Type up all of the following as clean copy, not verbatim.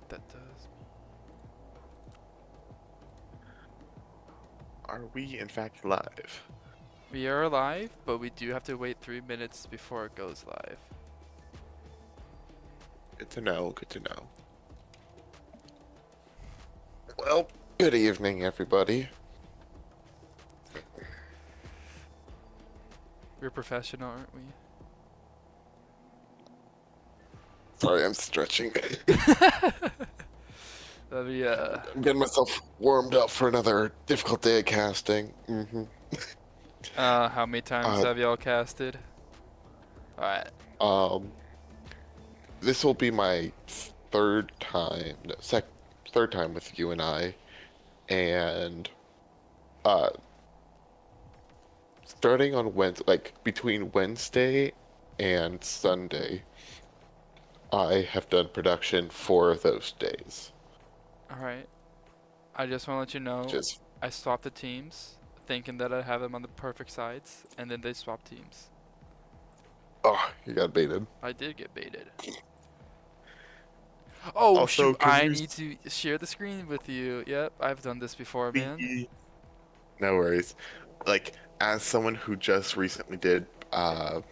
that does. Are we in fact live? We are live, but we do have to wait 3 minutes before it goes live. Good to know, good to know. Well, good evening, everybody. We're professional, aren't we? Sorry, I'm stretching. That'd be, I'm getting myself warmed up for another difficult day of casting. how many times Uh, have y'all casted? Alright. um, this will be my third time, no, third time with UNI, and starting on Wednesday, like between Wednesday and Sunday, I have done production for those days. Alright. I just want to let you know, Just I swapped the teams, thinking that I'd have them on the perfect sides, and then they swapped teams. you got baited. I did get baited. Oh Also, shoot, can I you need to share the screen with you. Yep, I've done this before, man. see? No worries. Like, as someone who just recently did Can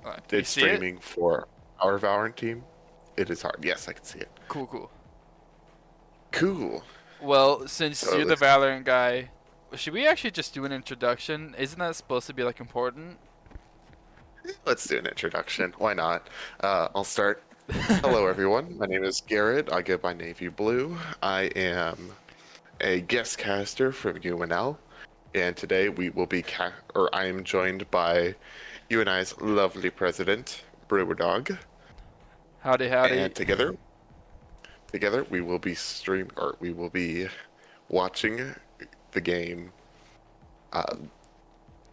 you did see it? streaming for our Valorant team, it is hard. Yes, I can see it. Cool, cool. Cool. Well, since So you're the Valorant guy, should we actually just do an introduction? Isn't that supposed to be like important? let's do an introduction. Why not? I'll start. Hello, everyone. My name is Garrett. I go by Navy Blue. I am a guest caster from UNL, and today we will be I am joined by UNI's lovely president, Brewer Dog, Howdy, howdy. and together we will be we will be watching the game.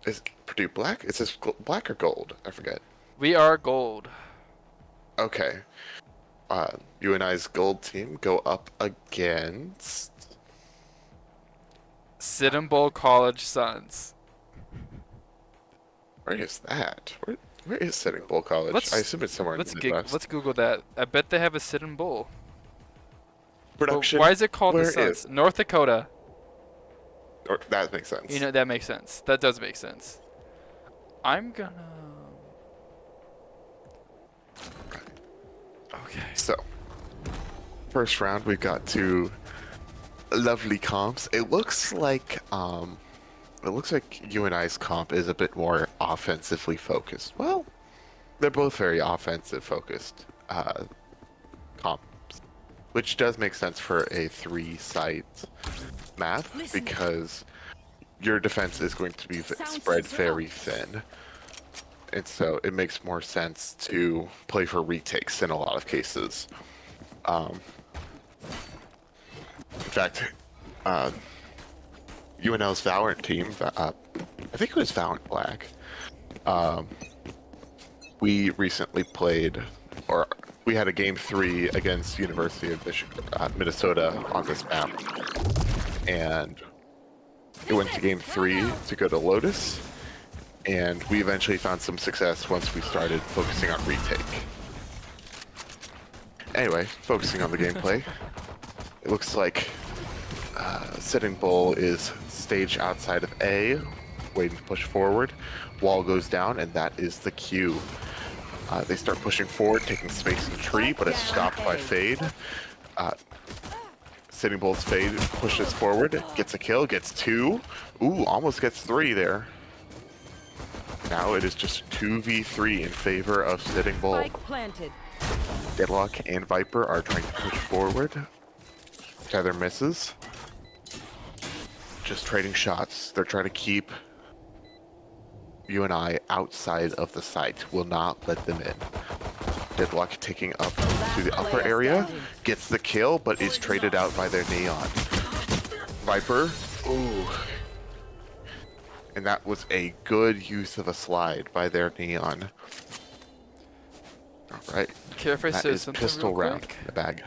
Is Purdue black? Is this black or gold? I forget. We are gold. Okay. UNI's gold team go up against. Sit Bowl College Suns. Where is that? Where is Sitting Bull College? I assume it's somewhere in the Midwest. Let's Google that. I bet they have a Sit Bowl. Production. But why is it called the where Suns? is- North Dakota. That makes sense. You know, that makes sense. That does make sense. I'm gonna... Okay. So, first round, we've got two lovely comps. It looks like UNI's comp is a bit more offensively focused. Well, they're both very offensive focused comps, which does make sense for a 3-site map because your defense is going to be spread very thin. And so it makes more sense to play for retakes in a lot of cases. In fact, UNL's Valorant team, I think it was Valorant Black, we recently played, or we had a game 3 against University of Minnesota on this map. And it went to game 3 to go to Lotus. And we eventually found some success once we started focusing on retake. Anyway, focusing on the gameplay, it looks like Sitting Bull is staged outside of A, waiting to push forward. Wall goes down, and that is the cue. They start pushing forward, taking space in the tree, but it's stopped by Fade. Sitting Bull's Fade pushes forward, gets a kill, gets 2. Ooh, almost gets 3 there. Now it is just 2v3 in favor of Sitting Bull. Deadlock and Viper are trying to push forward. Tether misses. Just trading shots. They're trying to keep UNI outside of the site. Will not let them in. Deadlock taking up to the upper area. Gets the kill, but is traded out by their Neon. Viper. Ooh. And that was a good use of a slide by their Neon. Alright. Care if I That say is something pistol real round quick? in the bag.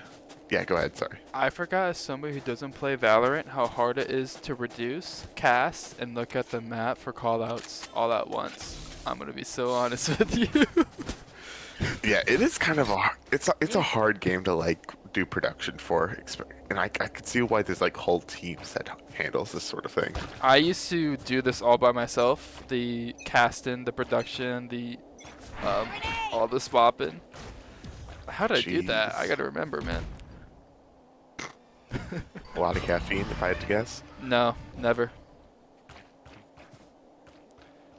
Yeah, go ahead, sorry. I forgot as somebody who doesn't play Valorant how hard it is to reduce, cast, and look at the map for callouts all at once. I'm gonna be so honest with you. Yeah, it is kind of it's a hard game to like do production for, and I could see why there's like whole teams that handles this sort of thing. I used to do this all by myself. The casting, the production, um, all the swapping. How did I do that? I Jeez, gotta remember, man. a lot of caffeine, if I had to guess. No, never.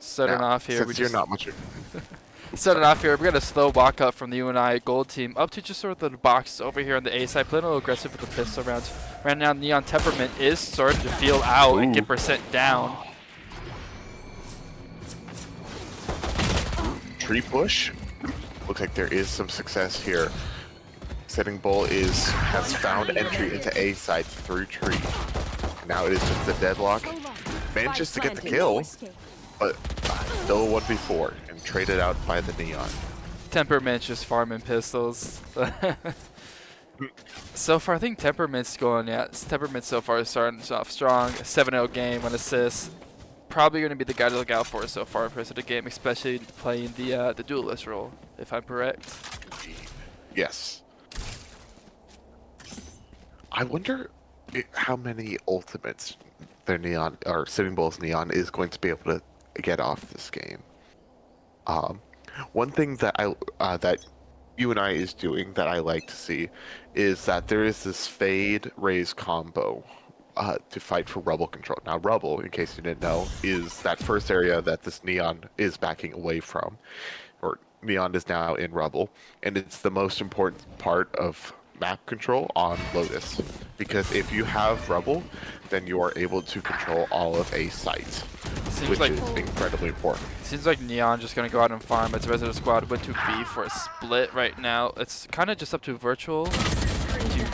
Starting Now, off here, we since you're just not much, starting off here. We got a slow walk up from the UNI gold team up to just sort of the box over here on the A side, playing a little aggressive with the pistol rounds. Right now, Neon Temperament is starting to feel out and get percent down. tree push. Looks like there is some success here. Setting Bull has found entry into A side through tree. And now it is just the deadlock. Manages to get the kill, but still 1v4 and traded out by the Neon. Temperament's just farming pistols. So far, I think Temperament's going, yeah, Temperament so far is starting off strong. 7-0 game, 1 assist. Probably going to be the guy to look out for so far for the rest of the game, especially playing the duelist role, if I'm correct. Yes. I wonder how many ultimates their Neon or Sitting Bull's Neon is going to be able to get off this game. One thing that that UNI is doing that I like to see is that there is this fade raise combo to fight for rubble control. Now, rubble, in case you didn't know, is that first area that this Neon is backing away from, or Neon is now in rubble, and it's the most important part of map control on Lotus, because if you have rubble, then you are able to control all of a site, which is incredibly important. Seems like Neon just gonna go out and farm. Its resident squad went to B for a split right now. It's kind of just up to Virtual to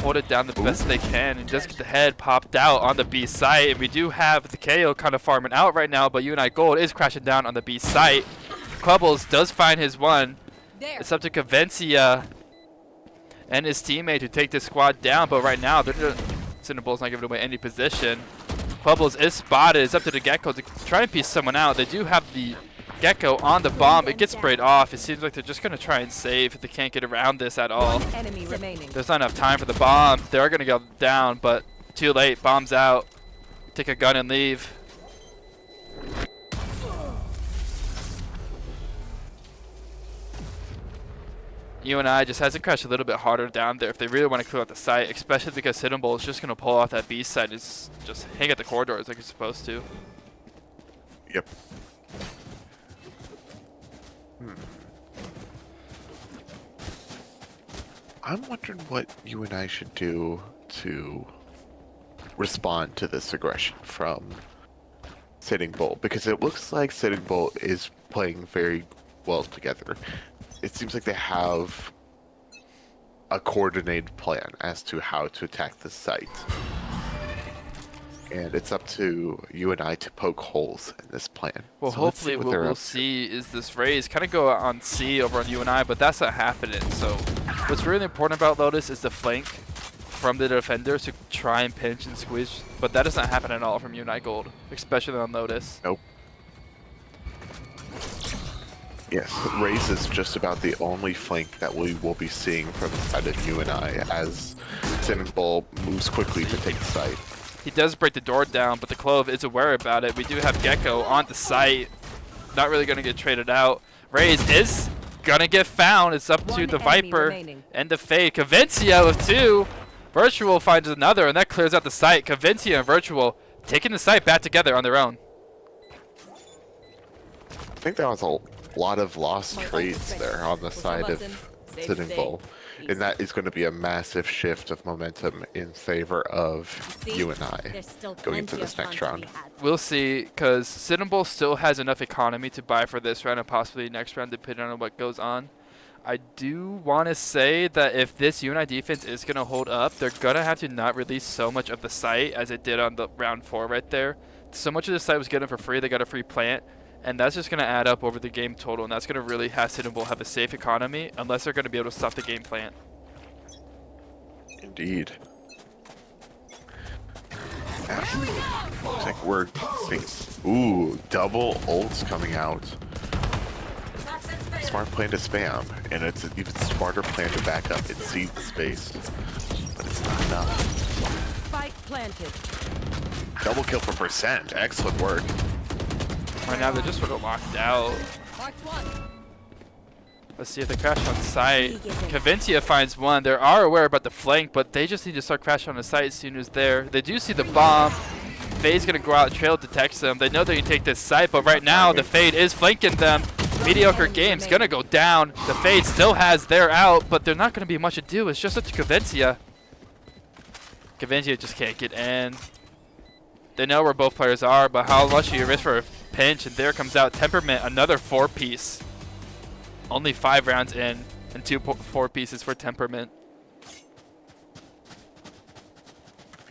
hold it down the best they can and just get the head popped out on the B site. And we do have the KO kind of farming out right now, but UNI Gold is crashing down on the B site. Quibbles does find his one. It's up to Cavencia and his teammate to take this squad down, but right now Cinnabull's not giving away any position. Quibbles is spotted. It's up to the Gecko to try and piece someone out. They do have the Gecko on the bomb. It gets sprayed off. It seems like they're just going to try and save if they can't get around this at all. There's not enough time for the bomb. They are going to go down, but too late. Bomb's out. Take a gun and leave. UNI just has to crash a little bit harder down there if they really want to clear out the site, especially because Sitting Bull is just going to pull off that B side and just hang at the corridors like he's supposed to. Yep. I'm wondering what you and I should do to respond to this aggression from Sitting Bull, because it looks like Sitting Bull is playing very well together. It seems like they have a coordinated plan as to how to attack the site. And it's up to you and I to poke holes in this plan. Well, so hopefully what we'll see is this raise kind of go on C over on UNI, but that's not happening. So what's really important about Lotus is the flank from the defenders to try and pinch and squeeze, but that does not happen at all from UNI Gold, especially on Lotus. Nope. Yes, raise is just about the only flank that we will be seeing from the side of UNI as Sitting Bull moves quickly to take the site. He does break the door down, but the Clove is aware about it. We do have Gecko on the site. Not really going to get traded out. Raze is going to get found. It's up to the Viper and the Fade. Cavencia with 2. Virtual finds another, and that clears out the site. Cavencia and Virtual taking the site back together on their own. I think that was a lot of lost trades there on the side of Sitting Bull. And that is going to be a massive shift of momentum in favor of UNI going into this next round. We'll see, because Sitting Bull still has enough economy to buy for this round and possibly next round, depending on what goes on. I do want to say that if this UNI defense is going to hold up, they're going to have to not release so much of the site as it did on the round 4 right there. So much of the site was given for free. They got a free plant. And that's just going to add up over the game total, and that's going to really have Sitting Bull have a safe economy, unless they're going to be able to stop the game plan. Indeed. Looks like we're seeing, ooh, double ults coming out. smart plan to spam, and it's an even smarter plan to back up and see the space. But it's not enough. Spike planted. Double kill for percent. Excellent work. Right now they're just sort of locked out. Let's see if they crash on site. Cavincia finds one. They are aware about the flank, but they just need to start crashing on the site as soon as they're. They do see the bomb. Fade's gonna go out, trail detects them. They know they can take this site, but right now the Fade is flanking them. Mediocre Game's gonna go down. The Fade still has their out, but they're not gonna be much ado. It's just up to Cavincia. Cavincia just can't get in. They know where both players are, but how much do you risk for a pinch? And there comes out Temperament, another 4-piece. Only 5 rounds in, and 2 4-pieces for Temperament.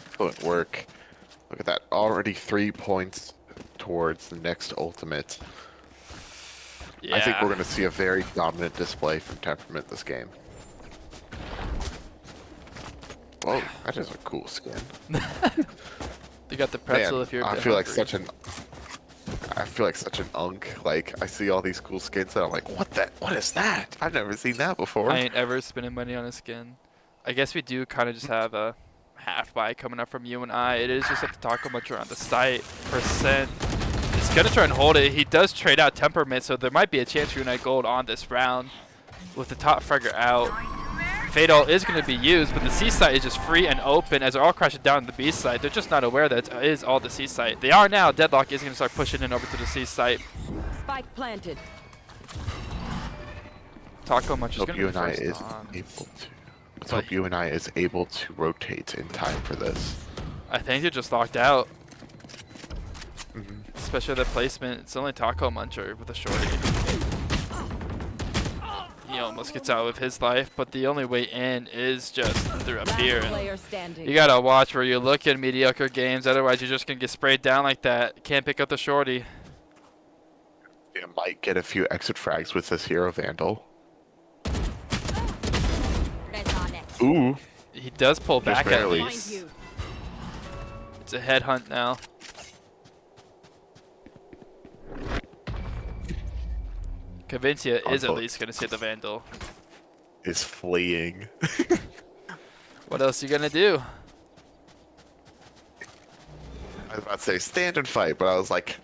Excellent work. Look at that. Already 3 points towards the next ultimate. Yeah. I think we're going to see a very dominant display from Temperament this game. Whoa, that is a cool skin. You got the pretzel. Man, if you're a I bit feel like hungry. I feel like such an unk. Like, I see all these cool skins and I'm like, what is that? I've never seen that before. I ain't ever spending money on a skin. I guess we do kind of just have a half buy coming up from UNI. It is just at the taco much around the site. Percent. It's gonna try and hold it. He does trade out Temperament, so there might be a chance for UNI Gold on this round. With the top fragger out. Fatal is going to be used, but the C site is just free and open as they're all crashing down to the B site. They're just not aware that it is all the C site. They are now. Deadlock is going to start pushing in over to the C site. Spike planted. Taco Munch is Hope going to be UNI first is on. able to. Let's hope UNI is able to rotate in time for this. I think they're just locked out. Especially the placement. It's only Taco Muncher with a shorty. He almost gets out with his life, but the only way in is just through up here. And you gotta watch where you look at Mediocre Games, otherwise you're just gonna get sprayed down like that. Can't pick up the shorty. You might get a few exit frags with this hero Vandal. Ooh, He does pull back at barely. least. It's a headhunt now. Cavincia is at least gonna see the Vandal. is fleeing. What else you gonna do? I was about to say stand and fight, but I was like,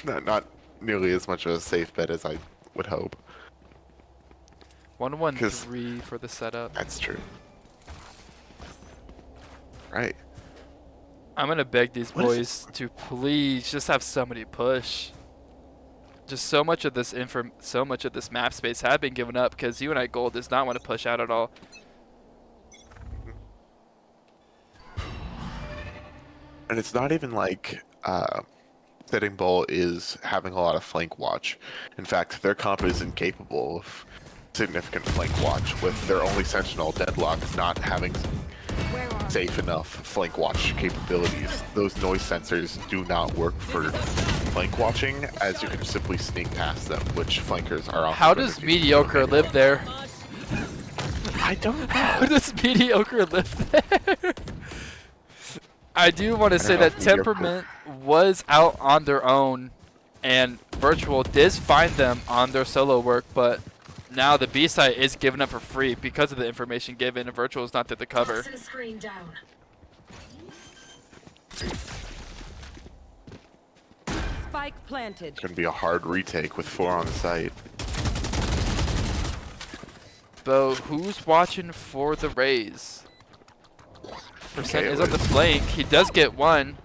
not nearly as much of a safe bet as I would hope. 1-1-3 for the setup. That's true. Right. I'm gonna beg these What is boys to please just have somebody push. Just so much of this map space have been given up because UNI Gold does not want to push out at all. And it's not even like Sitting Bull is having a lot of flank watch. In fact, their comp is incapable of significant flank watch, with their only Sentinel Deadlock not having safe enough flank watch capabilities. Those noise sensors do not work for flank watching, as you can simply sneak past them, which flankers are often. How does Mediocre live there? I don't know. How does Mediocre live there? I do want to say that Temperament was out on their own, and Virtual did find them on their solo work, but now the B site is given up for free because of the information given, and Virtual is not there to cover. Spike planted. It's going to be a hard retake with 4 on the site. Bo, who's watching for the Rays? Percent Okay, is on the flank. He does get one.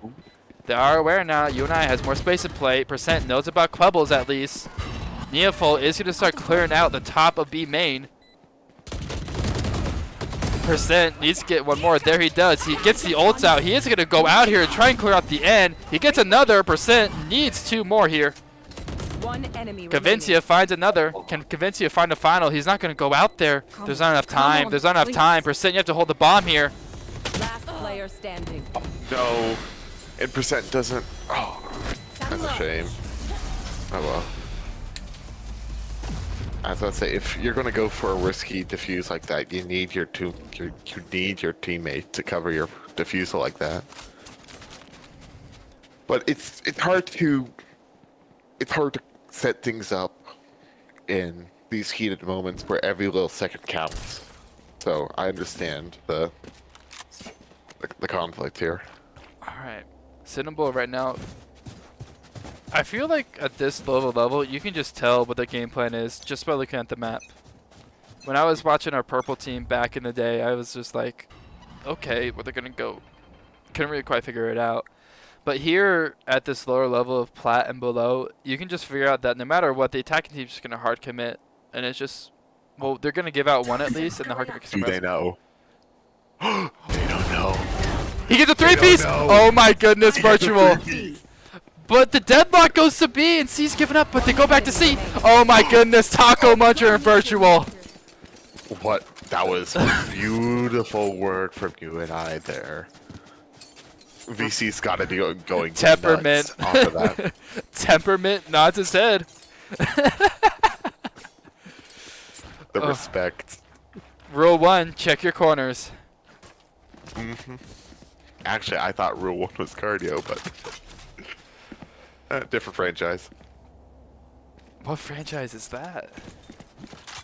They are aware now. UNI has more space to play. Percent knows about Clubbles at least. Neoful is going to start clearing out the top of B main. Percent needs to get one more. There he does. He gets the ults out. He is going to go out here and try and clear out the end. He gets another. Percent needs 2 more here. One enemy Cavincia finds another. Can Cavincia find a final? He's not going to go out there. There's not enough time. There's not enough time. Percent, you have to hold the bomb here. Last player standing. No. And Percent doesn't. Oh, that's a shame. Oh well. I was about to say, if you're going to go for a risky defuse like that, you need your teammate to cover your defusal like that. But it's hard to set things up in these heated moments where every little second counts. So I understand the conflict here. Alright. Cinnamon right now. I feel like at this level, you can just tell what the game plan is just by looking at the map. When I was watching our purple team back in the day, I was just like, okay, where they're going to go. Couldn't really quite figure it out. But here at this lower level of plat and below, you can just figure out that no matter what, the attacking team's just going to hard commit. And it's just, well, they're going to give out one at least, and the hard commit. Do they know? They don't know. He gets a three-piece! Oh my goodness, Virtual. But the deadlock goes to B, and C's giving up, but they go back to C. Oh my goodness, Taco Muncher and Virtual. What? That was beautiful work from UNI there. VC's got to be going Temperament. nuts off of that. Temperament nods his head. The respect. Rule 1, check your corners. Actually, I thought Rule 1 was cardio, but different franchise. What franchise is that?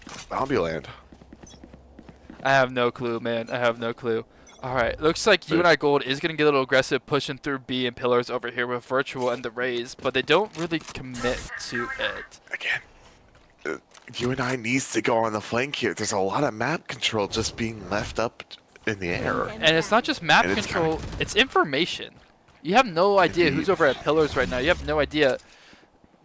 Zombieland. I have no clue, man. I have no clue. Alright, looks like UNI Gold is going to get a little aggressive, pushing through B and pillars over here with Virtual and the Rays, but they don't really commit to it. Again, UNI needs to go on the flank here. There's a lot of map control just being left up in the air. And it's not just map control, it's information. You have no idea who's over at pillars right now. You have no idea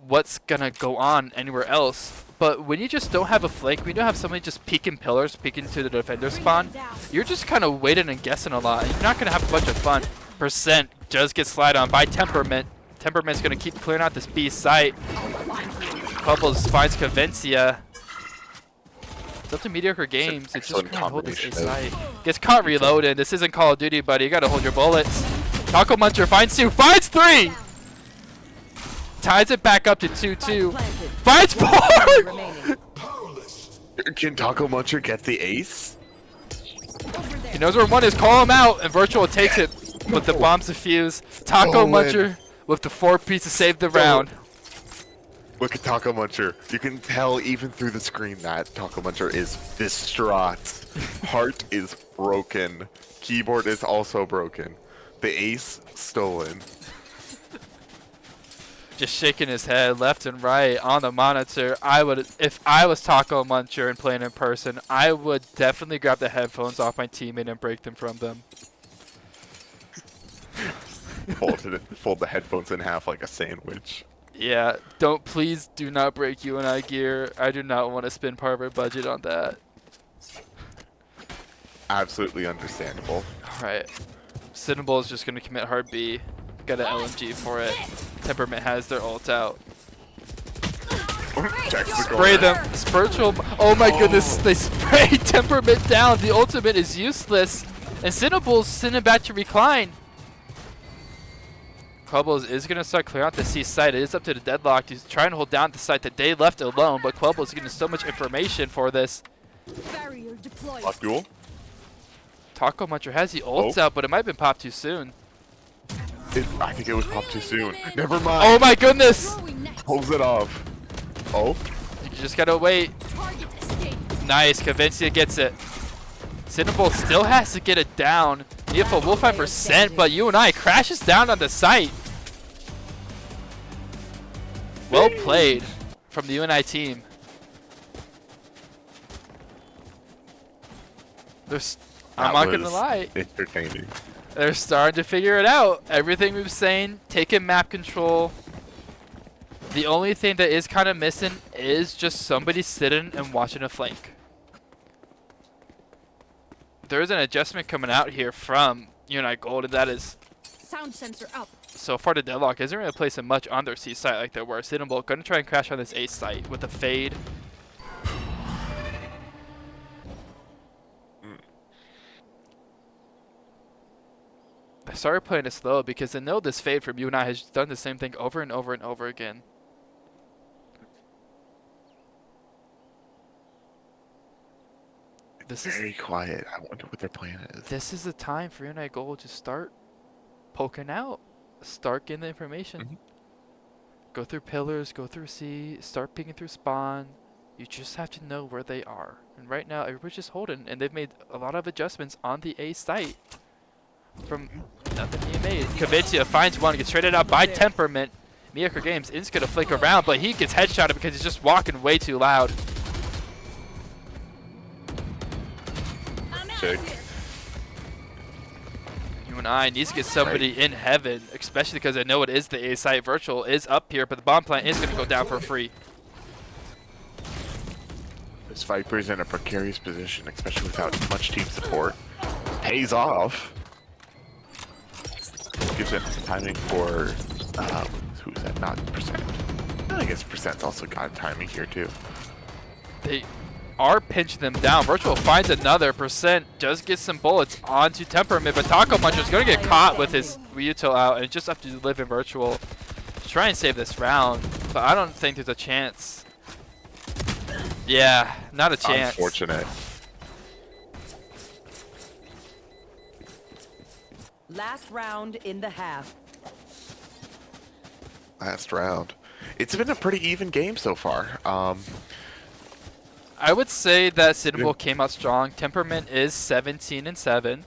what's going to go on anywhere else. But when you just don't have a flank, when you don't have somebody just peeking pillars, peeking to the defender spawn, you're just kind of waiting and guessing a lot. You're not going to have a bunch of fun. Percent does get slid on by Temperament. Temperament's going to keep clearing out this B site. Bubbles finds Cavencia. It's up to Mediocre Games. It's just going to hold this A site. Gets caught reloading. This isn't Call of Duty, buddy. You got to hold your bullets. Taco Muncher finds 2. Finds 3! Ties it back up to 2-2. Finds 4! Can Taco Muncher get the ace? He knows where 1 is. Call him out. And Virtual takes it with the bombs defuse. Taco Muncher with the 4-piece to save the round. Look at Taco Muncher. You can tell even through the screen that Taco Muncher is distraught. Heart is broken. Keyboard is also broken. The ace stolen. Just shaking his head left and right on the monitor. If I was Taco Muncher and playing in person, I would definitely grab the headphones off my teammate and break them from them. Fold the headphones in half like a sandwich. Yeah, please do not break UNI gear. I do not want to spend part of our budget on that. Absolutely understandable. Alright. Cinnamon is just going to commit hard B. Got an LMG for it. Temperament has their ult out. Spray them. Spiritual. Oh my goodness. They spray Temperament down. The ultimate is useless. And Cinnable's sending back to recline. Quibbles is going to start clearing out the C site. It is up to the deadlock. He's trying to hold down the site that they left alone, but Quibbles is getting so much information for this. Barrier deployed. Lock duel? Taco Muncher has the ults out, but it might have been popped too soon. I think it was popped too soon. Never mind. Oh my goodness! Pulls it off. Oh? You just gotta wait. Nice, Cavencia gets it. Cinnabol still has to get it down. Neopho will 5%, but UNI crashes down on the site. Well played from the UNI team. I'm not gonna lie. Entertaining. They're starting to figure it out. Everything we've saying, taking map control. The only thing that is kind of missing is just somebody sitting and watching a flank. There's an adjustment coming out here from UNI Gold, and that is Sound sensor up. so far the deadlock isn't really placing much on their C site like they were. Cinnamon gonna try and crash on this A site with a fade. I started playing it slow because I know this fade from UNI has done the same thing over and over and over again. This is very quiet. I wonder what their plan is. This is the time for UNI Gold to start poking out. Start getting the information. Go through pillars, go through C, start peeking through spawn. You just have to know where they are. And right now, everybody's just holding, and they've made a lot of adjustments on the A site from nothing being made. Kavincia finds one, gets traded out by Temperament. Mediocre Games is going to flick around, but he gets headshotted because he's just walking way too loud. Check. UNI needs to get somebody in heaven, especially because I know it is the A site. Virtual is up here, but the bomb plant is going to go down for free. This Viper's in a precarious position, especially without much team support. Pays off. Gives it timing for, who is that? Not Percent. I guess Percent's also got timing here too. They are pinching them down. Virtual finds another. Percent does get some bullets onto Temperament, but Taco Muncher's going to get caught with his Ryuto out, and it's just up to live in Virtual to try and save this round, but I don't think there's a chance. Yeah, not a chance. Unfortunate. Last round in the half. Last round. It's been a pretty even game so far. I would say that Citadel came out strong. Temperament is 17-7.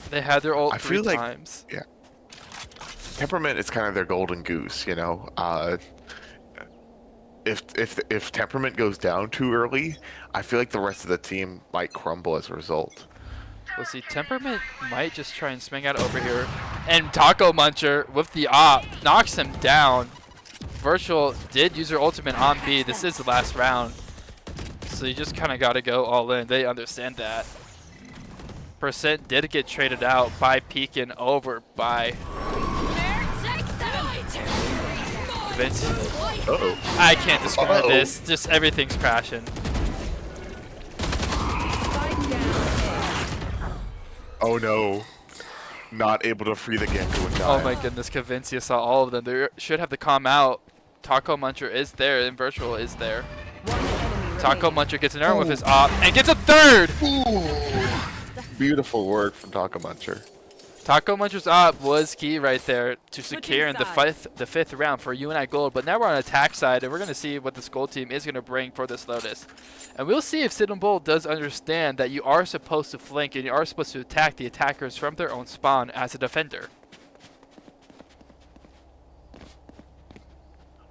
They had their ult three times. Yeah. Temperament is kind of their golden goose, you know. If Temperament goes down too early, I feel like the rest of the team might crumble as a result. We'll see. Temperament might just try and swing out over here. And Taco Muncher with the op knocks him down. Virtual did use her ultimate on B. This is the last round. So you just kind of got to go all in. They understand that. Percent did get traded out by Peekin over by Vince. Uh-oh. I can't describe this. Just everything's crashing. Oh no. Not able to free the Genko in time. Oh my goodness, Kavincia saw all of them. They should have to calm out. Taco Muncher is there, and Virtual is there. Taco Muncher gets an arrow with his op, and gets a third! Ooh. Beautiful work from Taco Muncher. Taco Muncher's op was key right there to secure in the fifth round for UNI Gold, but now we're on attack side, and we're going to see what this Gold team is going to bring for this Lotus. And we'll see if Citadel Bull does understand that you are supposed to flank and you are supposed to attack the attackers from their own spawn as a defender.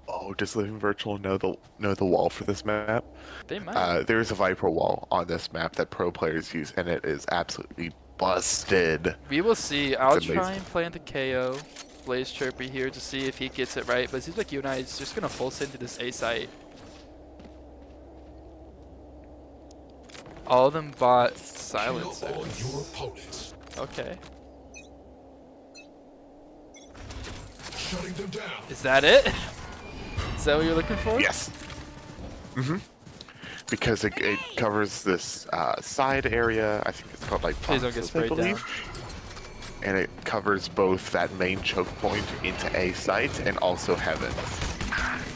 Oh, does Living Virtual know the wall for this map? They might. There is a Viper wall on this map that pro players use, and it is absolutely busted. We will see. I'll It's amazing. try and plant the KO. Blaze Chirpy here to see if he gets it right, but it seems like UNI is just going to force into this A site. All of them bought silencers. Okay. Shutting them down. Is that it? Is that what you're looking for? Yes. Because it covers this side area. I think it's called like Please don't get Pontus, I sprayed down. believe. And it covers both that main choke point into A site and also heaven.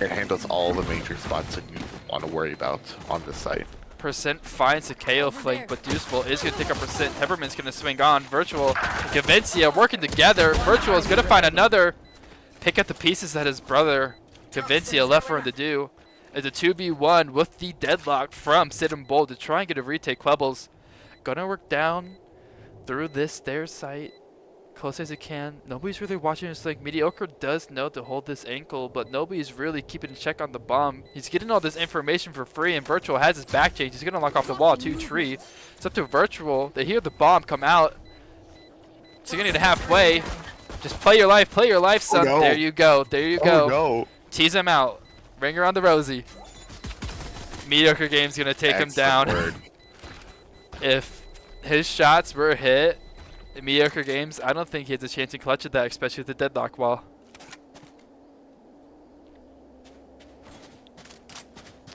It handles all the major spots that you want to worry about on the site. Percent finds a KO flank, but Deuceful is going to take up Percent. Temperment's going to swing on. Virtual and Kavincia working together. Virtual is going to find another. Pick up the pieces that his brother Kavincia left for him to do. It's a 2v1 with the deadlock from Sid and Bold to try and get a retake. Quebbles gonna work down through this stair site close as he can. Nobody's really watching this. Like, Mediocre does know to hold this ankle, but nobody's really keeping a check on the bomb. He's getting all this information for free, and Virtual has his back change. He's gonna lock off the wall 2-tree. It's up to Virtual. They hear the bomb come out, so you're gonna need halfway. Just play your life, son. Oh, no. There you go, there you go. Oh no. Tease him out. Ring her on the rosy. Mediocre Game's gonna take him down. Word. If his shots were hit, Mediocre Games, I don't think he has a chance to clutch at that, especially with the deadlock wall.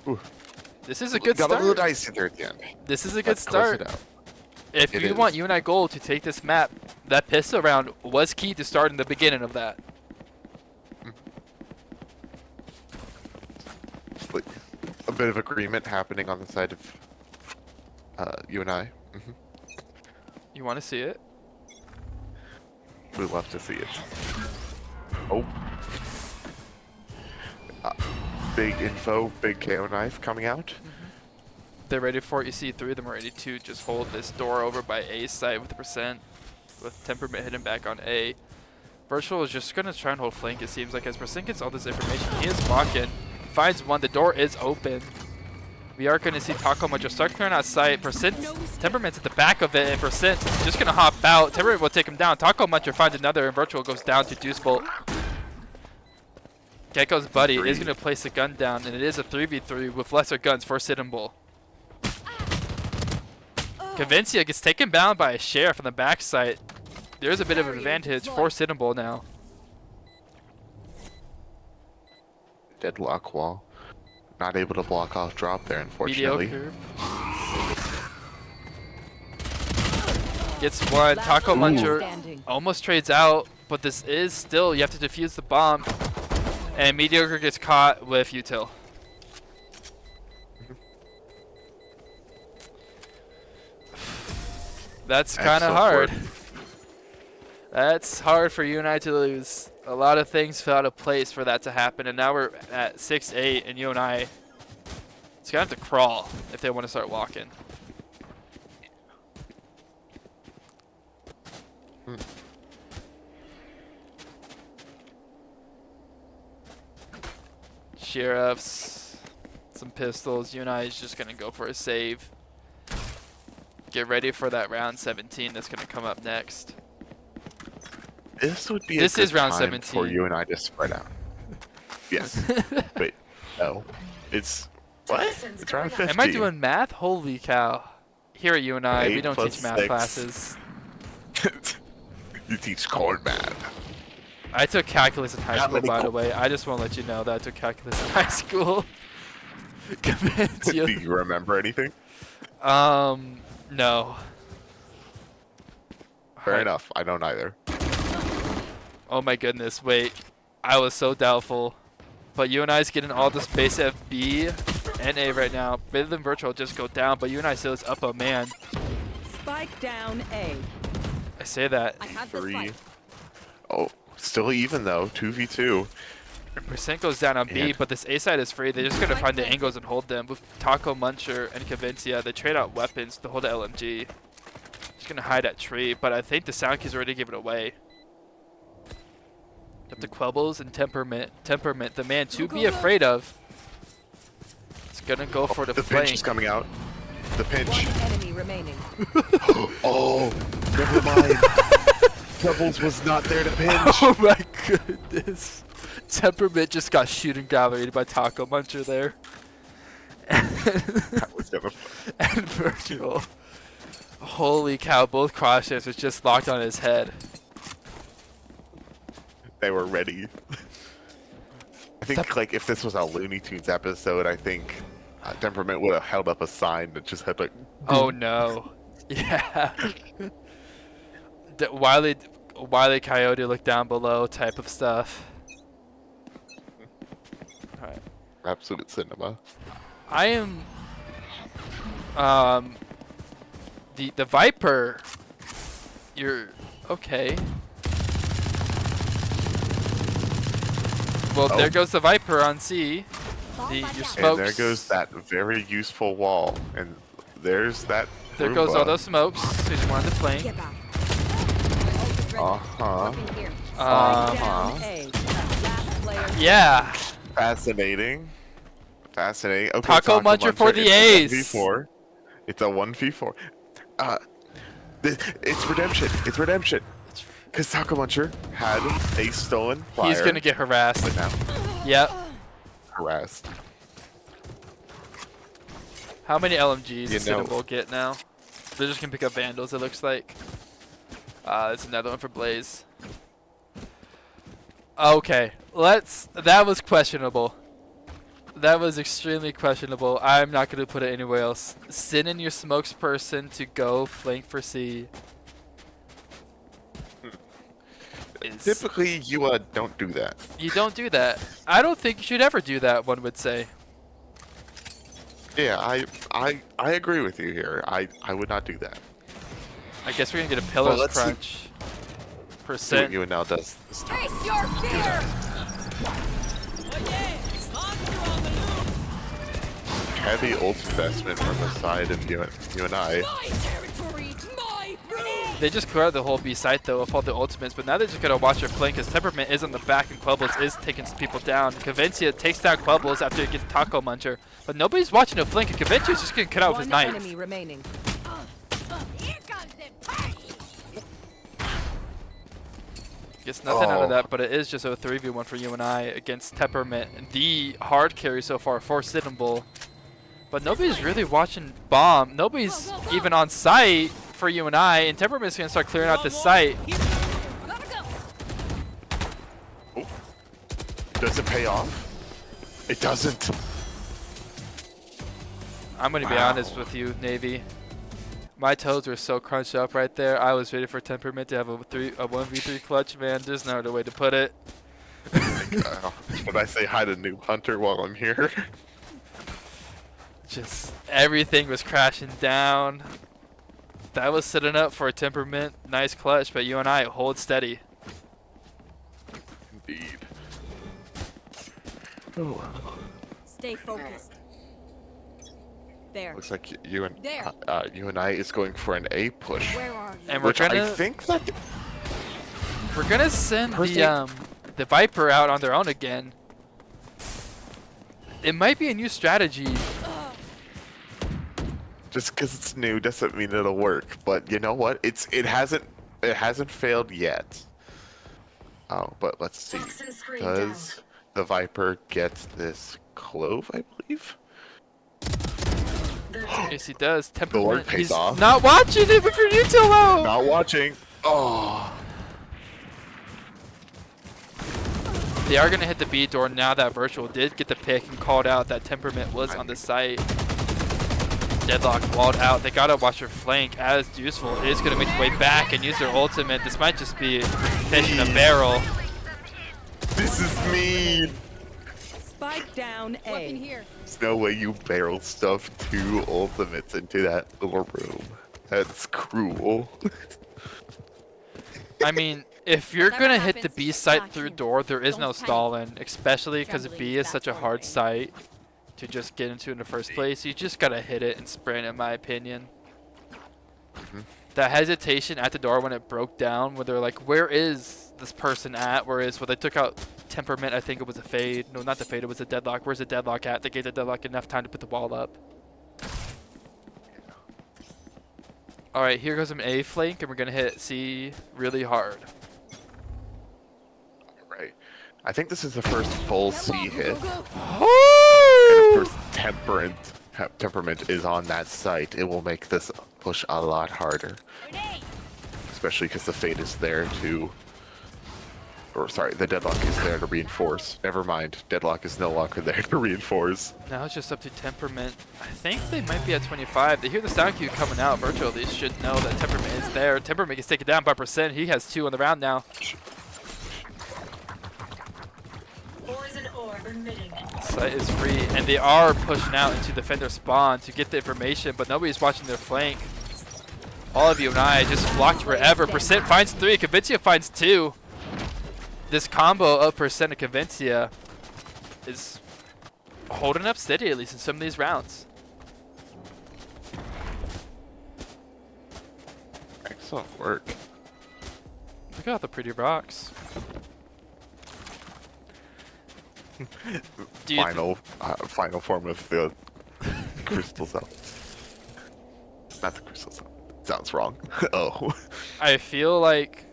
Ooh. This is a good Got a little start. dicey there at the end. This is a good Let's close start. it out. If It you is. want UNI Gold to take this map, that pistol round was key to starting the beginning of that. Like, a bit of agreement happening on the side of UNI. You want to see it? We'd love to see it. Oh. big info, big KO knife coming out. They're ready for it. You see 3 of them are ready to just hold this door over by A site with the percent. With temperament hidden back on A. Virtual is just gonna try and hold flank, it seems like, as Percent gets all this information. He is walking. Finds one, the door is open. We are gonna see Taco Much start clearing out sight. Temperament's at the back of it, and Percent just gonna hop out. Temperament will take him down. Taco Muncher finds another, and Virtual goes down to Deuce Bolt. Gecko's buddy is gonna place the gun down, and it is a 3v3 with lesser guns for Sitting Bull. Convencia gets taken down by a sheriff on the backside. There's a bit of an advantage for Sitting Bull now. Deadlock wall. Not able to block off drop there, unfortunately. Mediocre. Gets one. Taco Muncher almost trades out, but this is still, you have to defuse the bomb. And Mediocre gets caught with Util. That's kind of hard. That's hard for UNI to lose. A lot of things fell out of place for that to happen, and now we're at 6-8, and UNI, it's gonna have to crawl if they want to start walking. Sheriffs, some pistols. UNI is just gonna go for a save. Get ready for that round 17 that's gonna come up next. This would be. This is round 17 for UNI to spread out. Yes. Wait. No. It's what? It's round 15. Am I doing math? Holy cow! Here at UNI, we don't teach math 6. classes. You teach core math. I took calculus in high school, by the way. I just want to let you know that I took calculus in high school. Do you remember anything? No. Fair enough. I don't either. Oh my goodness, wait. I was so doubtful. But UNI's getting all the space at B and A right now. Rather than Virtual just go down, but UNI still is up a man. Spike down A. I say that. I had the 3. spike. Oh, still even though. 2v2. Percent goes down on B, but this A side is free. They're just going to find the angles and hold them. With Taco Muncher and Convencia, they trade out weapons to hold the LMG. Just going to hide at tree, but I think the sound key's already given away. Up to Quebbles and Temperament, the man to be afraid of. It's gonna go for the pinch is flank. coming out. The pinch. One enemy remaining. Oh, never mind. Quebbles was not there to pinch. Oh my goodness. Temperament just got shooting gallery by Taco Muncher there. That was never fun. And Virtual. Holy cow, both crosshairs was just locked on his head. They were ready. I think like if this was a Looney Tunes episode, I think Temperament would have held up a sign that just had like. Oh no. Yeah. The Wile E. Coyote look down below type of stuff. Alright. Absolute cinema. I am the Viper. You're okay. Well, there goes the Viper on C. Your smokes. And there goes that very useful wall. And there's that. There goes all those smokes. So you wanted to flank. Get back. Uh-huh. Here. Down A. Last player. Yeah. Fascinating. Fascinating. Okay, Taco Muncher for the ace. It's a 1v4. It's a 1v4. It's redemption. It's redemption. Because Taco Muncher had a stolen fire. He's gonna get harassed. But now Yep. harassed. How many LMGs You does know- Citadel get now? They're just gonna pick up Vandals, it looks like. It's another one for Blaze. Okay, that was questionable. That was extremely questionable. I'm not gonna put it anywhere else. Send in your smokesperson to go flank for C. Typically, you don't do that. You don't do that. I don't think you should ever do that, one would say. Yeah, I agree with you here. I would not do that. I guess we're gonna get a Pillars let's see. crunch. See what Percent. you and now does. This time. Face your fear! Oye, monster on the heavy ult investment from the side of UNI. My territory, my rules. They just cleared the whole B site though with all the ultimates, but now they're just gonna watch their flank because Temperament is on the back and Quibbles is taking some people down. Convencia takes down Quibbles after he gets Taco Muncher, but nobody's watching the flank and Convencia's just getting cut out with his One knife. enemy remaining. Here comes the party. Gets nothing out of Oh. that, but it is just a 3v1 for UNI against Temperament, the hard carry so far for Citadel. But nobody's really watching Bomb. Nobody's even on site for UNI, and Temperament's gonna start clearing out the site. Gotta go. Does it pay off? It doesn't. I'm gonna be honest with you, Navy. My toes were so crunched up right there. I was ready for Temperament to have a 1v3 clutch, man. There's no other way to put it. Should I say hi to Noob Hunter while I'm here? Just everything was crashing down. That was setting up for a Temperament. Nice clutch, but UNI hold steady. Indeed. Stay focused. There. Looks like UNI There. is going for an A push, Where are you? And we're which I gonna think that send Personally- the Viper out on their own again. It might be a new strategy. just because it's new doesn't mean it'll work. But you know what? It hasn't failed yet. Oh, but let's see. Does the Viper get this clove? I believe. Yes, he does. Lord Temperament. pays He's off. not watching it with your util. Not watching. Oh. They are gonna hit the B door now that Virtual did get the pick and called out that Temperament was on the site. Deadlock walled out. They gotta watch their flank as useful. It is gonna make the way back and use their ultimate. This might just be fish in a barrel. This is mean. Spike down Weapon A. here. There's no way you barrel stuff 2 ultimates into that little room. That's cruel. I mean, if you're Whatever gonna hit the happens, B site not through you. door, there is Don't no panic. stalling, especially because Trembling B is is such a that hard thing. site to just get into in the first place. You just gotta hit it and sprint, in my opinion. That hesitation at the door when it broke down, where they're like, where is this person at? Whereas when they took out Temperament, I think it was a fade. No, not the fade, it was a deadlock. Where's the deadlock at? They gave the deadlock enough time to put the wall up. Alright, here goes an A flank, and we're gonna hit C really hard. Right. I think this is the first full C hit. And Oh! of course, Temperament is on that site. It will make this push a lot harder. Especially because the fate is there to... Or sorry, the deadlock is there to reinforce. Never mind, deadlock is no longer there to reinforce. Now it's just up to Temperament. I think they might be at 25. They hear the sound cue coming out. Virtual at least should know that Temperament is there. Temperament gets taken down by %. He has 2 on the round now. Site is free, and they are pushing out into Defender spawn to get the information, but nobody's watching their flank. All of UNI just blocked wherever. % finds 3, Convencia finds 2. This combo of % and Convencia is holding up steady, at least in some of these rounds. Excellent work. Look at all the pretty rocks. Do you Final form of the crystal cell. Not the crystal cell. Sounds wrong. Oh. I feel like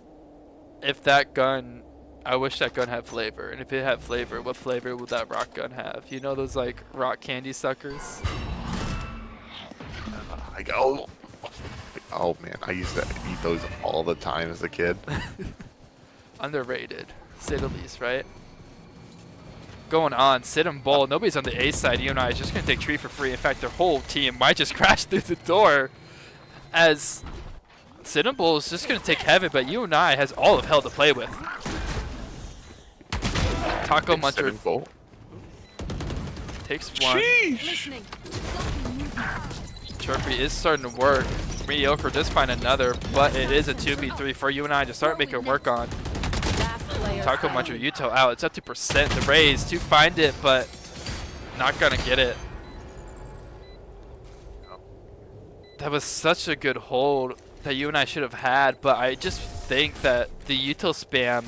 if that gun, I wish that gun had flavor. And if it had flavor, what flavor would that rock gun have? You know those like rock candy suckers? Oh man, I used to eat those all the time as a kid. Underrated, to say the least, right? Going on, Sid and Bull, nobody's on the A side. UNI is just going to take tree for free. In fact, their whole team might just crash through the door as Sid and Bull is just going to take heaven, but UNI has all of hell to play with. Taco Muncher takes 1. Listening. Chirpy is starting to work. Mediocre does find another, but it is a 2v3 for UNI to start making work on. Last player Taco standing. Muncher Uto out. It's up to %. The raise to find it, but not gonna get it. That was such a good hold that you and I should have had, but I just think that the util spam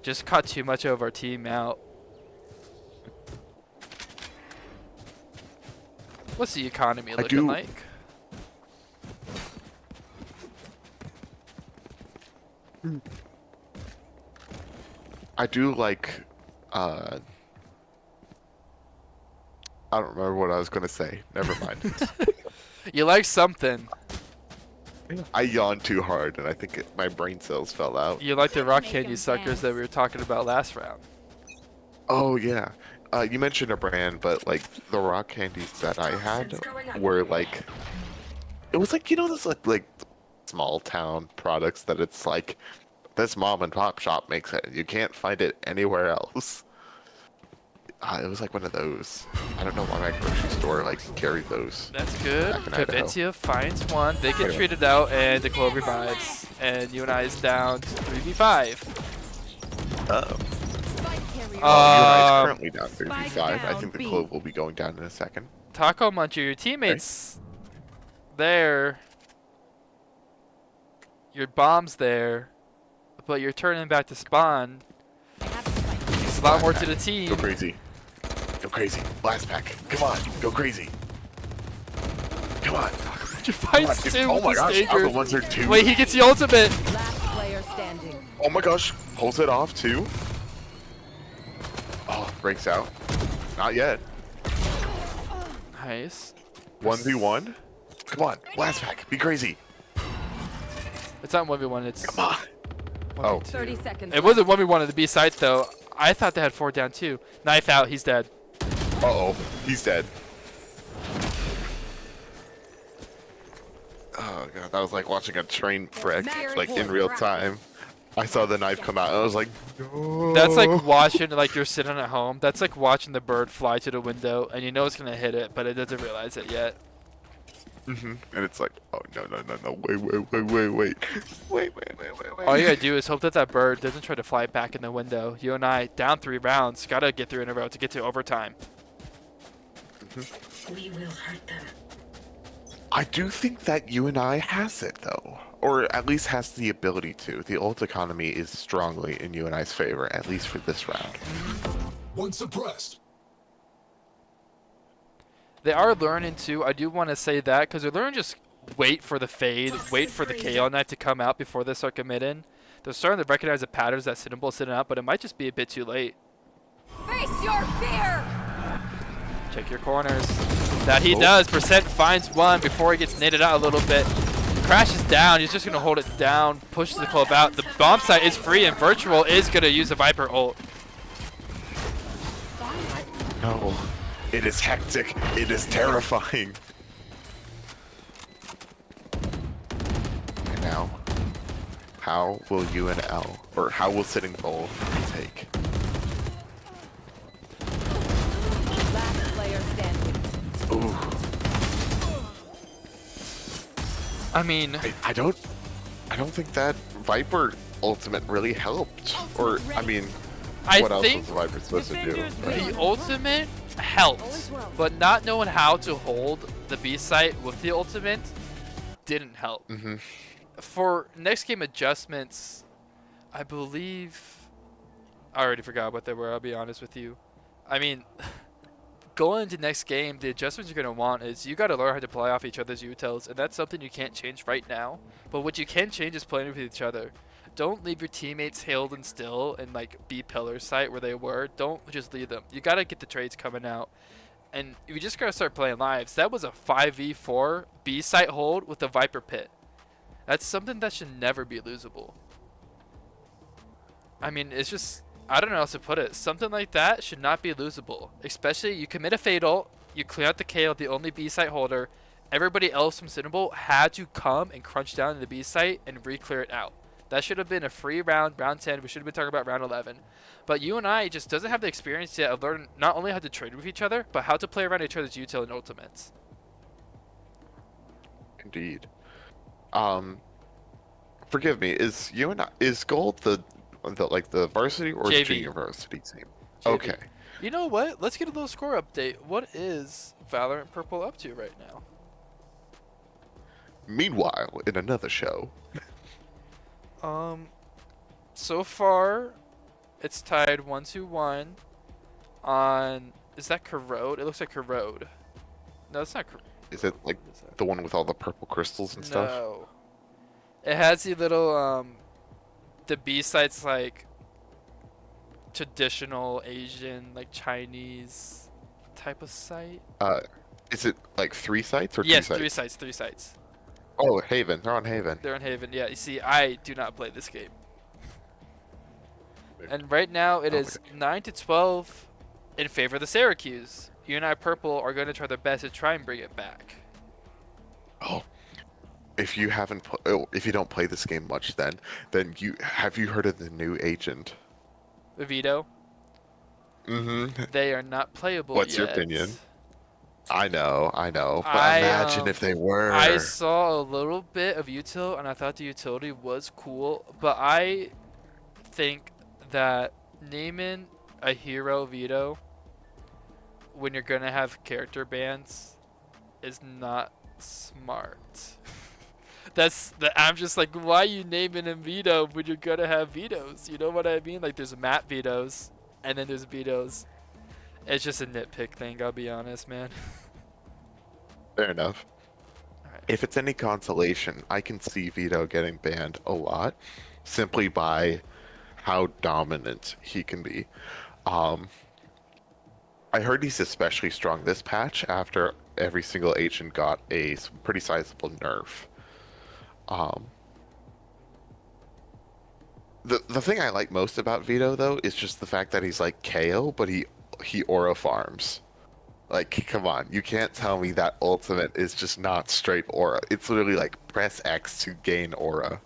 just caught too much of our team out. What's the economy looking like? I do like, I don't remember what I was gonna say. Never mind. You like something. I yawned too hard, and I think my brain cells fell out. You like the rock Make candy 'em suckers dance. that we were talking about last round. Oh yeah, you mentioned a brand, but like the rock candies that I had were like, it was like, you know, those like small town products that it's like this mom and pop shop makes it. You can't find it anywhere else. It was like one of those. I don't know why my grocery store like carried those. That's good. Back in Idaho. Kavitia finds one. They get treated out, and the Clove revives. And UNI is down to 3v5. Uh-oh. Spike carrier. UNI is Um, currently down 3v5. I down think the B. Clove will be going down in a second. Taco Muncher, your teammates there. Your bomb's there. But you're turning back to spawn. I have the spike. There's a lot more to the team. Go crazy. Go crazy. Blast pack. Come on. Go crazy. Come on. Your fights Dude, two oh with my this gosh. danger. Other ones are two. Wait, he gets the ultimate. Last player standing. Oh my gosh. Pulls it off too. Oh, breaks out. Not yet. Nice. 1v1. Come on. Blast pack. Be crazy. It's not 1v1, it's Come on. Oh. 30 seconds. It wasn't 1v1 at the B site though. I thought they had 4 down too. Knife out, he's dead. Uh-oh. He's dead. Oh god, that was like watching a train wreck, like in real time. I saw the knife come out and I was like, no. That's like watching, like you're sitting at home. That's like watching the bird fly to the window and you know it's gonna hit it, but it doesn't realize it yet. And it's like, oh no, wait. All you gotta do is hope that that bird doesn't try to fly back in the window. You and I, down 3 rounds, gotta get through in a row to get to overtime. We will hurt them. I do think that UNI has it though, or at least has the ability to. The ult economy is strongly in UNI's favor, at least for this round. One suppressed. They are learning too. I do want to say that because they're learning just wait for the fade, wait for the KO knife to come out before they start committing. They're starting to recognize the patterns that Cinnamon is sitting out, but it might just be a bit too late. Face your fear. Check your corners. That he does. Percent finds one before he gets knitted out a little bit. Crashes down. He's just going to hold it down. Pushes the Clove out. The bomb site is free, and Virtual is going to use a Viper ult. No, it is hectic. It is terrifying. And now, how will UNL, or how will Sitting Bull take? Last player standing. Ooh. I mean, I don't think that Viper ultimate really helped. Or, I mean, I what else think was the Viper supposed to do? Right? the ultimate helped, but not knowing how to hold the B site with the ultimate didn't help. For next game adjustments, I believe I already forgot what they were. I'll be honest with you. I mean, going into next game, the adjustments you're going to want is you got to learn how to play off each other's utils, and that's something you can't change right now. But what you can change is playing with each other. Don't leave your teammates held and still in like B pillar site where they were. Don't just leave them. You got to get the trades coming out. And you just got to start playing lives. That was a 5v4 B site hold with a Viper pit. That's something that should never be losable. I mean, it's just, I don't know how else to put it. Something like that should not be losable. Especially, you commit a fatal, you clear out the KO, the only B site holder. Everybody else from Cinnamon had to come and crunch down to the B site and re-clear it out. That should have been a free round, round 10. We should have been talking about round 11. But UNI just doesn't have the experience yet of learning not only how to trade with each other, but how to play around each other's util and ultimates. Indeed. Forgive me. Is Gold the varsity or JV. junior varsity team? JV. Okay. You know what? Let's get a little score update. What is Valorant Purple up to right now? Meanwhile, in another show, So far, it's tied 1-1 on. Is that Corrode? It looks like Corrode. No, it's not. is it like What is that? the one with all the purple crystals and stuff? No. It has the little the B site's like traditional Asian, like Chinese type of site. Is it like 3 sites or 2 Yes, sites? 3 sites. Oh, Haven. They're on Haven. They're in Haven. Yeah, you see, I do not play this game. And right now it Oh, is okay. 9-12 in favor of the Syracuse. UNI Purple are going to try their best to try and bring it back. Oh, if you haven't, if you don't play this game much, then have you heard of the new agent? Vito, Mm-hmm. they are not playable What's your yet. opinion? I know, but I, imagine if they were. I saw a little bit of util and I thought the utility was cool, but I think that naming a hero Vito when you're gonna have character bans is not smart. I'm just like, why are you naming him Vito when you're gonna have vetoes? You know what I mean? Like there's map vetoes and then there's vetoes. It's just a nitpick thing, I'll be honest, man. Fair enough. Alright. If it's any consolation, I can see Vito getting banned a lot simply by how dominant he can be. I heard he's especially strong this patch after every single agent got a pretty sizable nerf. The thing I like most about Vito though is just the fact that he's like KO, but he aura farms. Like, come on, you can't tell me that ultimate is just not straight aura. It's literally like press X to gain aura.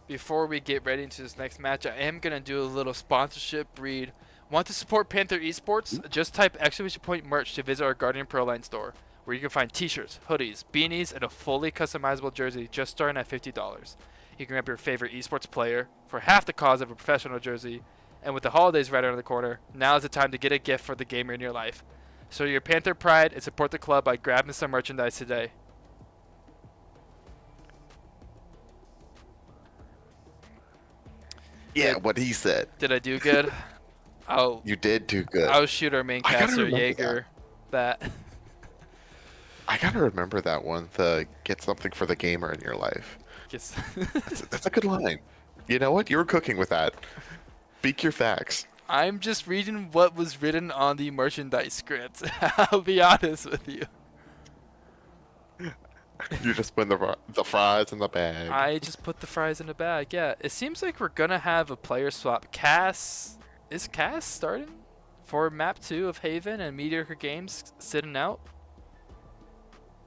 Before we get ready into this next match, I am going to do a little sponsorship read. Want to support Panther Esports? Just type exclamation point merch to visit our Guardian Pro Line store, where you can find t-shirts, hoodies, beanies, and a fully customizable jersey just starting at $50. You can grab your favorite esports player for half the cost of a professional jersey, and with the holidays right around the corner, now is the time to get a gift for the gamer in your life. So your Panther pride and support the club by grabbing some merchandise today. Yeah, what he said. Did I do good? You did do good. I'll shoot our main I gotta caster, remember Jaeger. That. I gotta remember that one, the get something for the gamer in your life. Guess. That's a good line. You know what? You were cooking with that. Speak your facts. I'm just reading what was written on the merchandise script. I'll be honest with you. You just put the fries in the bag. I just put the fries in the bag. Yeah, it seems like we're gonna have a player swap. Is Cass starting for map 2 of Haven and Mediocre Games sitting out?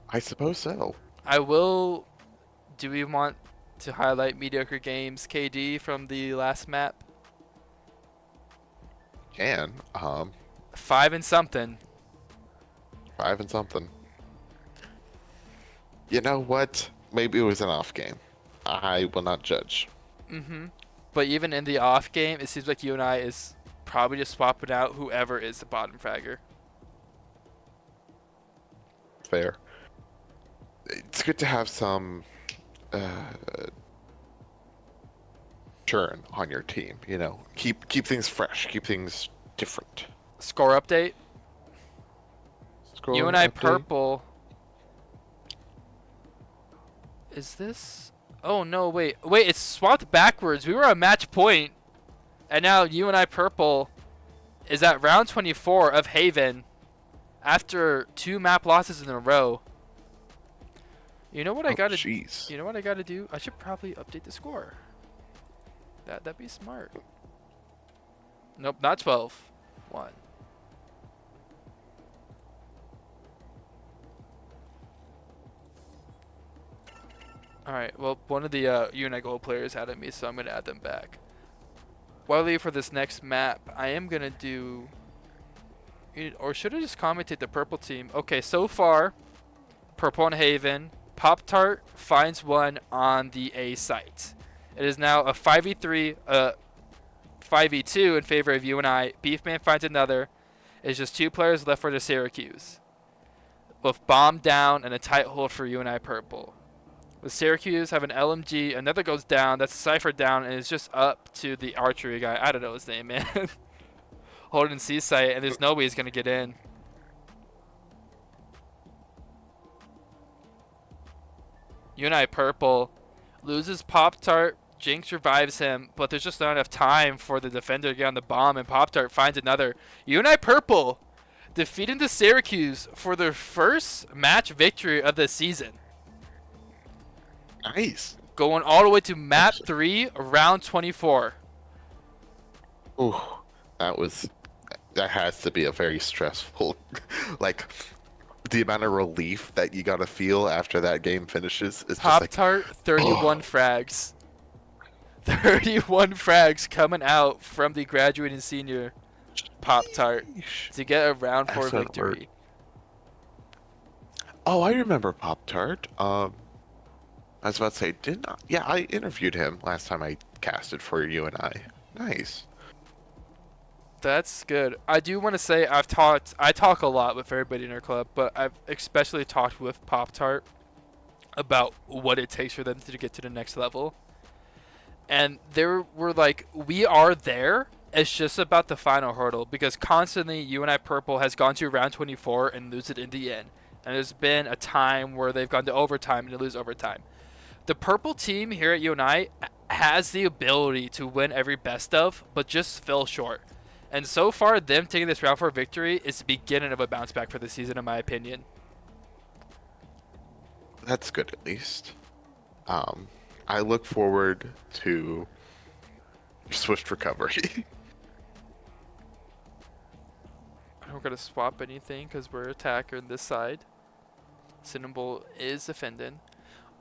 I suppose so. Do we want to highlight Mediocre Games KD from the last map? Can 5 and something. 5 and something. You know what? Maybe it was an off game. I will not judge. But even in the off game, it seems like UNI is probably just swapping out whoever is the bottom fragger. Fair. It's good to have some churn on your team. You know, keep things fresh, keep things different. Score update. Scroll UNI update. Purple. Is this? Oh no! Wait! It's swapped backwards. We were on match point, and now UNI Purple is at round 24 of Haven after 2 map losses in a row. You know what I gotta? Jeez. You know what I gotta do? I should probably update the score. That'd be smart. Nope, not 12. 1. Alright, well, one of the UNI Gold players added me, so I'm going to add them back. While I leave for this next map, I am going to do... Or should I just commentate the purple team? Okay, so far, Purple and Haven, Pop-Tart finds one on the A site. It is now a 5v3, 5v2 in favor of UNI. Beefman finds another. It's just 2 players left for the Syracuse, with bomb down and a tight hold for UNI Purple. With Syracuse have an LMG, another goes down. That's a Cypher down, and it's just up to the archery guy. I don't know his name, man. Holding C site, and there's no way he's gonna get in. UNI purple loses Pop-Tart. Jinx revives him, but there's just not enough time for the defender to get on the bomb, and Pop-Tart finds another. UNI purple defeating the Syracuse for their first match victory of the season. Nice. Going all the way to map 3, round 24. Ooh, that has to be a very stressful, like, the amount of relief that you gotta feel after that game finishes is just like, Pop-Tart, 31 frags. 31 frags coming out from the graduating senior Pop-Tart to get a round 4 Excellent victory. work. Oh, I remember Pop-Tart. I was about to say, yeah, I interviewed him last time I casted for UNI. Nice. That's good. I do want to say I talk a lot with everybody in our club, but I've especially talked with Pop-Tart about what it takes for them to get to the next level. And they were like, we are there. It's just about the final hurdle, because constantly UNI Purple has gone to round 24 and lose it in the end. And there's been a time where they've gone to overtime and they lose overtime. The purple team here at UNI has the ability to win every best of, but just fell short. And so far, them taking this round 4 victory is the beginning of a bounce back for the season, in my opinion. That's good, at least. I look forward to swift recovery. I'm going to swap anything because we're attacker on this side. Cinnamon is defending.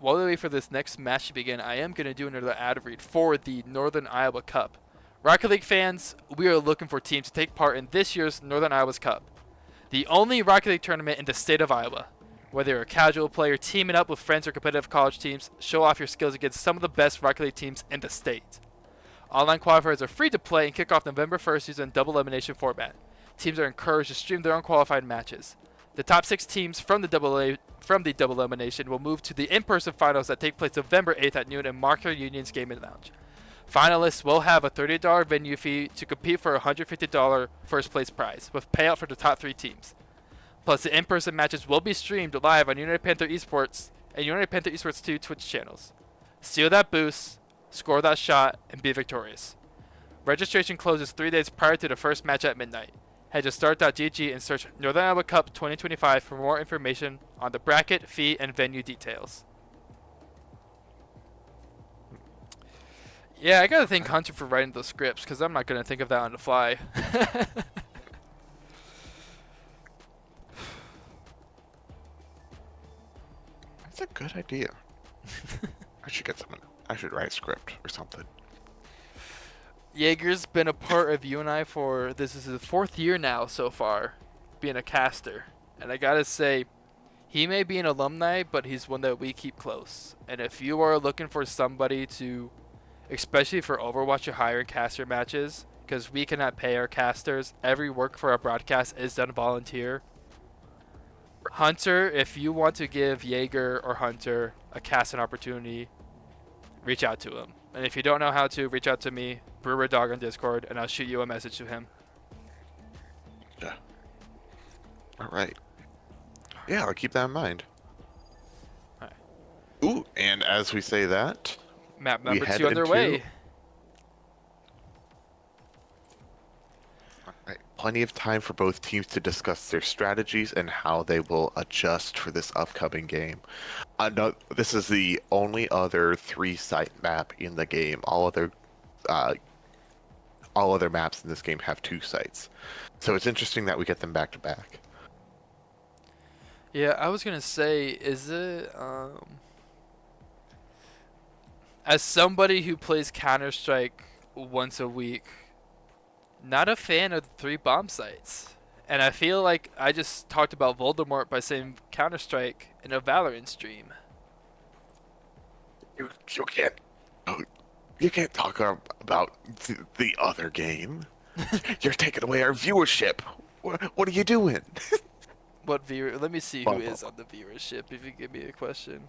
While we wait for this next match to begin, I am going to do another ad read for the Northern Iowa Cup. Rocket League fans, we are looking for teams to take part in this year's Northern Iowa's Cup, the only Rocket League tournament in the state of Iowa. Whether you're a casual player teaming up with friends or competitive college teams, show off your skills against some of the best Rocket League teams in the state. Online qualifiers are free to play and kick off November 1st using double elimination format. Teams are encouraged to stream their own qualified matches. The top 6 teams from the double elimination will move to the in-person finals that take place November 8th at noon in Marker Union's Gaming Lounge. Finalists will have a $30 venue fee to compete for a $150 first place prize, with payout for the top 3 teams. Plus, the in-person matches will be streamed live on UNI Panther Esports and UNI Panther Esports 2 Twitch channels. Steal that boost, score that shot, and be victorious. Registration closes 3 days prior to the first match at midnight. Head to start.gg and search Northern Iowa Cup 2025 for more information on the bracket, fee, and venue details. Yeah, I gotta thank Hunter for writing those scripts, because I'm not gonna think of that on the fly. That's a good idea. I should get someone. I should write a script or something. Jaeger's been a part of UNI for, this is his 4th year now so far, being a caster. And I gotta say, he may be an alumni, but he's one that we keep close. And if you are looking for somebody to, especially for Overwatch or higher caster matches, because we cannot pay our casters, every work for our broadcast is done volunteer. Hunter, if you want to give Jaeger or Hunter a casting opportunity, reach out to him. And if you don't know how to, reach out to me, Brewer Dog on Discord, and I'll shoot you a message to him. Yeah. All right. Yeah, I'll keep that in mind. Alright. Ooh, and as we say that, Map we number head 2 underway. into- Alright, plenty of time for both teams to discuss their strategies and how they will adjust for this upcoming game. This is the only other 3-site map in the game. All other maps in this game have 2 sites. So it's interesting that we get them back to back. Yeah, I was gonna say, is it as somebody who plays Counter-Strike once a week, not a fan of the 3 bomb sites. And I feel like I just talked about Voldemort by saying Counter-Strike in a Valorant stream. You can't. You can't talk about the other game. You're taking away our viewership. What are you doing? What viewer? Let me see who is on the viewership. If you give me a question.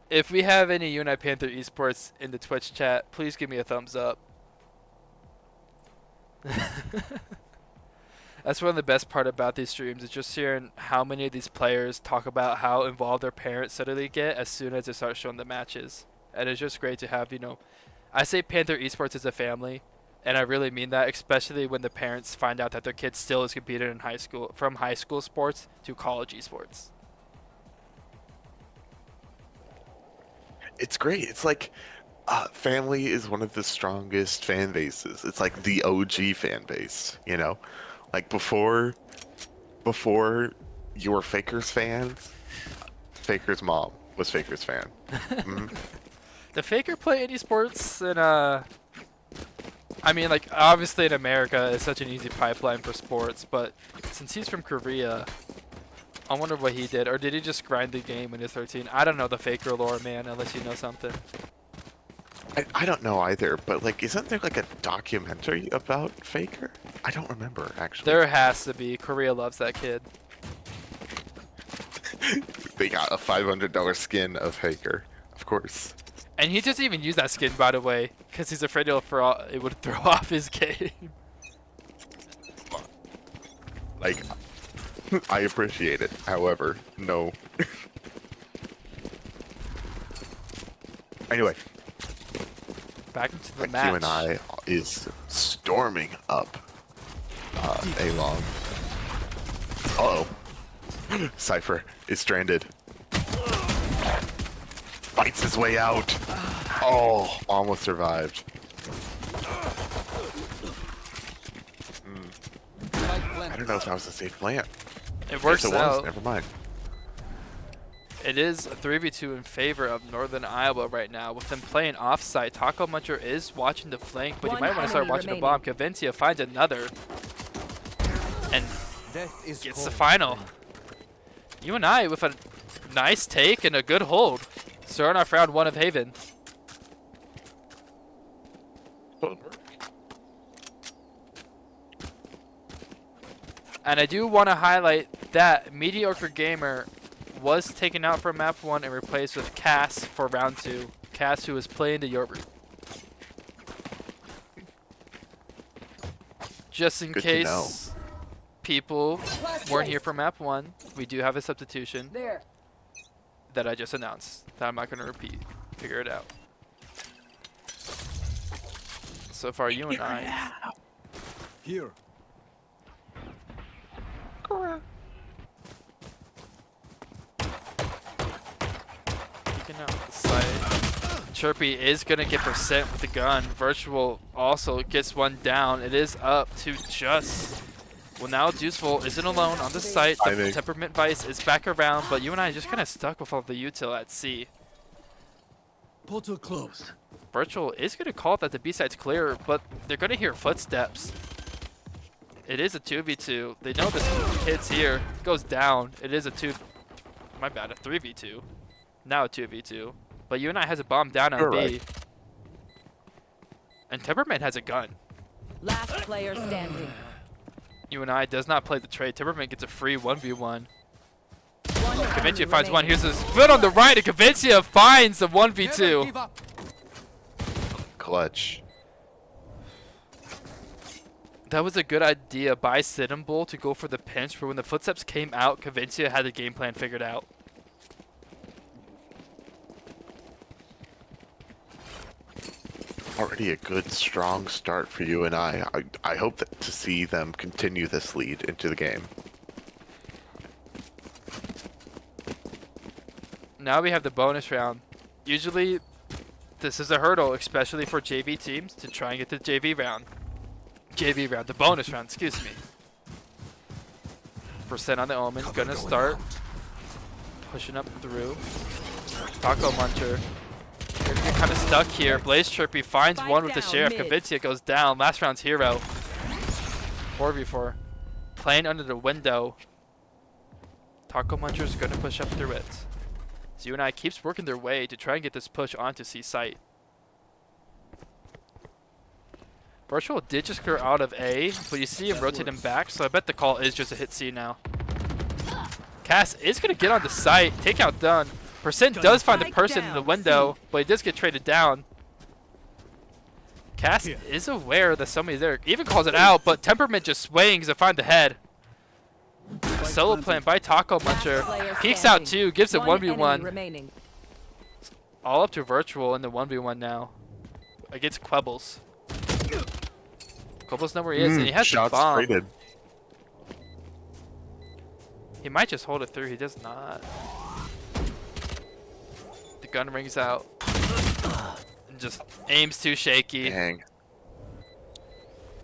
If we have any UNI Panther Esports in the Twitch chat, please give me a thumbs up. That's one of the best part about these streams is just hearing how many of these players talk about how involved their parents suddenly get as soon as they start showing the matches. And it's just great to have, you know, I say Panther Esports is a family, and I really mean that, especially when the parents find out that their kid still is competing in high school, from high school sports to college esports. It's great. It's like family is one of the strongest fan bases. It's like the OG fan base, you know? Like before you were Faker's fans, Faker's mom was Faker's fan. Mhm. The Faker play any sports? And I mean, like, obviously in America it's such an easy pipeline for sports, but since he's from Korea, I wonder what he did. Or did he just grind the game when he was 13? I don't know the Faker lore, man, unless you know something. I don't know either, but like, isn't there like a documentary about Faker? I don't remember actually. There has to be. Korea loves that kid. They got a $500 skin of Faker, of course. And he doesn't even use that skin, by the way, because he's afraid it would throw off his game. Like, I appreciate it. However, no. Anyway, Back into the like match. UNI is storming up A-Long. Uh-oh. Cypher is stranded. Fights his way out. Oh, almost survived. I don't know if that was a safe plant. It works Yes, it was. out. Never mind. It is a 3v2 in favor of Northern Iowa right now. With them playing offsite, Taco Muncher is watching the flank, but you One might want to start enemy watching remaining. the bomb. Cavencia finds another and gets the final. UNI with a nice take and a good hold. Starting off round 1 of Haven. And I do want to highlight that Mediocre Gamer was taken out for map 1 and replaced with Cass for round 2. Cass, who is playing the Yorber. Just in Good to know. case people weren't here for map 1, we do have a substitution There. that I just announced that I'm not going to repeat. Figure it out. So far, you and I. Here. Peeking out the side. Chirpy is going to get percent with the gun. Virtual also gets one down. It is up to just. Well, now Deuceful isn't alone on the site. The Timing. Temperament Vice is back around, but you and I just kind of stuck with all the util at C. Portal closed. Virtual is going to call that the B side's clear, but they're going to hear footsteps. It is a 2v2. They know this kid's here. Goes down. It is a 3v2. Now a 2v2. But UNI has a bomb down on You're B. right. And Temperament has a gun. Last player standing. UNI does not play the trade. Temperament gets a free 1v1. One Cavencia enemy finds one. remaining. Here's his foot on the right, and Cavencia finds the 1v2. Clutch. That was a good idea by Sitting Bull to go for the pinch, but when the footsteps came out, Cavencia had the game plan figured out. Already a good, strong start for UNI. I hope that to see them continue this lead into the game. Now we have the bonus round. Usually, this is a hurdle, especially for JV teams, to try and get the JV round. The bonus round, excuse me. Percent on the Omen, gonna start pushing up through. Taco Muncher. They're gonna get kind of stuck here. Blaze Chirpy finds Spike one with the down, Sheriff. mid. Cavencia goes down. Last round's hero. 4v4. Playing under the window. Taco Muncher's gonna push up through it. So UNI keeps working their way to try and get this push onto C site. Virtual did just clear out of A, but you see him rotate him back, so I bet the call is just a hit C now. Cass is going to get on the site. Takeout done. Percent does find the Spike person in the down, window, but he does get traded down. Cass Here. is aware that somebody's there. Even calls it out, but Temperament just swings to find the head. Solo plan by Taco Muncher. Player Peeks out standing. too, gives it One enemy 1v1. remaining. All up to Virtual in the 1v1 now. Against Quebbles. Quebbles knows where he is, and he has the shots bomb. traded. He might just hold it through, he does not. The gun rings out. And just aims too shaky. Dang.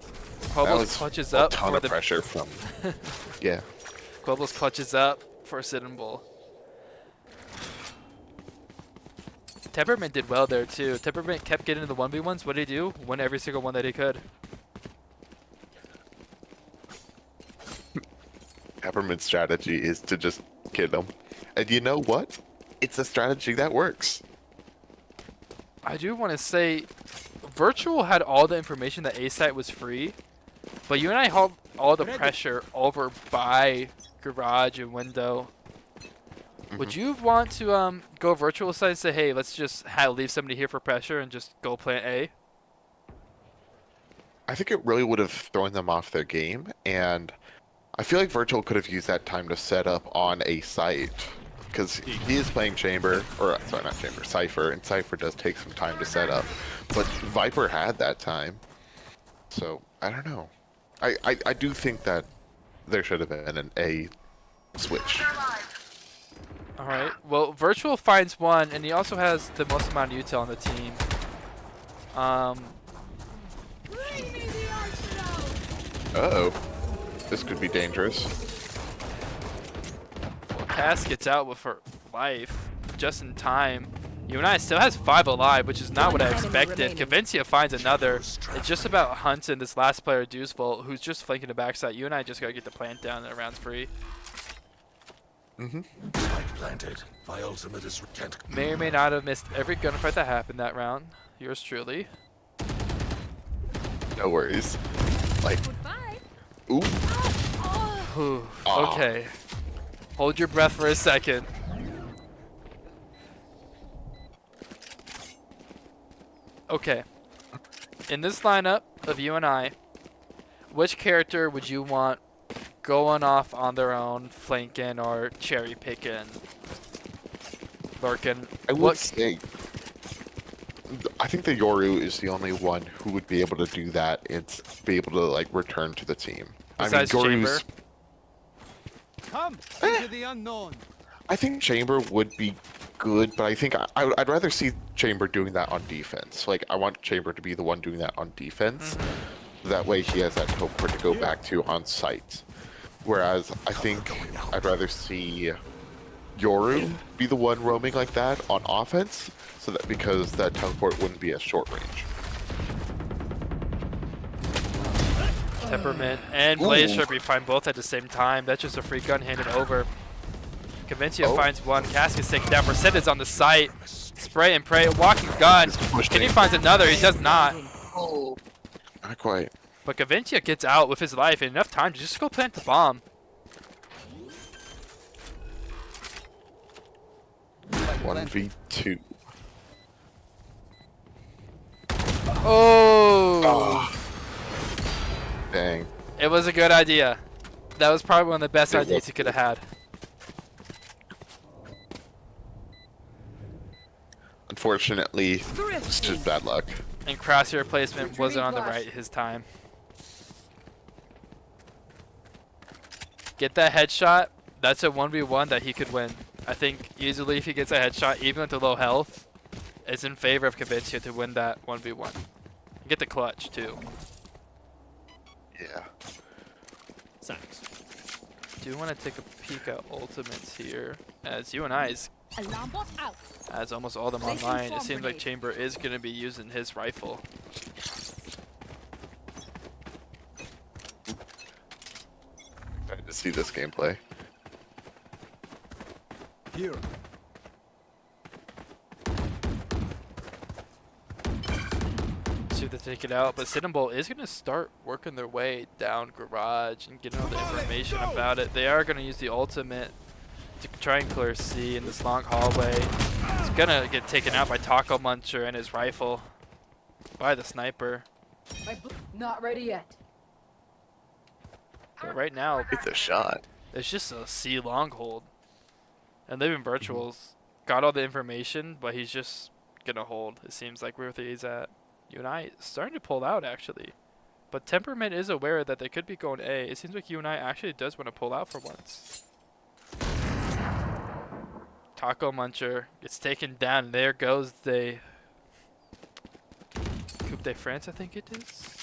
That Quebbles was clutches a up ton for of the pressure from. Yeah. Quebbles clutches up for Sitting Bull. Temperament did well there too. Temperament kept getting the 1v1s. What did he do? Won every single one that he could. Peppermint's strategy is to just kill them. And you know what? It's a strategy that works. I do want to say, Virtual had all the information that A site was free, but UNI held all the pressure over by Garage and Window. Would you want to go Virtual side and say, hey, let's just leave somebody here for pressure and just go plant A? I think it really would have thrown them off their game, and I feel like Virtual could have used that time to set up on a site. Because he is playing Chamber, or sorry, not Chamber, Cypher, and Cypher does take some time to set up. But Viper had that time. So, I don't know. I do think that there should have been an A switch. Alright, well, Virtual finds one, and he also has the most amount of util on the team. Uh-oh. This could be dangerous. Well, Cass gets out with her life just in time. UNI still has 5 alive, which is not what I expected. Cavencia finds another. It's just about hunting this last player, Deucevolt, who's just flanking the backside. UNI just gotta get the plant down and the round's free. Planted. My ultimate is can't. May or may not have missed every gunfight that happened that round. Yours truly. No worries. Like, Goodbye. ooh. Whew. Aw. Okay. Hold your breath for a second. Okay. In this lineup of UNI, which character would you want going off on their own, flanking or cherry picking, lurking? I would say, I think the Yoru is the only one who would be able to do that and be able to like return to the team. Besides Chamber? Come into the unknown. I think Chamber would be good, but I think I'd rather see Chamber doing that on defense. Like, I want Chamber to be the one doing that on defense. That way he has that teleport to go back to on site. Whereas I think I'd rather see Yoru be the one roaming like that on offense, so that because that teleport wouldn't be as short range. Temperament and Blaze should be fine both at the same time. That's just a free gun handed over. Cavencia finds one. Cask is taken down. Percent is on the site. Spray and pray. Walking gun. Kenny finds another. He does not. Oh, not quite. But Cavencia gets out with his life and enough time to just go plant the bomb. 1v2. Oh! Dang. It was a good idea. That was probably one of the best It ideas was. he could have had. Unfortunately, it's just bad luck. And crosshair placement wasn't on the right his time. Get that headshot. That's a 1v1 that he could win. I think easily if he gets a headshot, even with the low health, it's in favor of Cavencia to win that 1v1. Get the clutch too. Yeah. Thanks. Do want to take a peek at ultimates here, as UNI's Alarm bot out. has almost all of them Placing online. It swarm seems like grenade. Chamber is going to be using his rifle. Excited to see this gameplay. Here. See if they take it out, but Sitting Bull is going to start working their way down Garage and getting all the information about it. They are going to use the ultimate to try and clear C in this long hallway. He's gonna get taken out by Taco Muncher and his rifle. By the sniper. Not ready yet. But right now, It's a shot. it's just a C long hold. And Living Virtual's got all the information, but he's just gonna hold. It seems like where he's at. UNI starting to pull out actually. But Temperament is aware that they could be going A. It seems like UNI actually does want to pull out for once. Taco Muncher gets taken down. There goes the Coupe de France, I think it is.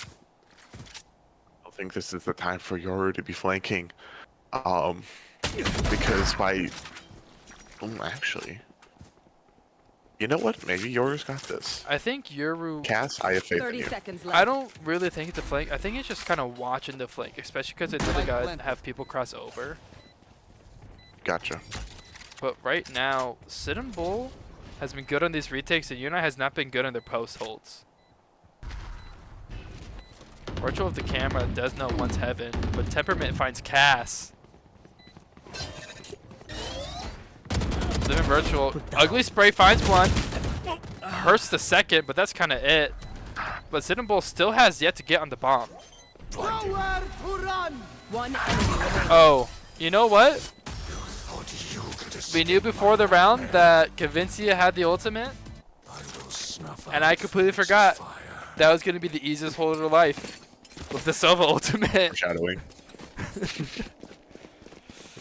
I think this is the time for Yoru to be flanking. Because by... actually... You know what? Maybe Yoru's got this. I think Yoru... Cass, I have faith in 30 you. seconds left. I don't really think it's a flank. I think it's just kind of watching the flank, especially because it's really got to have people cross over. Gotcha. But right now, Sit and Bull has been good on these retakes, and UNI has not been good on their post holds. Virtual of the camera does know one's heaven, but Temperament finds Cass. Living Virtual, Ugly Spray finds one. Hurts the second, but that's kind of it. But Sit and Bull still has yet to get on the bomb. Nowhere to run. One enemy remaining. Oh, you know what? We knew before the round that Convincia had the ultimate, and I completely forgot that was going to be the easiest hold of their life with the Sova ultimate. Foreshadowing.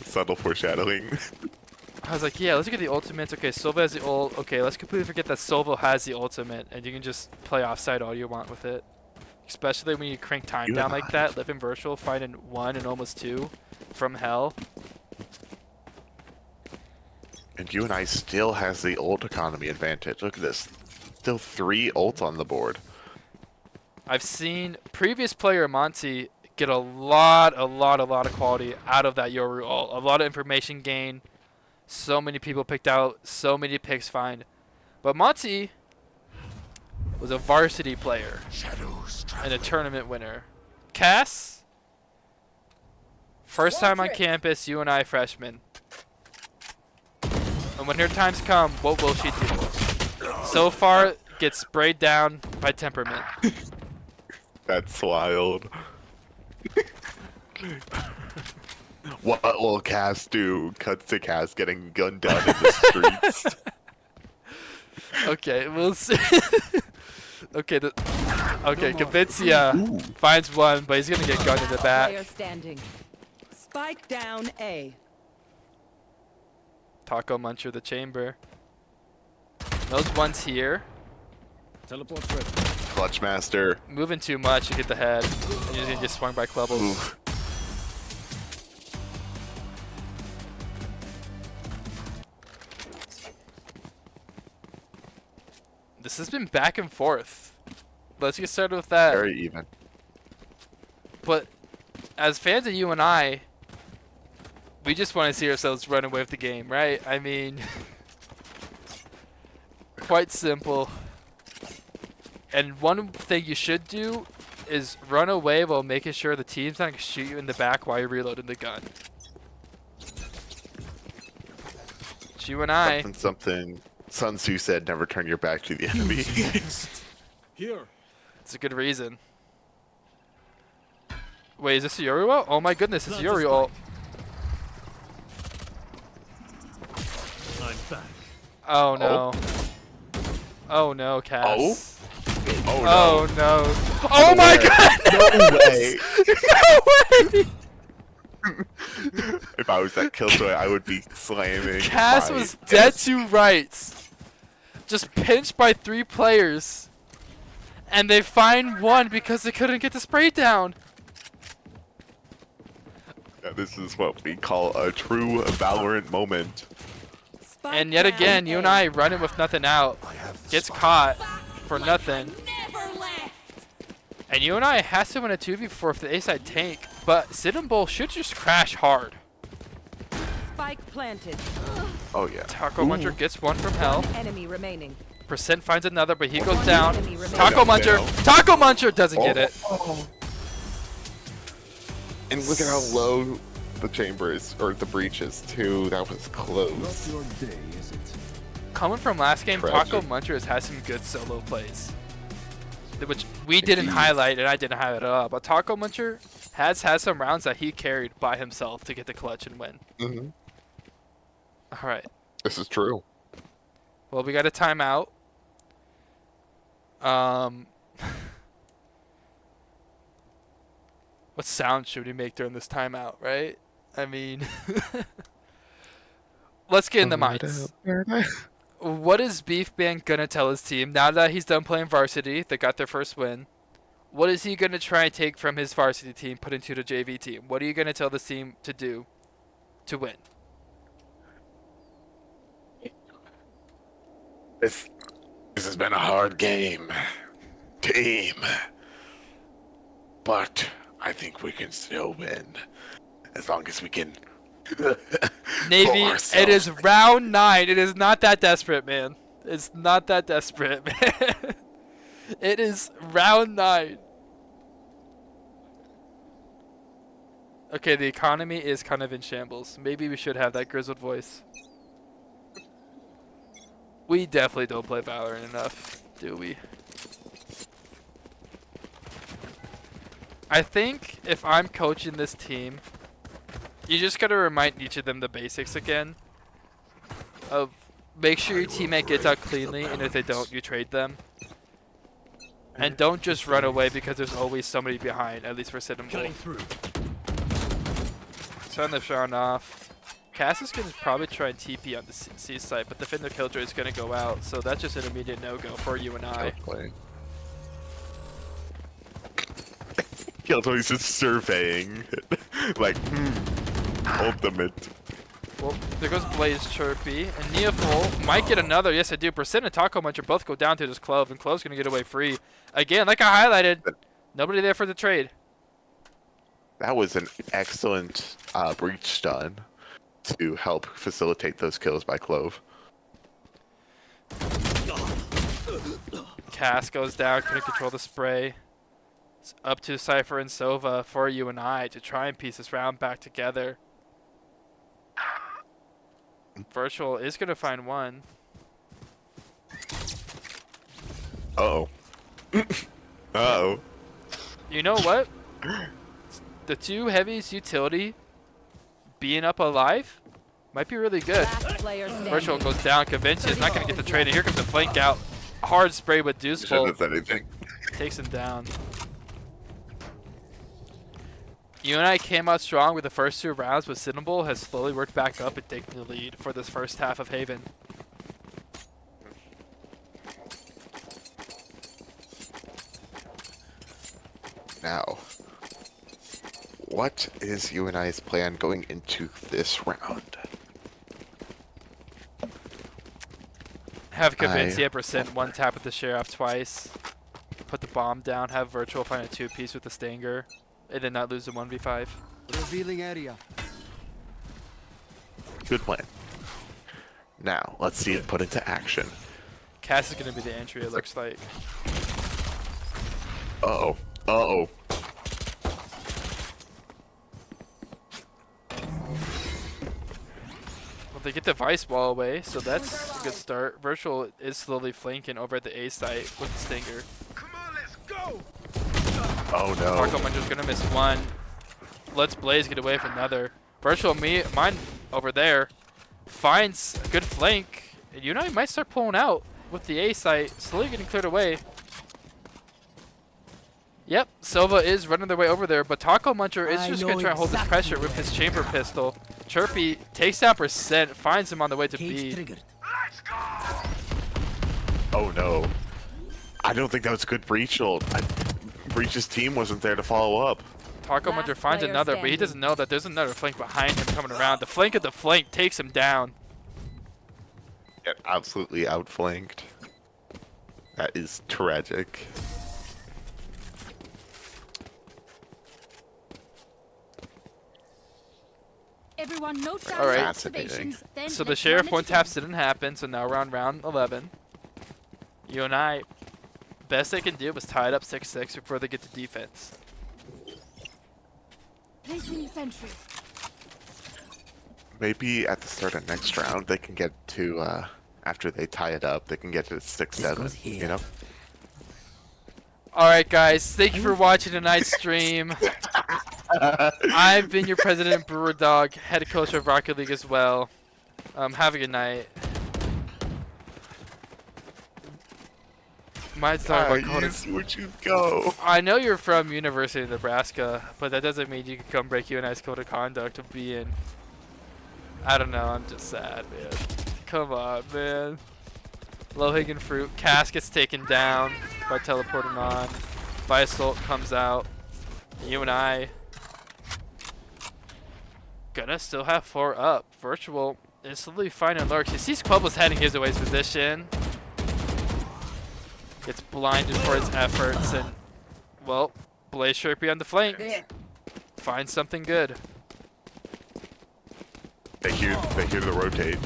Subtle foreshadowing. I was like, yeah, let's look at the ultimates. Okay, Sova has the ult. Okay, let's completely forget that Sova has the ultimate, and you can just play offside all you want with it. Especially when you crank time down like that. Living Virtual finding 1 and almost 2 from hell. And UNI still has the ult economy advantage. Look at this. Still 3 ults on the board. I've seen previous player Monty get a lot of quality out of that Yoru ult. A lot of information gain. So many people picked out. So many picks find. But Monty was a varsity player and a tournament winner. Cass, first time on campus, UNI freshman. And when her times come, what will she do? So far, gets sprayed down by Temperament. That's wild. What will Cass do? Cuts to Cass getting gunned down in the streets. Okay, we'll see. Okay, Convincia finds one, but he's gonna get gunned in the Player back. standing. Spike down A. Taco Muncher the chamber. Those ones here. Teleport's ready. Clutch Master. Moving too much to get the head. And he's gonna get swung by Clubbles. Ooh. This has been back and forth. Let's get started with that. Very even. But as fans of UNI, we just want to see ourselves run away with the game, right? I mean, quite simple. And one thing you should do is run away while making sure the team's not going to shoot you in the back while you're reloading the gun. It's UNI. Something Sun Tzu said, never turn your back to the enemy. Here. It's a good reason. Wait, is this a Yuri ult? Oh my goodness, it's a Yuri ult. I'm back. Oh no. Oh no, Cass. Oh Oh no. Oh my way. goodness! No way! If I was that killjoy, I would be slamming. Cass my was dead fist. to rights. Just pinched by 3 players. And they find one because they couldn't get the spray down. Yeah, this is what we call a true Valorant moment. Spike And yet again, down UNI running with nothing out. Gets caught for nothing. Never left. And UNI has to win a 2v4 if the A-side tank. But Sit and Bull should just crash hard. Spike planted. Oh yeah. Taco Muncher gets one from hell. Enemy remaining. Percent finds another, but he goes down. Enemy remaining. Taco Muncher. Taco Muncher doesn't get it. And look at how low the chambers or the breaches too. That was close. Your day, is it? Coming from last game, Tragic. Taco Muncher has had some good solo plays, which we didn't Indeed. highlight, and I didn't highlight at all. But Taco Muncher has had some rounds that he carried by himself to get the clutch and win. Hmm. All right. This is true. Well, we got a timeout. What sound should we make during this timeout, right? I mean, let's get in the minds. What is Beef Band gonna tell his team now that he's done playing varsity? They got their first win. What is he gonna try and take from his varsity team, put into the JV team? What are you gonna tell the team to do to win? This has been a hard game, team. But I think we can still win as long as we can. Navy, it is round 9. It is not that desperate, man. It's not that desperate, man. It is round 9. Okay, the economy is kind of in shambles. Maybe we should have that grizzled voice. We definitely don't play Valorant enough, do we? I think if I'm coaching this team, you just gotta remind each of them the basics again. Of make sure your teammate gets out cleanly, and if they don't, you trade them. And don't just run away because there's always somebody behind, at least for Sit and Bull. Cutting through. Turn the round off. Cass is going to probably try and TP on the C site, but the Fender Killjoy is going to go out, so that's just an immediate no-go for UNI. Killjoy's just surveying. Like, ultimate. Well, there goes Blaze Chirpy, and Neoful might get another. Yes, I do. Percent and Taco Muncher both go down to this Clove, and Clove's going to get away free. Again, like I highlighted, nobody there for the trade. That was an excellent breach stun to help facilitate those kills by Clove. Cass goes down, couldn't control the spray. It's up to Cypher and Sova for UNI to try and piece this round back together. Virtual is going to find one. Uh-oh. Uh-oh. You know what? The two heavies utility being up alive might be really good. Last player standing. Virtual goes down. Convincia is not going to get the trade. And here comes the flank out. Hard spray with Deuce Shouldn't Bolt. have said anything. Takes him down. UNI came out strong with the first 2 rounds, but Cinnamon has slowly worked back up and taken the lead for this first half of Haven. Now, what is UNI's plan going into this round? Have Convincia percent 1 tap with the Sheriff twice. Put the bomb down, have Virtual find a 2-piece with the Stinger, and then not lose the 1v5. Revealing area. Good plan. Now, let's see it put into action. Cass is going to be the entry, it looks like. Uh-oh. Uh-oh. Well, they get the Vice Wall away, so that's a good start. Virtual is slowly flanking over at the A site with the Stinger. Oh no. Marco Muncher's going to miss 1. Lets Blaze get away from another. Virtual mine over there finds a good flank. And UNI might start pulling out with the A site, slowly getting cleared away. Yep, Silva is running their way over there, but Taco Muncher is just going to try and hold this pressure with his chamber pistol. Chirpy takes down percent, finds him on the way to B. Oh no. I don't think that was a good breach ult. Breach's team wasn't there to follow up. Taco Muncher finds another, but he doesn't know that there's another flank behind him coming around. The flank of the flank takes him down. Get absolutely outflanked. That is tragic. Everyone note down All right. Fascinating. activations, then So the let's Sheriff run it 1 again. taps didn't happen, so now we're on round 11. UNI, best they can do was tie it up 6-6 before they get to defense. Placing sentry. maybe at the start of next round they can get to after they tie it up, they can get to 6-7. You know. Alright guys, thank you for watching tonight's stream. I've been your president, Brewer Dog, head coach of Rocket League as well. Have a good night. Might start about Would you go? I know you're from University of Nebraska, but that doesn't mean you can come break UNI's code of conduct to be in. I don't know, I'm just sad, man. Come on, man. Low-hanging fruit. Cass gets taken down by teleporting on. Visalt comes out. UNI gonna still have 4 up. Virtual instantly finding lurks. He sees Quibbles heading his away's position. Gets blinded for his efforts and, well, Blaze Sharpie on the flank. Finds something good. They hear the rotate.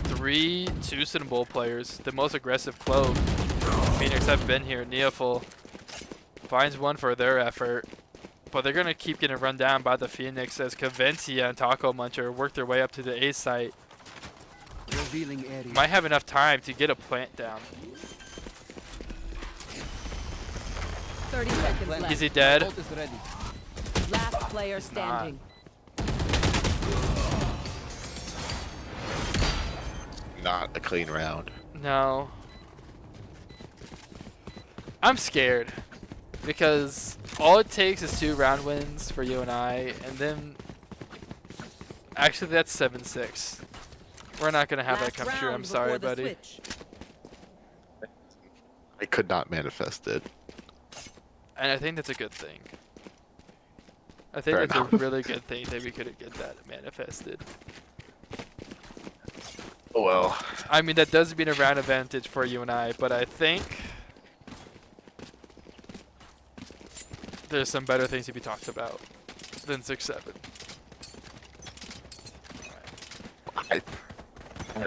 3 Cinnamon players, the most aggressive Clove. Phoenix have been here. Neoful finds one for their effort, but they're gonna keep getting run down by the Phoenix as Cavencia and Taco Muncher work their way up to the A site. Revealing area. Might have enough time to get a plant down. 30 seconds left. Is he dead? Ult is ready. Last player standing. Not a clean round. No. I'm scared because all it takes is 2 round wins for UNI, and then actually that's 7-6. We're not gonna have that Last come true. I'm round sorry, before the buddy. switch. I could not manifest it. And I think that's a good thing. I think Fair that's enough. a really good thing that we could get that manifested. Oh well. I mean, that does mean a round advantage for UNI, but I think there's some better things to be talked about than 6-7.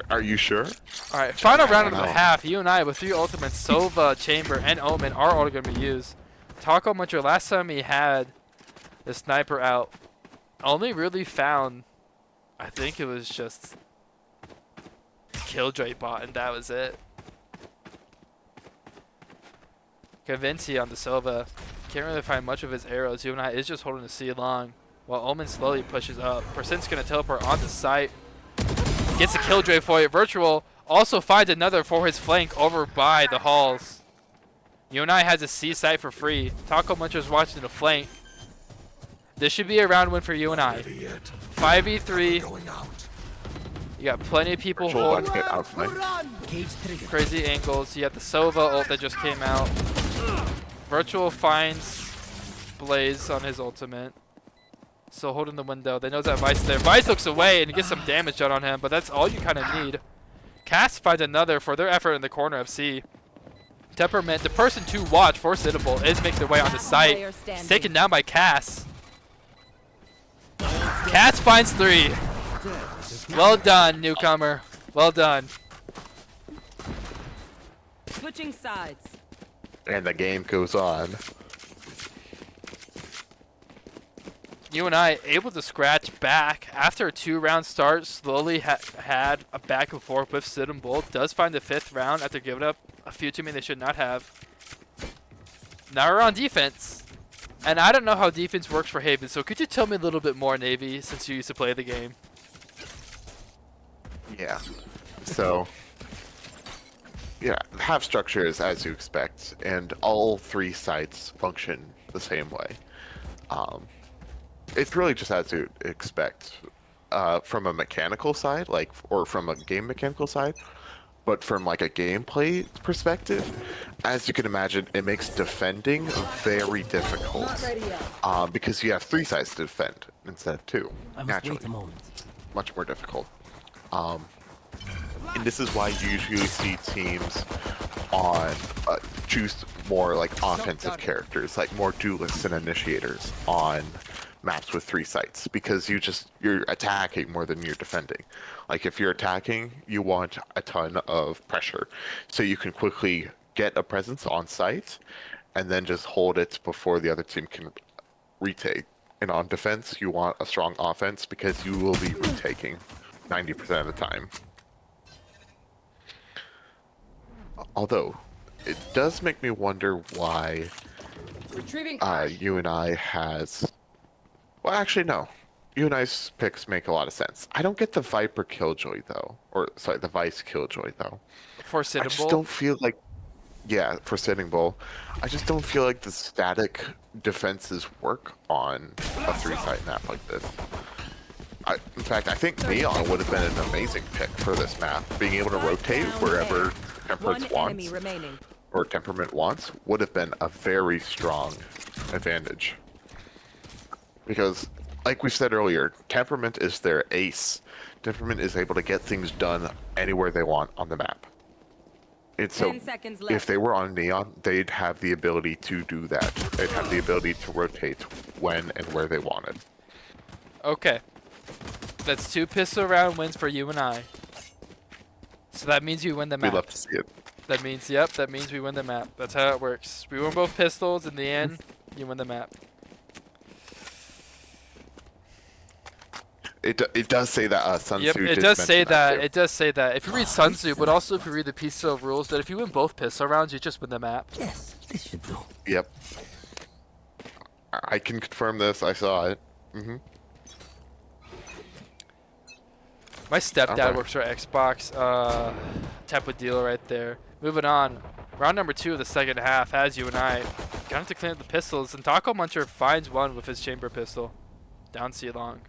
Are you sure? Alright, final round of don't the know. half. UNI with 3 ultimates, Sova, Chamber, and Omen are all going to be used. Taco Muncher, last time he had the sniper out, only really found, I think it was just Killjoy bot, and that was it. Cavencia on the Sova. Can't really find much of his arrows. UNI is just holding the C long while Omen slowly pushes up. Percent's going to teleport on the site. Gets a Killjoy for it. Virtual also finds another for his flank over by the halls. UNI has a C site for free. Taco Muncher's watching the flank. This should be a round win for UNI. 5v3. You got plenty of people Virtual about holding to get outflanked. crazy angles. You have the Sova ult that just came out. Virtual finds Blaze on his ultimate. So holding the window. They know that Vice there. Vice looks away and gets some damage done on him, but that's all you kind of need. Cass finds another for their effort in the corner of C. Temperament, the person to watch for Citable, is making their way on the site. It's taken down by Cass. Cass finds 3. Well done, newcomer. Well done. Switching sides. And the game goes on. UNI able to scratch back after a 2-round start. Slowly had a back and forth with Sid and Bolt. Does find the 5th round after giving up a few to me they should not have. Now we're on defense. And I don't know how defense works for Haven, so could you tell me a little bit more, Navy, since you used to play the game? Yeah. So, yeah, half structure is as you expect, and all 3 sites function the same way. It's really just as you expect from a mechanical side, or from a game mechanical side. But from like a gameplay perspective, as you can imagine, it makes defending very difficult because you have 3 sides to defend instead of 2. Naturally, much more difficult. And this is why you usually see teams on choose more like offensive characters, like more duelists and initiators on maps with 3 sites, because you're attacking more than you're defending. Like if you're attacking, you want a ton of pressure, so you can quickly get a presence on site and then just hold it before the other team can retake. And on defense, you want a strong offense because you will be retaking 90% of the time. Although, it does make me wonder why Retrieving. UNI has... Well, actually, no. UNI's picks make a lot of sense. I don't get the Viper Killjoy, though. Or, sorry, the Vice Killjoy, though. For I Sitting just Bull. don't feel like... Yeah, for Sitting Bull. I just don't feel like the static defenses work on a 3-side map like this. In fact, I think Neon would have been an amazing pick for this map. Being able to rotate wherever Temperance One enemy wants, remaining. or Temperament wants, would have been a very strong advantage. Because, like we said earlier, Temperament is their ace. Temperament is able to get things done anywhere they want on the map. And so, 10 seconds left. if they were on Neon, they'd have the ability to do that. They'd have the ability to rotate when and where they wanted. Okay. That's 2 pistol round wins for UNI. So that means you win the We'd map. love to see it. That means, yep, that means we win the map. That's how it works. We win both pistols. In the end, you win the map. It does say that Sun Yep, Tzu it did does mention say that. too. It does say that. If you read Sun Tzu, but also if you read the PCL rules, that if you win both pistol rounds, you just win the map. Yes, this should do. Yep. I can confirm this. I saw it. Mm-hmm. My stepdad Okay. works for Xbox. Type of deal right there. Moving on. Round number 2 of the second half has UNI. Gonna have to clean up the pistols, and Taco Muncher finds one with his chamber pistol. Down C long.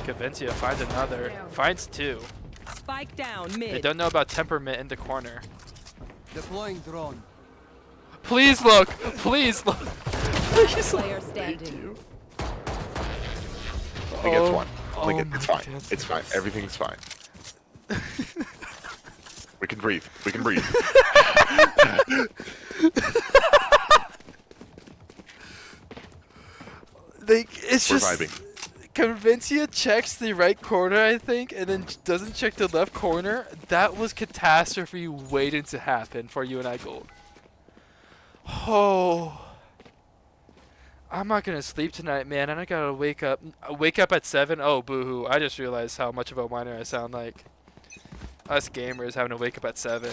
Cavencia finds another. Finds 2. Spike down They mid. don't know about Temperament in the corner. Deploying drone. Please look! Please look! Please look! Player standing. He gets Oh. one. Only Oh it's my fine. God. It's fine. Everything's fine. We can breathe. We can breathe. It's We're just vibing. Convencia checks the right corner, I think, and then doesn't check the left corner. That was catastrophe waiting to happen for UNI Gold. Oh, I'm not gonna sleep tonight, man. And I gotta wake up. Wake up at 7. Oh, boo-hoo! I just realized how much of a whiner I sound like. Us gamers having to wake up at 7.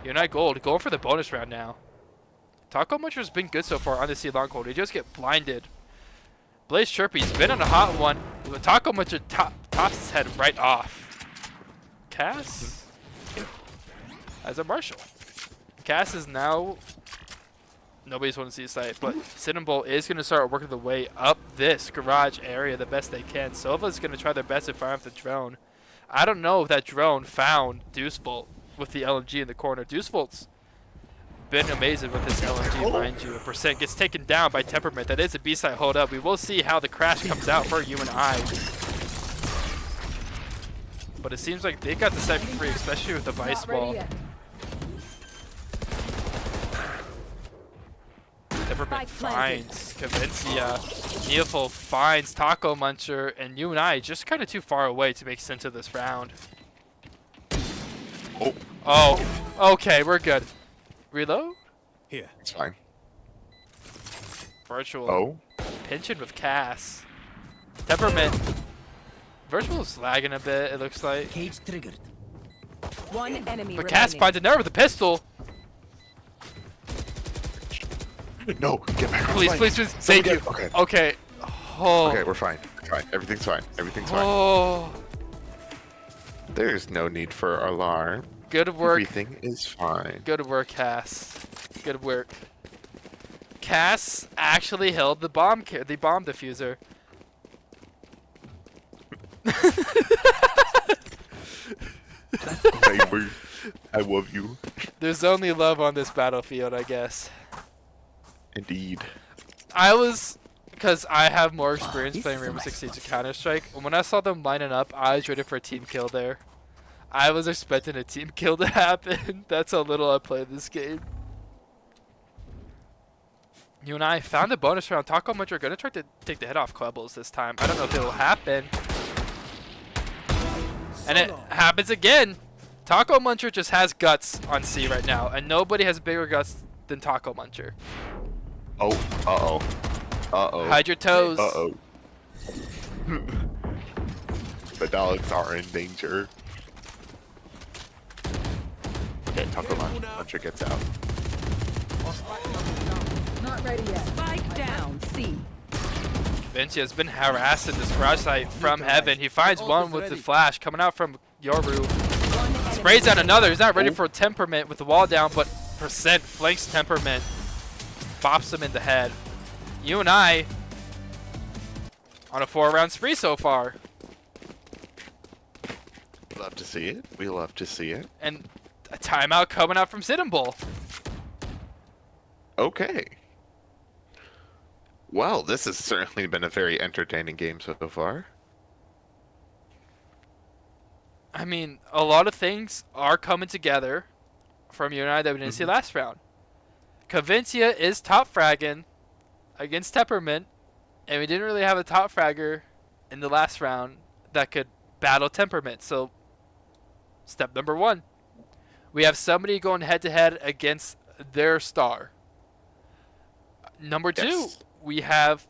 UNI Gold going for the bonus round now. Taco Muncher's been good so far on the C long hold. He just get blinded. Blaze Chirpy's been on a hot one. Taco Muncher tops his head right off. Cass as a Marshall. Cass is now... Nobody's want to see his sight, but Sitting Bull is going to start working the way up this garage area the best they can. Silva's going to try their best to fire off the drone. I don't know if that drone found Deucebolt with the LMG in the corner. Deucebolt's been amazing with this LMG, mind you. A % gets taken down by Temperament. That is a B-side hold up. We will see how the crash comes out for UNI. But it seems like they got the site for free, especially with the Vice Ball. Temperament finds Cavencia. Neoful finds Taco Muncher, and UNI just kind of too far away to make sense of this round. Oh, okay, we're good. Reload? Here. It's fine. Virtual. Oh. Pinching with Cass. Temperament. Virtual's lagging a bit, it looks like. Cage triggered. One enemy But Cass remaining. finds another with a pistol. No, get back on Please, flank. please, please. Someone Thank you. get- Okay. Okay. Oh. Okay, we're fine. Fine. Everything's fine. Everything's fine. Oh. There's no need for alarm. Good work. Everything is fine. Good work, Cass. Good work. Cass actually held the bomb diffuser. Baby, I love you. There's only love on this battlefield, I guess. Indeed. Because I have more experience playing Rainbow Six Siege and Counter-Strike, when I saw them lining up, I was ready for a team kill there. I was expecting a team kill to happen. That's how little I played this game. UNI found the bonus round. Taco Muncher are going to try to take the head off Quebbles this time. I don't know if it will happen. And it happens again. Taco Muncher just has guts on C right now, and nobody has bigger guts than Taco Muncher. Oh, uh-oh. Uh-oh. Hide your toes. Uh-oh. The dogs are in danger. Okay, Taco Muncher gets out. Not ready yet. Spike down. C. Vinci has been harassing this garage site from heaven. He finds one with the flash coming out from Yoru. Sprays out another. He's not ready for temperament with the wall down, but percent flanks temperament. Bops him in the head. UNI on a 4-round spree so far. Love to see it. We love to see it. And a timeout coming out from Bull. Okay. Well, this has certainly been a very entertaining game so far. I mean, a lot of things are coming together from UNI that we didn't see last round. Cavincia is top fragging against Temperament, and we didn't really have a top fragger in the last round that could battle Temperament. So, step number 1. We have somebody going head-to-head against their star. Number 2, Yes. we have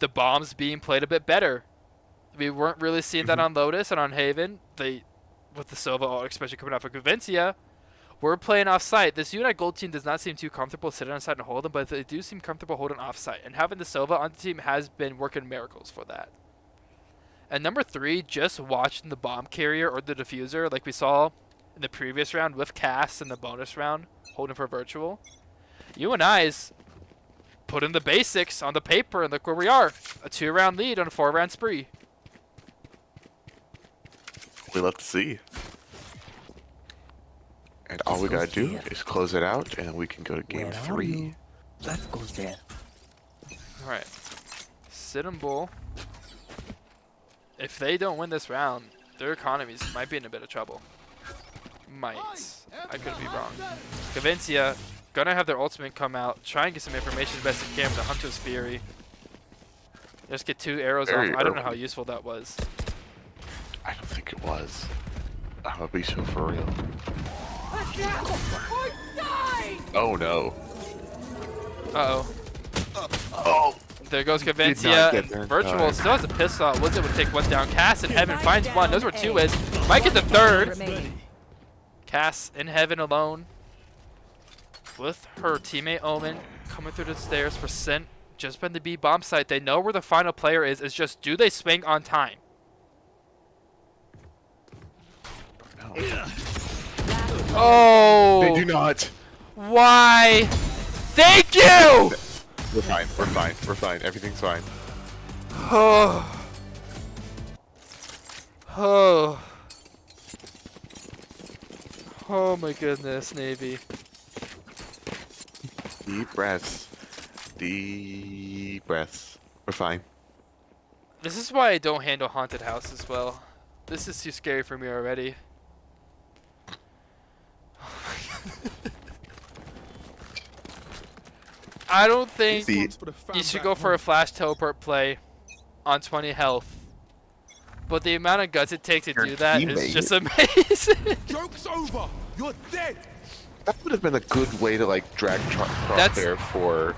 the bombs being played a bit better. We weren't really seeing that on Lotus and on Haven. With the Sova ult, especially coming off of Cavincia, we're playing off-site. This UNI Gold team does not seem too comfortable sitting on site and holding, but they do seem comfortable holding off-site. And having the Sova on the team has been working miracles for that. And number 3, just watching the bomb carrier or the diffuser like we saw in the previous round with Cass in the bonus round, holding for virtual. UNI's putting the basics on the paper, and look where we are. A 2-round lead on a 4-round spree. We love to see. And all we gotta do is close it out, and we can go to game 3. Let's go there. Alright. Bull. If they don't win this round, their economies might be in a bit of trouble. Might. I could be wrong. Cavincia gonna have their ultimate come out, try and get some information as best they can with the Hunter's Fury. Just get 2 arrows off. I don't know how useful that was. I don't think it was. I'm gonna be so for real. Oh no. Uh-oh. Oh! There goes Did not Cavincia. get there in Virtual time. still has a pistol. Wizard would take one down. Cass in heaven finds one. Knows where 2 is. Might get the 3rd. Remaining. Cass in heaven alone with her teammate Omen coming through the stairs. Percent just been the B bomb site. They know where the final player is. It's just, do they swing on time? Oh! They do not. Why? Thank you! We're fine. We're fine. We're fine. Everything's fine. Oh. Oh. Oh my goodness, Navy. Deep breaths. Deep breaths. We're fine. This is why I don't handle haunted houses well. This is too scary for me already. I don't think See, you should go for a flash teleport play on 20 health. But the amount of guts it takes to do that is teammate. just amazing. Joke's over. You're dead. that would have been a good way to like drag That's- there for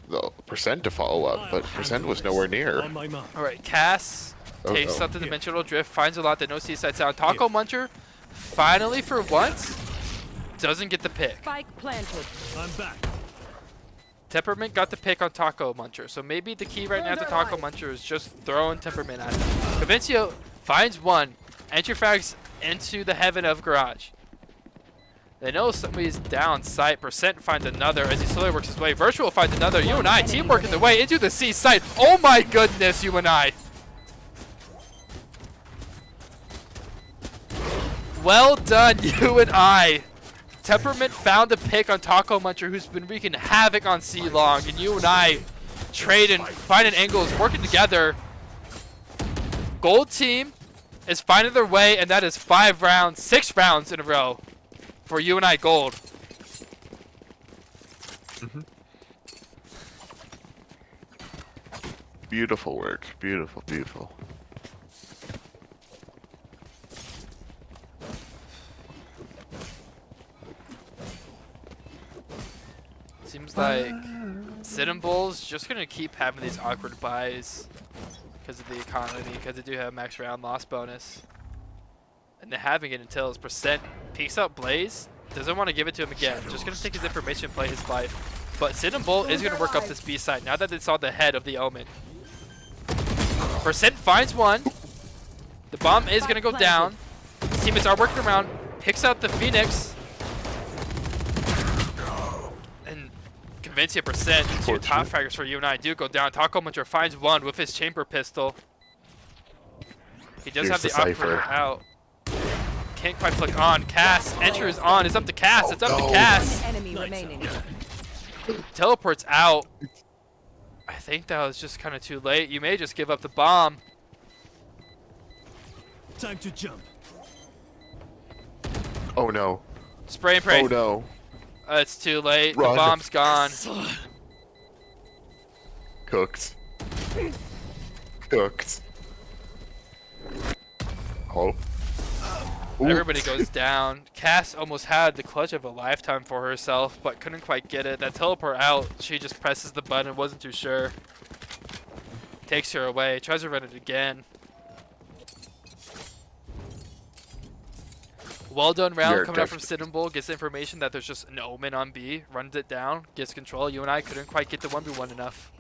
the percent to follow up, but percent was nowhere near. Alright, Cass takes Uh-oh. up the dimensional drift, finds a lot that no seaside sound. Taco Muncher, finally for once, doesn't get the pick. Spike planted. I'm back. Temperament got the pick on Taco Muncher, so maybe the key right now to Taco Muncher is just throwing Temperament at him. Cavincia finds one, entry frags into the heaven of Garage. They know somebody's down site. Percent finds another as he slowly works his way. Virtual finds another. UNI team working their way into the C site. Oh my goodness, UNI. Well done, UNI. Temperament found a pick on Taco Muncher, who's been wreaking havoc on C long, and UNI trading, finding angles, working together. Gold team is finding their way, and that is 6 rounds in a row for UNI Gold. Beautiful work. Beautiful, beautiful. Seems like Sitting Bulls just gonna keep having these awkward buys because of the economy, because they do have max round loss bonus. And they're having it until his percent peeks out Blaze. Doesn't want to give it to him again. Just gonna take his information, play his life. But Sitting Bull is gonna work up this B side now that they saw the head of the Omen. Percent finds one. The bomb is gonna go down. His teammates are working around. Picks out the Phoenix. And Convincia percent. Two top fraggers for UNI do go down. Taco Muncher finds one with his chamber pistol. He does have the operator out. Can't quite flick on. Cass enters on. It's up to Cass. It's up to Cass. Enemy remaining. Teleports out. I think that was just kind of too late. You may just give up the bomb. Time to jump. Oh no. Spray and pray. Oh no. It's too late. Run. The bomb's gone. Cooked. Cooked. Oh. Ooh. Everybody goes down. Cass almost had the clutch of a lifetime for herself, but couldn't quite get it. That teleport out, she just presses the button, wasn't too sure. Takes her away, tries to run it again. Well done round coming up from Sitting Bull, gets information that there's just an Omen on B, runs it down, gets control. UNI couldn't quite get the 1v1 enough.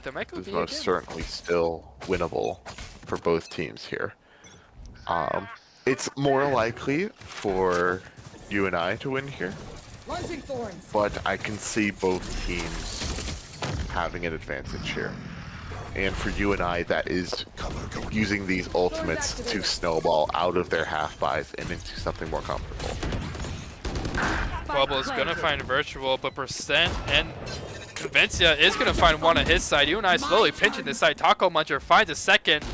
There might go This is B most again. certainly still winnable for both teams here. It's more likely for UNI to win here, but I can see both teams having an advantage here. And for UNI, that is using these ultimates to snowball out of their half buys and into something more comfortable. Bubble is gonna find Virtual, but Percent and Convincia is gonna find one on his side. UNI slowly pinching this side. Taco Muncher finds a second.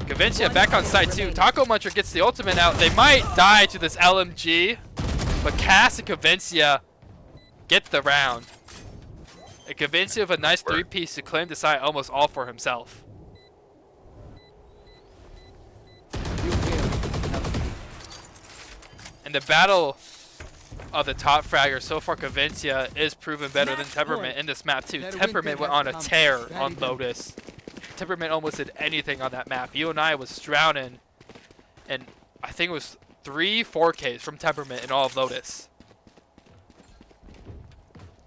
Convincia back on side 2. Taco Muncher gets the ultimate out. They might die to this LMG, but Cass and Convincia get the round. And Convincia with a nice 3-piece to claim the side almost all for himself. And the battle of the top fragger so far, Convincia is proven better than Temperament in this map too. Temperament went on a tear on Lotus. Temperament almost did anything on that map. UNI was drowning, and I think it was 3 4Ks from Temperament in all of Lotus.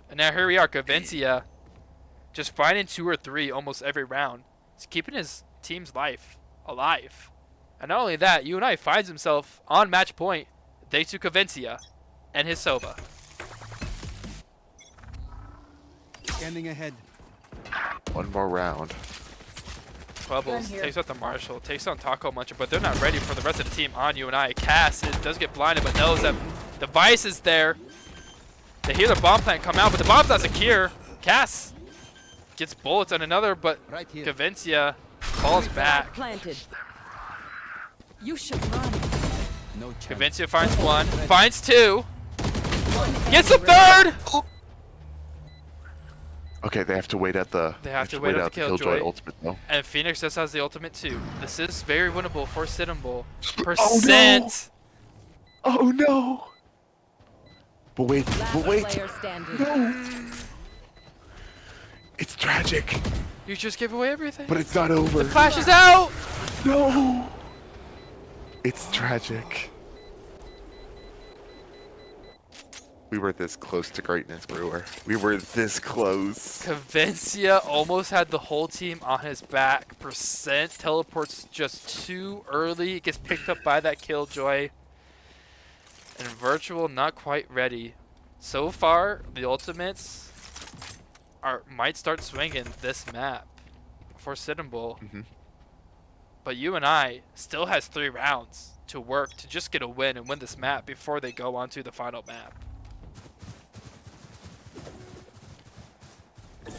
And now here we are, Convincia just finding 2 or 3 almost every round. He's keeping his team's life alive. And not only that, UNI finds himself on match point thanks to Convincia and his Sova. Scanning ahead. One more round. Bubbles takes out the Marshall, takes on Taco Muncher, but they're not ready for the rest of the team on UNI. Cass does get blinded, but knows that the Vice is there. They hear the bomb plant come out, but the bomb's not secure. Cass gets bullets on another, but Convincia falls back. Planted. You should run. No chance. Convincia finds 1, finds 2, gets a 3rd! Okay, they have to wait at the. They have to wait at the Killjoy ultimate though. And Phoenix just has the ultimate too. This is very winnable for Sitting Bull. Oh, Percent! Oh no! But wait, Last but wait! player standing. No! It's tragic, You just gave away everything. but it's not over. Flash is out! No! It's tragic. We were this close to greatness, Brewer. We were this close. Convincia almost had the whole team on his back. Percent teleports just too early. Gets picked up by that Killjoy. And Virtual not quite ready. So far, the ultimates might start swinging this map for Sitting Bull. But UNI still has 3 rounds to work to just get a win and win this map before they go on to the final map.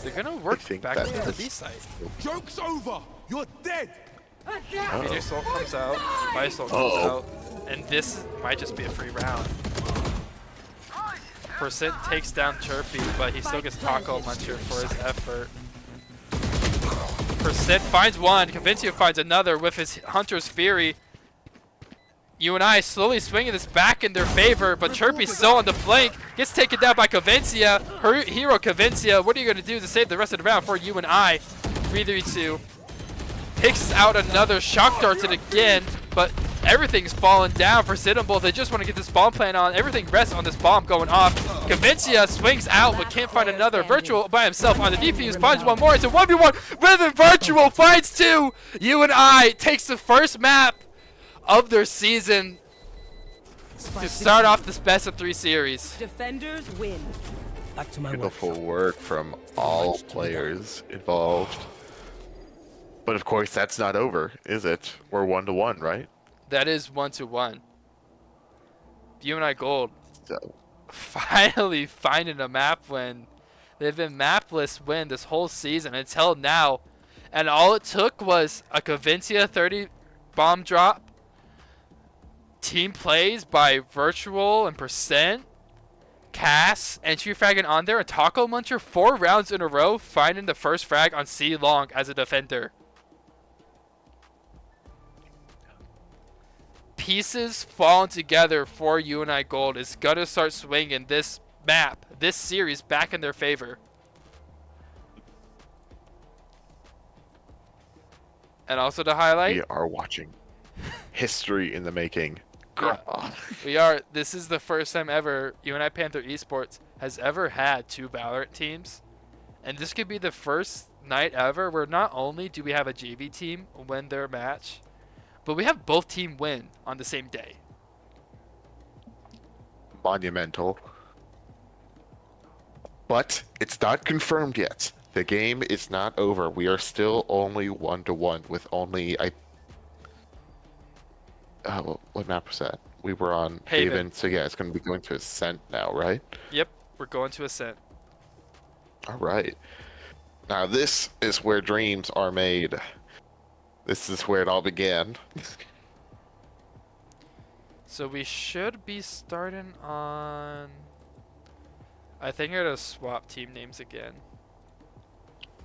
They're gonna work back that to the is- B side. Joke's over. You're dead. Phoenix ult comes out, Vice ult comes out, and this might just be a free round. Percent takes down Chirpy, but he still gets Taco Muncher for his effort. Percent finds 1, Convincia finds another with his Hunter's Fury. UNI slowly swinging this back in their favor, but Chirpy's still on the flank. Gets taken down by Cavencia. Her hero Cavencia, what are you going to do to save the rest of the round for UNI? 3-3-2. Picks out another shock darts it again, but everything's falling down for Citadel. They just want to get this bomb plan on. Everything rests on this bomb going off. Cavencia swings out, but can't find another. Virtual by himself on the defuse. Finds one more. It's a 1v1. Rhythm Virtual finds two. UNI takes the first map of their season to start off this best of 3 series. Defenders win. Back to my work. Beautiful work from all players involved. But of course, that's not over, is it? We're 1-1, right? That is 1-1. UNI Gold So, finally finding a map win. They've been mapless win this whole season until now, and all it took was a Cavencia 30 bomb drop, team plays by Virtual and Percent, Cass, and Tree Fragging on there, and Taco Muncher 4 rounds in a row, finding the first frag on C Long as a defender. Pieces falling together for UNI Gold is gonna start swinging this map, this series back in their favor. And also to highlight, we are watching history in the making. yeah, we are. This is the first time ever UNI Panther Esports has ever had 2 Valorant teams, and this could be the first night ever where not only do we have a JV team win their match, but we have both team win on the same day. Monumental. But it's not confirmed yet. The game is not over. We are still only 1-1 with only what map was that? We were on Haven. So yeah, it's going to be going to Ascent now, right? Yep, we're going to Ascent. All right. Now this is where dreams are made. This is where it all began. So we should be starting on... I think I gotta swap team names again.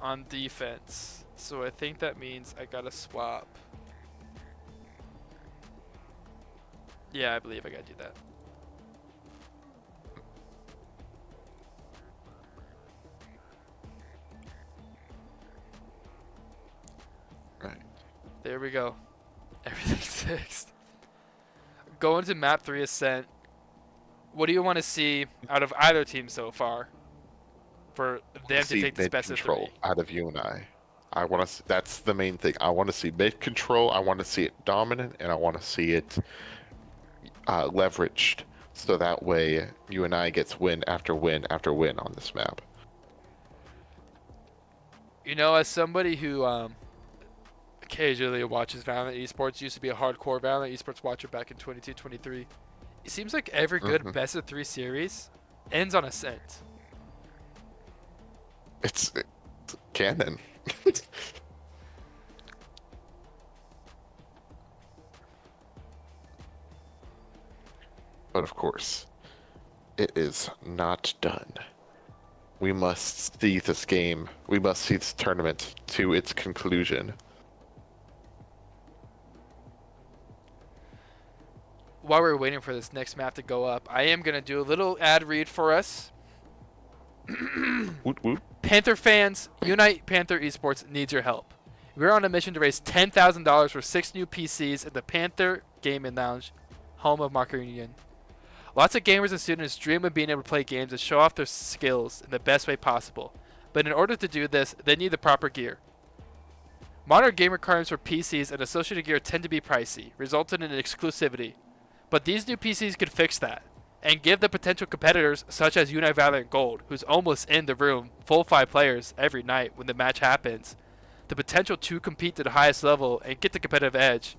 On defense. So I think that means I gotta swap. Yeah, I believe I gotta do that. Right. There we go. Everything's fixed. Going to map 3 Ascent. What do you want to see out of either team so far? For them to See take this mid best of 3. control out of UNI. I want to. That's the main thing. I want to see mid control. I want to see it dominant, and I want to see it leveraged, so that way UNI gets win after win after win on this map. You know, as somebody who occasionally watches Valorant Esports, used to be a hardcore Valorant Esports watcher back in 22, 23. It seems like every good best of 3 series ends on Ascent. It's canon. But of course, it is not done. We must see this game. We must see this tournament to its conclusion. While we're waiting for this next map to go up, I am going to do a little ad read for us. Woot woot. Panther fans, Unite Panther Esports needs your help. We're on a mission to raise $10,000 for 6 new PCs at the Panther Gaming Lounge, home of Marker Union. Lots of gamers and students dream of being able to play games and show off their skills in the best way possible. But in order to do this, they need the proper gear. Modern game requirements for PCs and associated gear tend to be pricey, resulting in exclusivity. But these new PCs could fix that, and give the potential competitors such as UNI Valorant Gold, who's almost in the room, full 5 players every night when the match happens, the potential to compete to the highest level and get the competitive edge.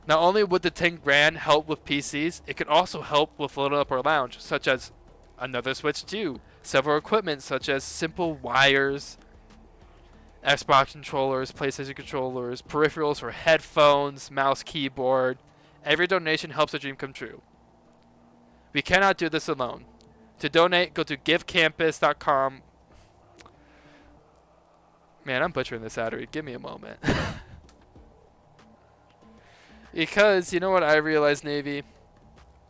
Not only would the 10 grand help with PCs, it could also help with loading up our lounge, such as another Switch 2, several equipment such as simple wires, Xbox controllers, PlayStation controllers, peripherals for headphones, mouse, keyboard. Every donation helps a dream come true. We cannot do this alone. To donate, go to givecampus.com. Man, I'm butchering this ad read. Give me a moment. Because you know what I realized, Navy?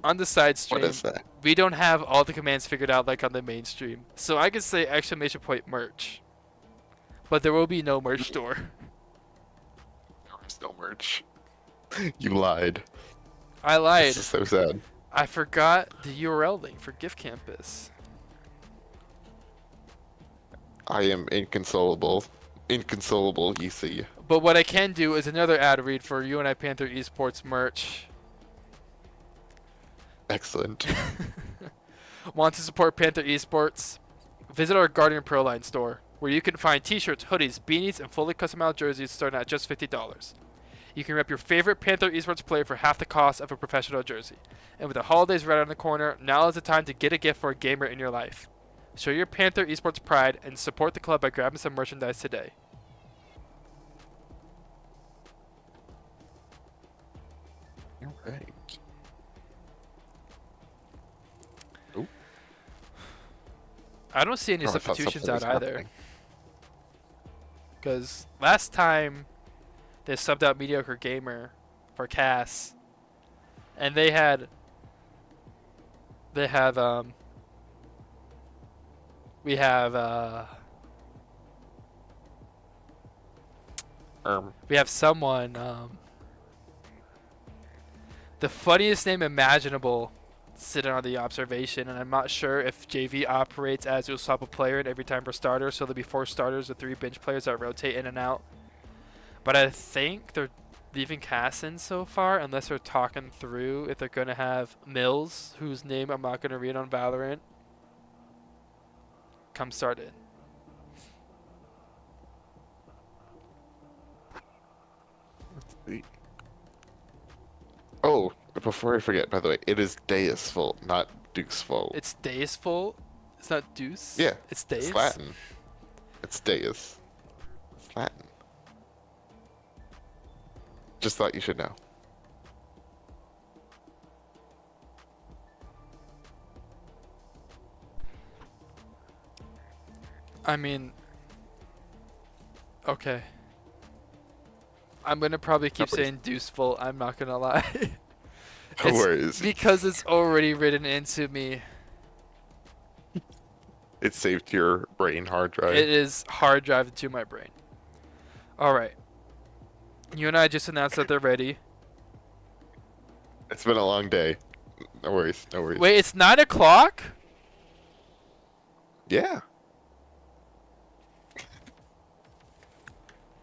On the side What stream, is that? we don't have all the commands figured out like on the main stream. So I could say exclamation point merch. But there will be no merch store. There is no merch. You lied. I lied. This is so sad. I forgot the URL link for Gift Campus. I am inconsolable. Inconsolable, you see. But what I can do is another ad read for UNI Panther Esports merch. Excellent. Want to support Panther Esports? Visit our Guardian Pro Line store, where you can find t-shirts, hoodies, beanies, and fully customized jerseys starting at just $50. You can rep your favorite Panther Esports player for half the cost of a professional jersey. And with the holidays right around the corner, now is the time to get a gift for a gamer in your life. Show your Panther Esports pride and support the club by grabbing some merchandise today. Alright. I don't see any Oh, I thought substitutions something was out either. happening. Because last time they subbed out Mediocre Gamer for Cass, and we have someone, the funniest name imaginable sitting on the observation, and I'm not sure if JV operates as you'll swap a player in every time per starter, so there'll be 4 starters with 3 bench players that rotate in and out. But I think they're leaving Cass in so far, unless they're talking through if they're going to have Mills, whose name I'm not going to read on Valorant, come start in. Oh, before I forget, by the way, it is Deus fault, not Duke's fault. It's Deus full. It's not Deuce. Yeah, It's Deus. It's Latin. It's Deus. It's Latin. Just thought you should know. I mean, okay. I'm gonna probably keep No worries. saying Deuceful. I'm not gonna lie. No It's worries. because it's already written into me. It's saved to your brain hard drive. It is hard drive to my brain. All right. You and I just announced that they're ready. It's been a long day. No worries. No worries. Wait, it's 9 o'clock? Yeah.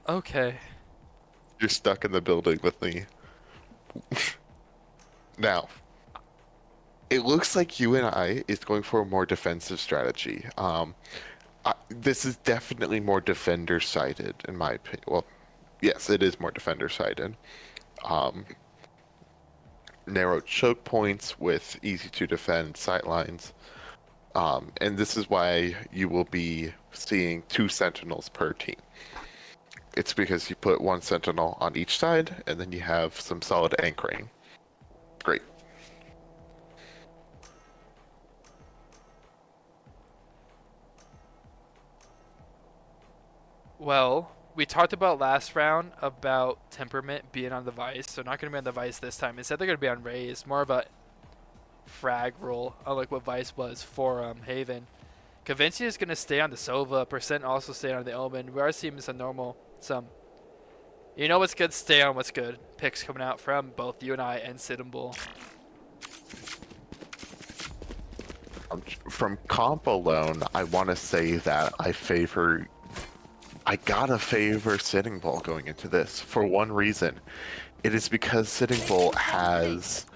Okay. You're stuck in the building with me. Now, it looks like UNI is going for a more defensive strategy. This is definitely more defender-sided, in my opinion. Well, yes, it is more defender-sided. Narrow choke points with easy-to-defend sightlines. And this is why you will be seeing 2 sentinels per team. It's because you put 1 sentinel on each side, and then you have some solid anchoring. Great. Well, we talked about last round about temperament being on the Vice. They're not going to be on the Vice this time. Instead, they're going to be on Raze. More of a frag role, unlike what Vice was for Haven. Convencia is going to stay on the Sova. Percent also stay on the Omen. We are seeing some normal, you know what's good, stay on what's good. Picks coming out from both UNI and Sitting Bull. From comp alone, I want to say that I gotta favor Sitting Bull going into this for one reason. It is because Sitting Bull has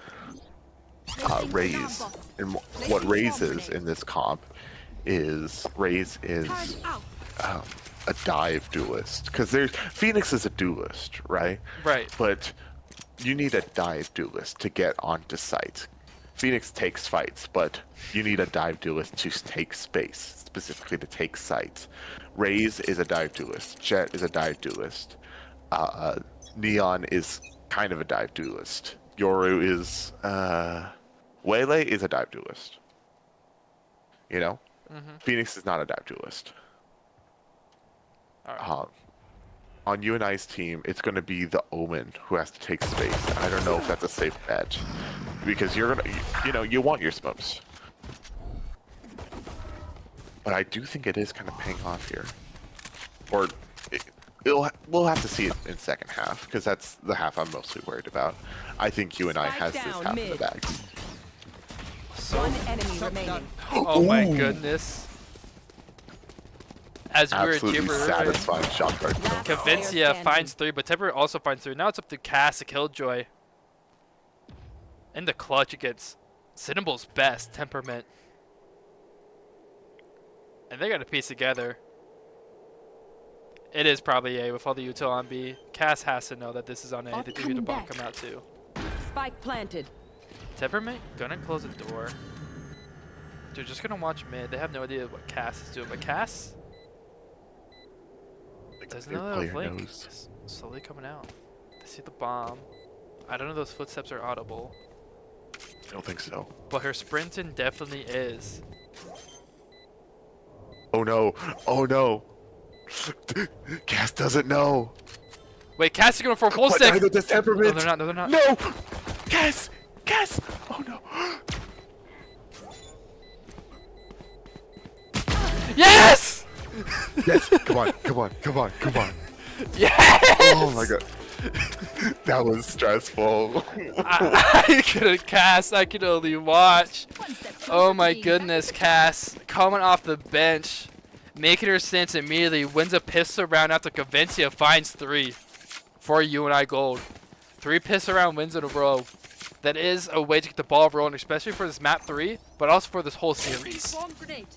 Raze, and what Raze is in this comp is Raze is a dive duelist, because Phoenix is a duelist, right? Right. But you need a dive duelist to get onto site. Phoenix takes fights, but you need a dive duelist to take space, specifically to take sites. Raze is a dive duelist. Jet is a dive duelist. Neon is kind of a dive duelist. Yoru is Waylay is a dive duelist. You know? Phoenix is not a dive duelist. All right. on UNI's team, it's going to be the Omen who has to take space. And I don't know if that's a safe bet because you're gonna, you want your smokes. But I do think it is kind of paying off here, or we'll have to see it in second half because that's the half I'm mostly worried about. I think UNI Spike has this down half in the mid. bag. One enemy remaining. Oh my Ooh. goodness. As we were Absolutely given, satisfying shot card. Last player Convincia standing. finds 3, but Temper also finds 3. Now it's up to Cass to Killjoy. In the clutch against Cinnable's best temperament. And they got to piece together. It is probably A with all the util on B. Cass has to know that this is on A. I'm The dude coming bomb back. come out too. Spike planted. Temperament gonna close the door. They're just gonna watch mid. They have no idea what Cass is doing, but Cass doesn't know that Blink is slowly coming out. They see the bomb. I don't know if those footsteps are audible, I don't think so. but her sprinting definitely is. Oh no! Oh no! Cass doesn't know. Wait, Cass is going for a full But stick. neither does No, temperament. they're not. No, they're not. No! Cass! Cass! Oh no! Yes! Yes! Come on! Come on! Come on! Come on! Yes! Oh my god! That was stressful. I couldn't Cass. I could only watch. One step closer Oh to my being goodness, Cass coming off the bench, making her stance immediately, wins a pistol round after Convincia finds 3 for UNI gold. 3 pistol round wins in a row. That is a way to get the ball rolling, especially for this map 3, but also for this whole series. Swarm grenade.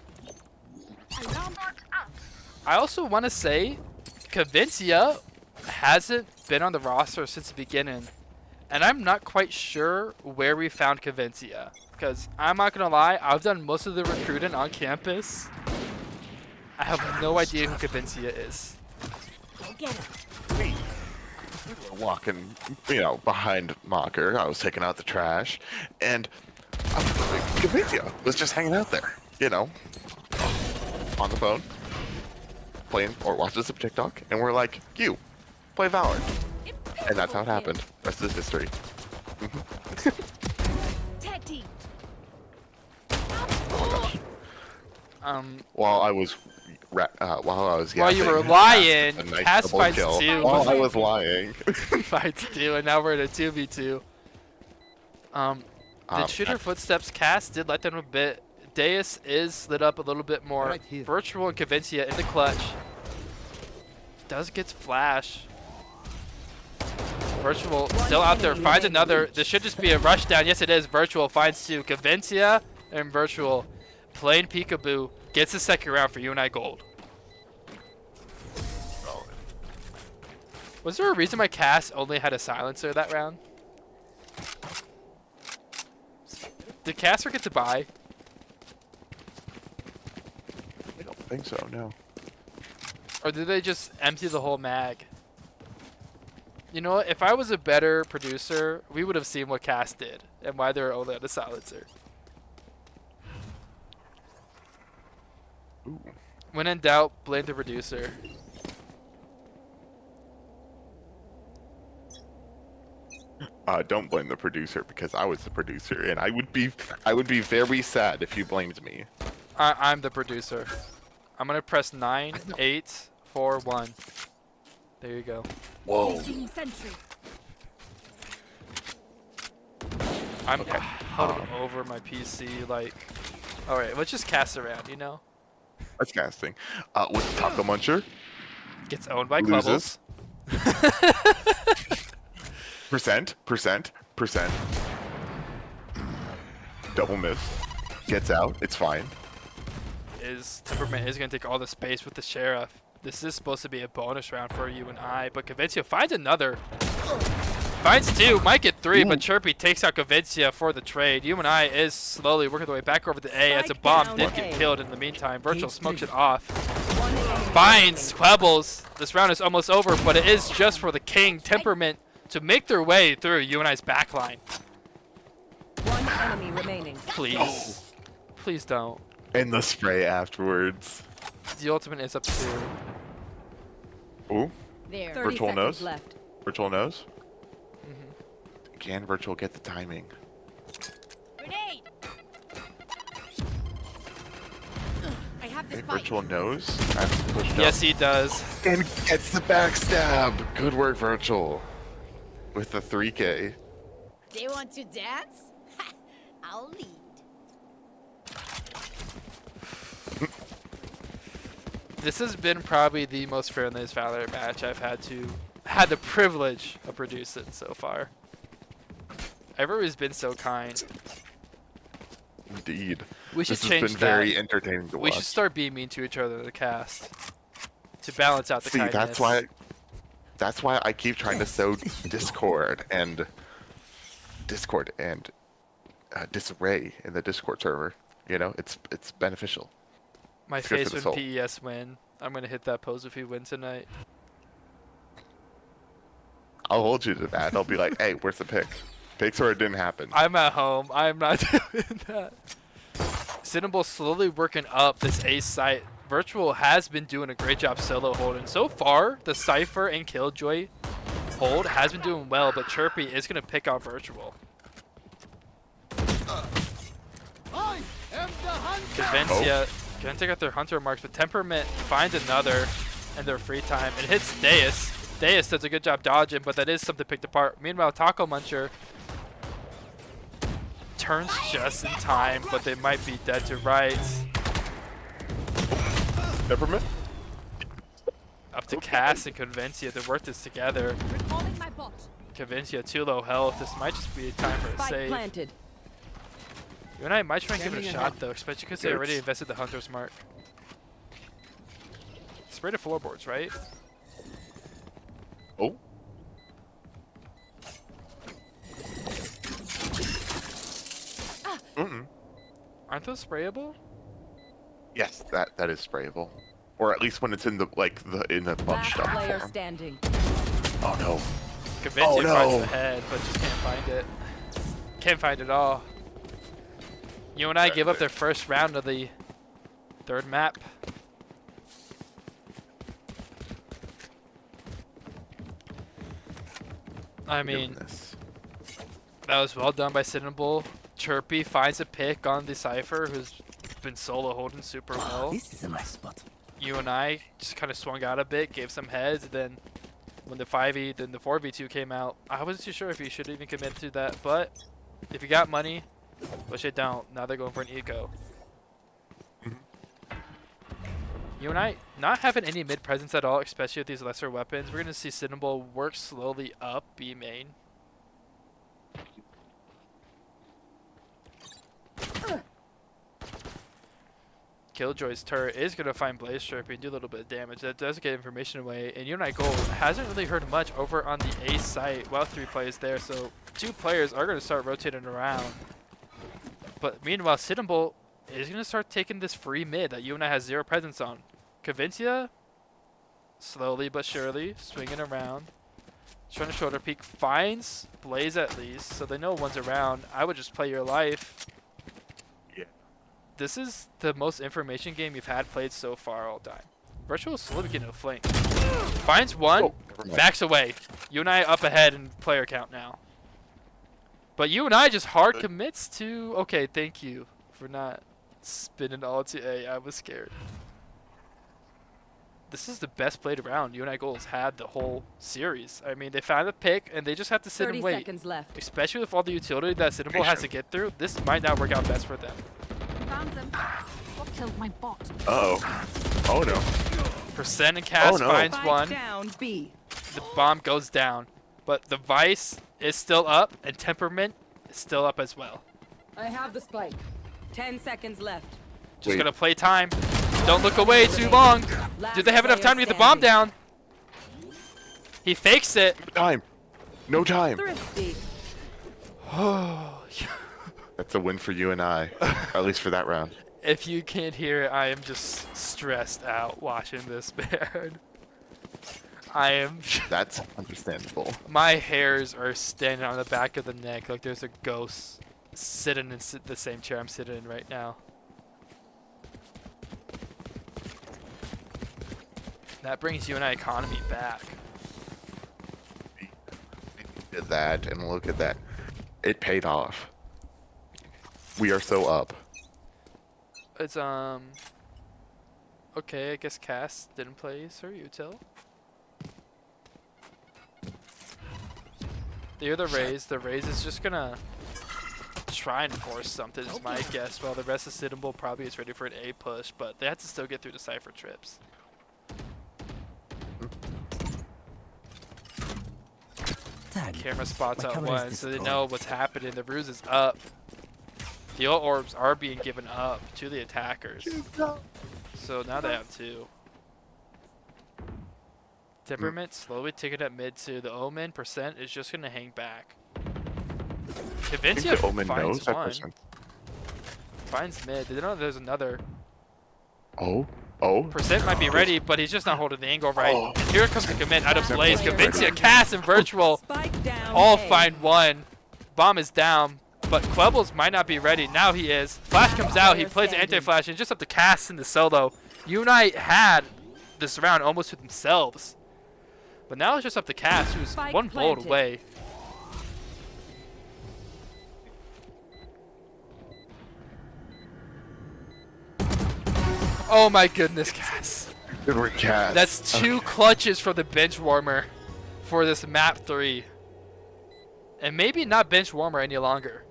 Alarm bot out. I also want to say, Convincia hasn't been on the roster since the beginning, and I'm not quite sure where we found Convincia. Because I'm not gonna lie, I've done most of the recruiting on campus. I have no idea who Convincia is. Go get him. Walking, behind Mocker. I was taking out the trash, and Convincia was just hanging out there, on the phone, playing or watching some TikTok, and we're like, "You play Valorant," and that's how it happened. Rest is history. Tag team. While I was While you were yapping, lying, a nice Cass double fights kill. 2. While I was lying. Fights 2, and now we're in a 2v2. Did shooter footsteps. Cass did let them a bit. Deus is lit up a little bit more. Right here. Virtual and Convincia in the clutch. Does get flash. Virtual still out there, finds another. This should just be a rush down. Yes, it is. Virtual finds 2. Convincia and Virtual playing peekaboo. Gets the second round for UNI gold. Was there a reason why Cass only had a silencer that round? Did Cass forget to buy? I don't think so. No. Or did they just empty the whole mag? You know what? If I was a better producer, we would have seen what Cass did and why they were only on a silencer. Ooh. When in doubt, blame the producer. Don't blame the producer because I was the producer, and I would be very sad if you blamed me. I'm the producer. I'm gonna press 9, 8, 4, 1. There you go. Whoa. Placing sentry. I'm Okay. huddled over my PC like. All right, let's just cast around. That's casting. With Taco Muncher, Gets owned by Loses. Clubbles. percent. Double miss. Gets out. It's fine. Temperament is gonna take all the space with the sheriff. This is supposed to be a bonus round for UNI, but Convincia finds another. Finds 2, might get 3, but Chirpy takes out Convincia for the trade. UNI is slowly working their way back over to A as a bomb Spike did down get A. killed in the meantime. Virtual smokes it off. One enemy Finds Quebbles. This round is almost over, but it is just for the King Temperament to make their way through UNI's backline. remaining. One enemy remaining. Please. Please don't. And the spray afterwards. The ultimate is up to 2. Ooh. There. 30 Virtual seconds knows? left. Virtual knows? Can Virtual get the timing? Grenade. I have this Okay, spike. Virtual knows. That's pushed Yes, up. he does. And gets the backstab. Good work, Virtual. With the 3K. They want to dance? I'll lead. This has been probably the most friendliest Valorant match I've had the privilege of producing so far. Everyone's been so kind. Indeed. We should This change has been that. very entertaining to We watch. should start being mean to each other in the cast to balance out the See, kindness. that's why I keep trying to sow discord and disarray in the Discord server. You know, it's beneficial. My It's good face for the when soul. PES win. I'm gonna hit that pose if we win tonight. I'll hold you to that. I'll be like, hey, where's the pick? Picks or it didn't happen. I'm at home. I'm not doing that. Cinnable's slowly working up this ace site. Virtual has been doing a great job solo holding. So far, the Cypher and Killjoy hold has been doing well, but Chirpy is going to pick on Virtual. I am the hunter. Convencia going to take out their hunter marks, but Temperament finds another in their free time and hits Deus. Deus does a good job dodging, but that is something picked apart. Meanwhile, Taco Muncher turns just in time, but they might be dead to rights. Peppermint? Up to Cass and Convencia to work this together. Recalling my bot. Convencia too low health. This might just be a time for a Spike save. planted. UNI might try and give it a Standing shot ahead. though, especially because they already invested the Hunter's Mark. Spray to floorboards, right? Oh. Aren't those sprayable? Yes, that is sprayable. Or at least when it's in the Last bunched up player form. standing. Oh no. Convencia Oh, finds no. the head, but just can't find it. Can't find it all. UNI give up their first round of the third map. I mean, Goodness. that was well done by Cinnable. Chirpy finds a pick on the Cypher, who's been solo holding super well. This is a nice spot. UNI just kind of swung out a bit, gave some heads, then when the 5v, then the 4v2 came out, I wasn't too sure if you should even commit to that, but if you got money, which they don't, now they're going for an eco. UNI not having any mid presence at all, especially with these lesser weapons. We're going to see Cinnable work slowly up B main. Killjoy's turret is going to find Blaze Chirpy and do a little bit of damage. That does get information away. And UNI Gold hasn't really heard much over on the A site. Well, 3 players there, so 2 players are going to start rotating around. But meanwhile, Cinnable is going to start taking this free mid that UNI has 0 presence on. Convencia, slowly but surely, swinging around. Trying to shoulder peek, finds Blaze at least, so they know one's around. I would just play your life. Yeah. This is the most information game you've had played so far all time. Virtual is slowly getting a flank. Finds one, Oh, never mind. backs away. UNI up ahead in player count now. But UNI just hard commits to... Okay, thank you for not spinning all to A. I was scared. This is the best played round UNI Gold's had the whole series. I mean, they found a pick, and they just have to sit 30 and wait. seconds left. Especially with all the utility that Cinnable has to get through, this might not work out best for them. Found them. What killed my bot? Uh-oh. Oh no. Percent and Cass Oh, no. finds Spike one. down B. The bomb goes down. But the Vice is still up, and Temperament is still up as well. I have the spike. 10 seconds left. Just Wait. gonna play time. Don't look away too long. Did they have enough time to get the bomb down? He fakes it. Time. No time. Thrifty. That's a win for you and I. At least for that round. If you can't hear it, I am just stressed out watching this, man. I am. That's understandable. My hairs are standing on the back of the neck like there's a ghost sitting in the same chair I'm sitting in right now. That brings UNI economy back. Did that, and look at that. It paid off. We are so up. It's okay, I guess Cass didn't play Sir Util. They're the Raze. The Raze is just gonna try and force something is my guess, while the rest of Citadel probably is ready for an A push, but they have to still get through the Cypher trips. Camera spots out one, so they know what's happening. The ruse is up. The ult orbs are being given up to the attackers. So now they have two. Temperament slowly ticking up mid to the Omen. Percent is just going to hang back. Cavincia finds one. Finds mid. They know there's another. Oh. Percent might be ready, but he's just not holding the angle right. And here comes the commit out of Blaze. Cavincia, Cass, and Virtual all find one. Bomb is down, but Quebbles might not be ready. Now he is. Flash comes out. He plays anti-flash, and just up to Cass in the solo. UNI had this round almost to themselves. But now it's just up to Cass, who's one bullet away. Oh my goodness, Cass. Good work, Cass. That's two clutches for the bench warmer for this map 3. And maybe not bench warmer any longer.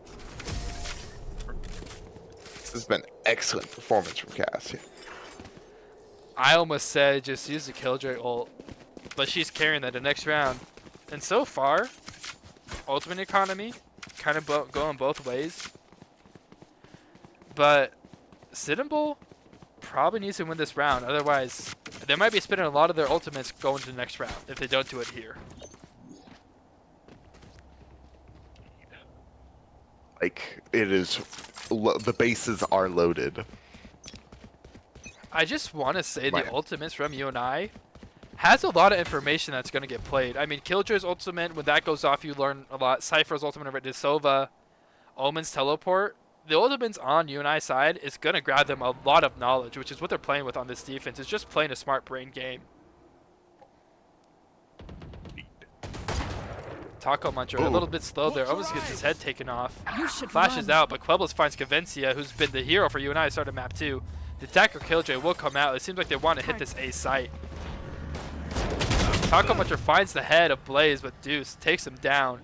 This has been excellent performance from Cass. I almost said just use the Killjoy ult, but she's carrying that the next round. And so far, ultimate economy kind of going both ways. But Citadel probably needs to win this round. Otherwise, they might be spending a lot of their ultimates going to the next round if they don't do it here. Like, it is... the bases are loaded. I just want to say Right. the ultimates from UNI has a lot of information that's going to get played. I mean, Killjoy's ultimate, when that goes off, you learn a lot. Cypher's ultimate over Disova, Omen's teleport. The ultimates on UNI side is going to grab them a lot of knowledge, which is what they're playing with on this defense. It's just playing a smart brain game. Taco Muncher, a little bit slow there. Almost gets his head taken off. Flashes out, but Quebbles finds Cavincia, who's been the hero for UNI to start of map 2. The attacker Killjoy will come out. It seems like they want to hit this A site. Taco Muncher finds the head of Blaze, but Deuce takes him down.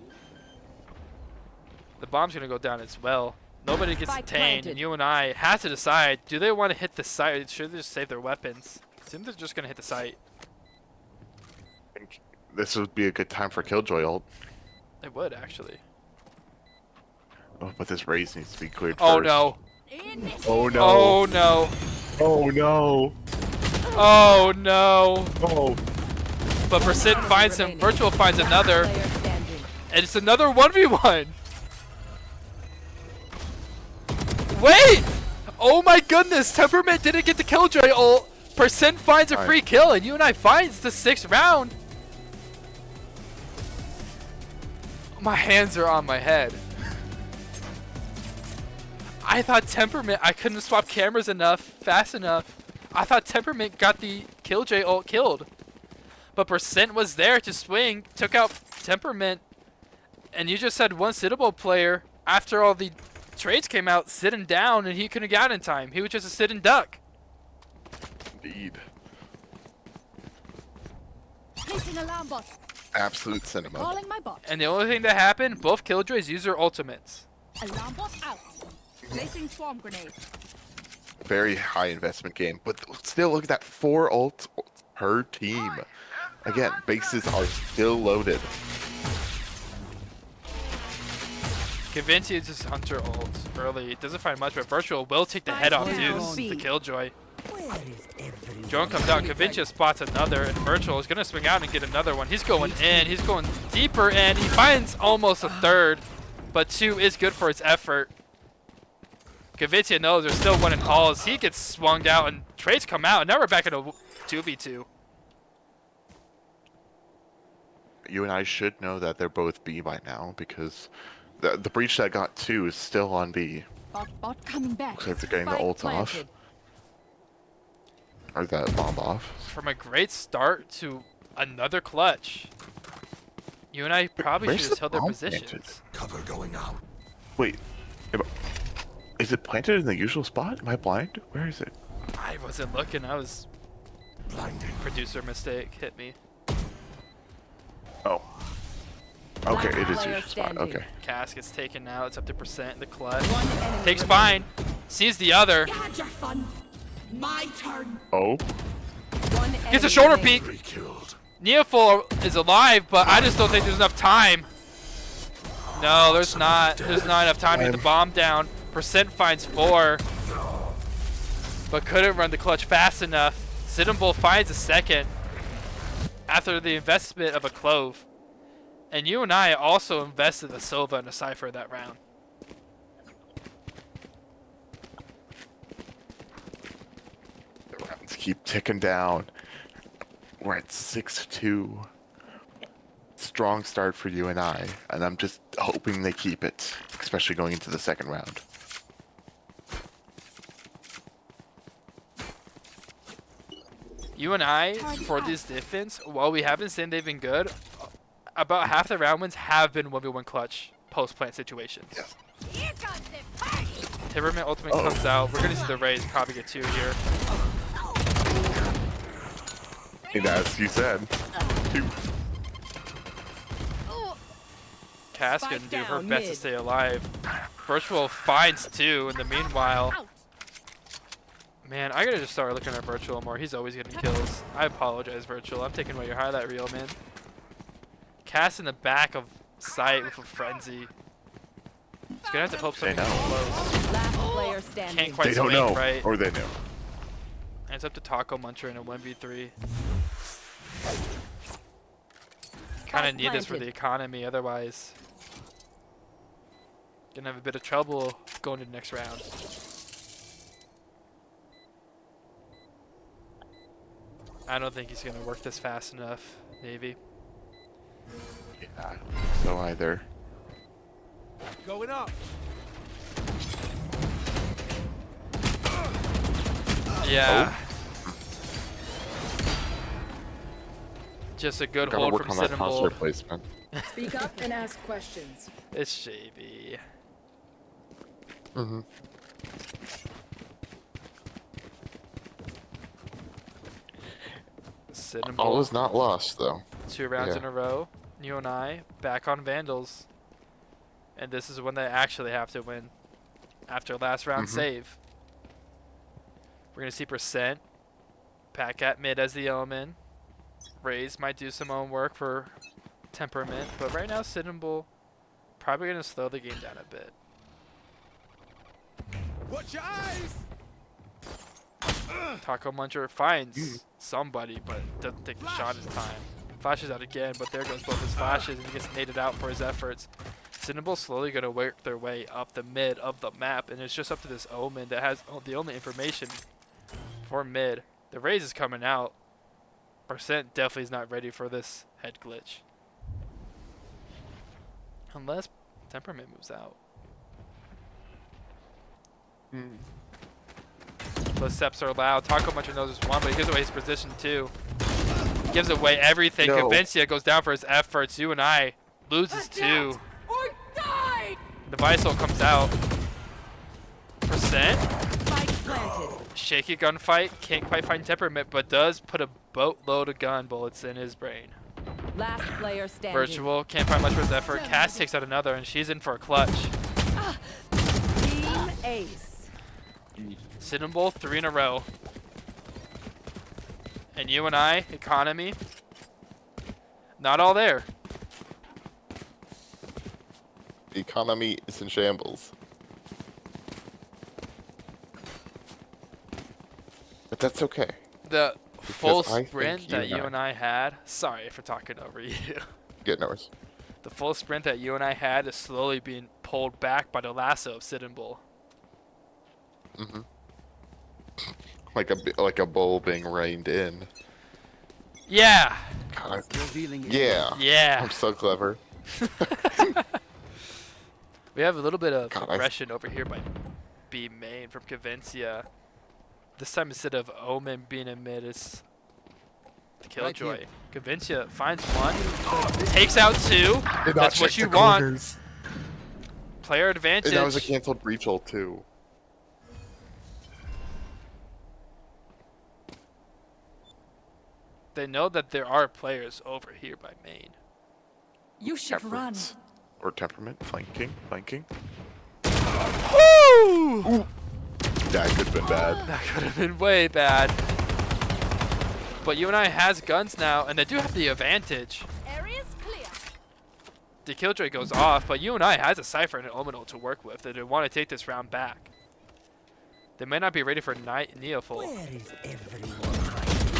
The bomb's going to go down as well. Nobody gets detained, and UNI has to decide, do they want to hit the site, or should they just save their weapons? It seems they're just going to hit the site. I think this would be a good time for Killjoy ult. It would, actually. Oh, but this raise needs to be cleared Oh, first. no. Oh, no. Oh, no. Oh, no. Oh, no. Oh. But Percent finds him. Virtual finds another. And it's another 1v1. Wait! Oh my goodness! Temperament didn't get the Killjoy ult. Percent finds a free kill, and UNI finds the 6th round. My hands are on my head. I thought Temperament, I couldn't swap cameras fast enough. I thought Temperament got the Killjoy ult killed. But Percent was there to swing, took out Temperament, and you just had one Citadel player, after all the trades came out, sitting down, and he couldn't get out in time. He was just a sit and duck. Indeed. Placing alarm bot. Absolute cinema. Calling my bot. And the only thing that happened, both Killjoys used their ultimates. Alarm bot out. Placing swarm grenade. Very high investment game, but still look at that 4 ults per team. Again, bases are still loaded. Cavincia uses Hunter ult early. It doesn't find much, but Virtual will take the head off Deuce, the Killjoy. Drone comes out, Cavincia spots another, and Virtual is going to swing out and get another one. He's going in, he's going deeper in. He finds almost a 3rd, but 2 is good for his effort. Cavincia knows there's still 1 in all as he gets swung out, and trades come out, and now we're back in a 2v2. You and I should know that they're both B by now, because the breach that got 2 is still on B. Bot coming back. Looks like they're getting the ult off. Or that bomb off. From a great start to another clutch. UNI probably Where's should the have held their bomb positions. planted? Cover going out. Wait, is it planted in the usual spot? Am I blind? Where is it? I wasn't looking. I was Blinding. producer mistake. Hit me. Oh. Okay, Last it is player usual spot. standing. Okay. Cask gets taken now. It's up to percent in the clutch. One enemy Takes remaining. fine. Sees the other. Had your fun. My turn. Oh. One Gets a enemy shoulder remaining. peek. Three killed. Neoful is alive, but I just don't think there's enough time. No, there's not. There's not enough time to get the bomb down. Percent finds 4. But couldn't run the clutch fast enough. Citadel finds a second after the investment of a clove. And UNI also invested a Silva and a Cypher that round. The rounds keep ticking down. We're at 6-2. Strong start for UNI, and I'm just hoping they keep it, especially going into the second round. UNI, for this defense, while we haven't seen they've been good, about half the round wins have been 1v1 clutch post-plant situations. Yes. Here comes the party. Timberman ultimate comes out. We're going to see the Rays probably get 2 here. And as you said, 2. Cass Spike can do her down best to mid. stay alive. Virtual finds 2 in the meanwhile. Out. Man, I gotta just start looking at Virtual more. He's always getting kills. I apologize, Virtual. I'm taking away your highlight reel, man. Cass in the back of sight with a frenzy. He's gonna have to hope something know. close. Last player standing. Can't quite They don't swing, know, right? or they know. And it's up to Taco Muncher in a 1v3. Kind of need this for the planted. economy, otherwise gonna have a bit of trouble going to the next round. I don't think he's gonna work this fast enough, Navy. Yeah, I don't think so either. Going up. Yeah. Just a good Gotta hold work from on that Citadel. concert placement. Speak up and ask questions. It's JV. Mm-hmm. Citadel. All is not lost, though. 2 rounds Yeah. in a row. UNI back on Vandals. And this is when they actually have to win. After last round save. We're going to see percent. Pack at mid as the element. Rays might do some own work for temperament. But right now, Citadel probably going to slow the game down a bit. Watch your eyes. Taco Muncher finds somebody, but doesn't take the shot in time. Flashes out again, but there goes both his flashes, and he gets naded out for his efforts. Citadel slowly going to work their way up the mid of the map, and it's just up to this Omen that has the only information for mid. The Raze is coming out. Percent definitely is not ready for this head glitch. Unless Temperament moves out. Those steps are allowed. Taco Muncher knows this one, but he gives away his position too. Gives away everything. No. Convencia goes down for his efforts. UNI loses 2. Or die. The Visol comes out. Percent. Spike planted. Shaky gunfight. Can't quite find temperament, but does put a boatload of gun bullets in his brain. Last player standing. Virtual. Can't find much for his effort. Cass takes out another, and she's in for a clutch. Team Ace. Citadel 3 in a row. And UNI, economy, not all there. The economy is in shambles. But that's okay. The full Because I think sprint that UNI UNI had, sorry for talking over you. Get noticed. The full sprint that UNI had is slowly being pulled back by the lasso of Citadel. Mm-hmm. Like a bull being reined in. Yeah, God, Revealing. yeah. yeah. I'm so clever. We have a little bit of God, I- aggression over here by B main from Convencia. This time instead of Omen being in mid, it's the Killjoy. Convincia finds one, takes out two. Did not That's what check you the want. corners. Player advantage. And that was a canceled breach ult too. They know that there are players over here by main. You should run. Temperance. Or temperament. Flanking. Woo! That could have been bad. That could have been way bad. But UNI has guns now, and they do have the advantage. Area's clear. The Killjoy goes off, but UNI has a Cypher and an Ominal to work with. They want to take this round back. They may not be ready for Neoful.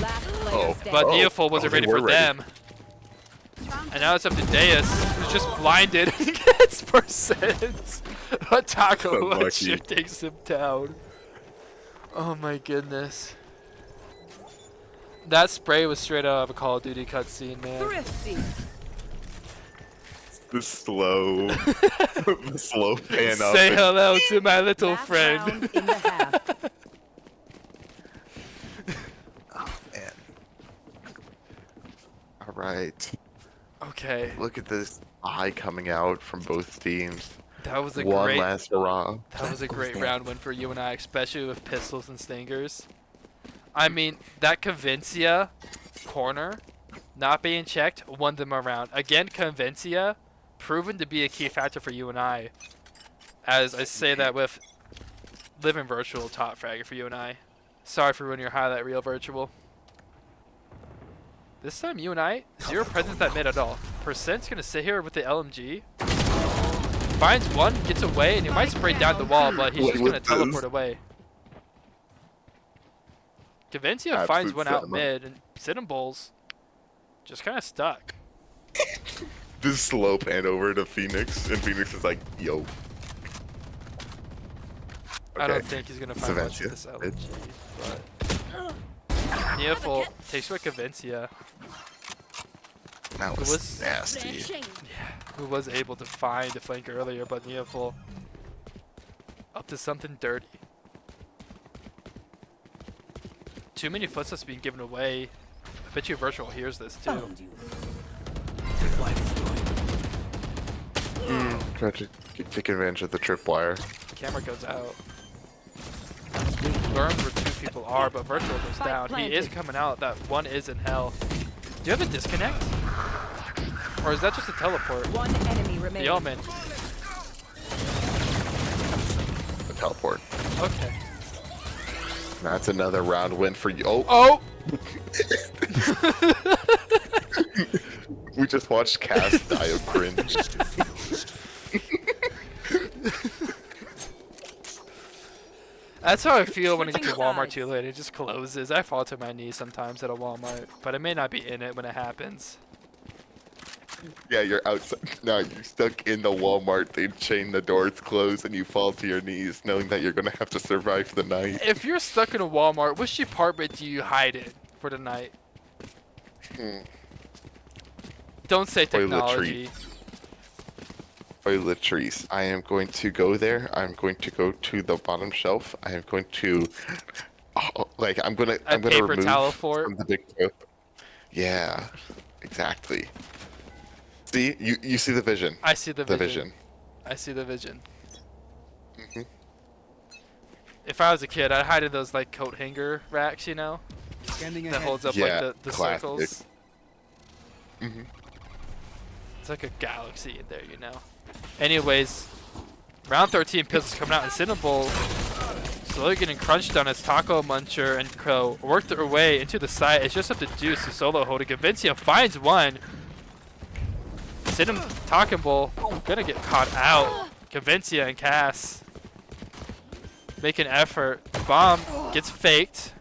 Last player Oh, standing. But Neoful wasn't they ready for were ready. them. And now it's up to Deus, who's just blinded. He gets percent. But Taco So lucky. Luncher takes him down. Oh my goodness. That spray was straight out of a Call of Duty cutscene, man. Thrifty. The slow, the slow pan up. Say and- hello to my little Last friend. round in the half. Man. All right. Okay, Look at this eye coming out from both teams. that was a One great. last hurrah. That was a great round win for UNI, especially with pistols and stingers. I mean, that Convincia corner not being checked won them around. Again, Convincia proven to be a key factor for UNI. As I say that with Living Virtual top fragger for UNI. Sorry for ruining your highlight reel, Virtual. This time UNI, zero presence that mid at all. Percent's gonna sit here with the LMG. Finds one, gets away, and he might spray down the wall, but he's What just gonna with teleport this? away. Convincia Absolute finds one out cinema. mid, and Sidham Bulls just kind of stuck. This slow pan over to Phoenix, and Phoenix is like, yo. I don't Okay. think he's gonna find much with this Convincia, LMG, but Neoful takes away Convincia, That was- was nasty. Flashing. who was able to find a flank earlier, but Neoful up to something dirty. Too many footsteps being given away. I bet you Virtual hears this too. Try to take advantage of the tripwire. Camera goes out. Learns where two people are, but Virtual goes Spike down. He is planted. coming out. That one is in hell. Do you have a disconnect? Or is that just a teleport? One enemy remaining. The Omen. The teleport. Okay. That's another round win for you. Oh, Oh! we just watched Cass die of cringe. That's how I feel when I get to Switching Walmart sides. too late. It just closes. I fall to my knees sometimes at a Walmart, but I may not be in it when it happens. Yeah, you're outside. No, you're stuck in the Walmart. They chain the doors closed, and you fall to your knees, knowing that you're gonna have to survive the night. If you're stuck in a Walmart, which department do you hide in for the night? Don't say technology. Toiletries. I am going to go there. I'm going to go to the bottom shelf. I am going to, I'm gonna paper remove towel fort? from the big toilet. Yeah, exactly. See, you see the vision. I see the The vision. vision. I see the vision. Mhm. If I was a kid, I'd hide in those like coat hanger racks, you know, Scanning that ahead. holds up Yeah, like the classic. circles. Mhm. It's like a galaxy in there, you know. Anyways, round 13 pistols coming out, and Cinnabol slowly getting crunched on as Taco Muncher and Crow work their way into the site. It's just up to Deuce to solo hold it. Convincia finds one. Cinnam Talking Bull gonna get caught out. Convincia and Cass make an effort. Bomb gets faked.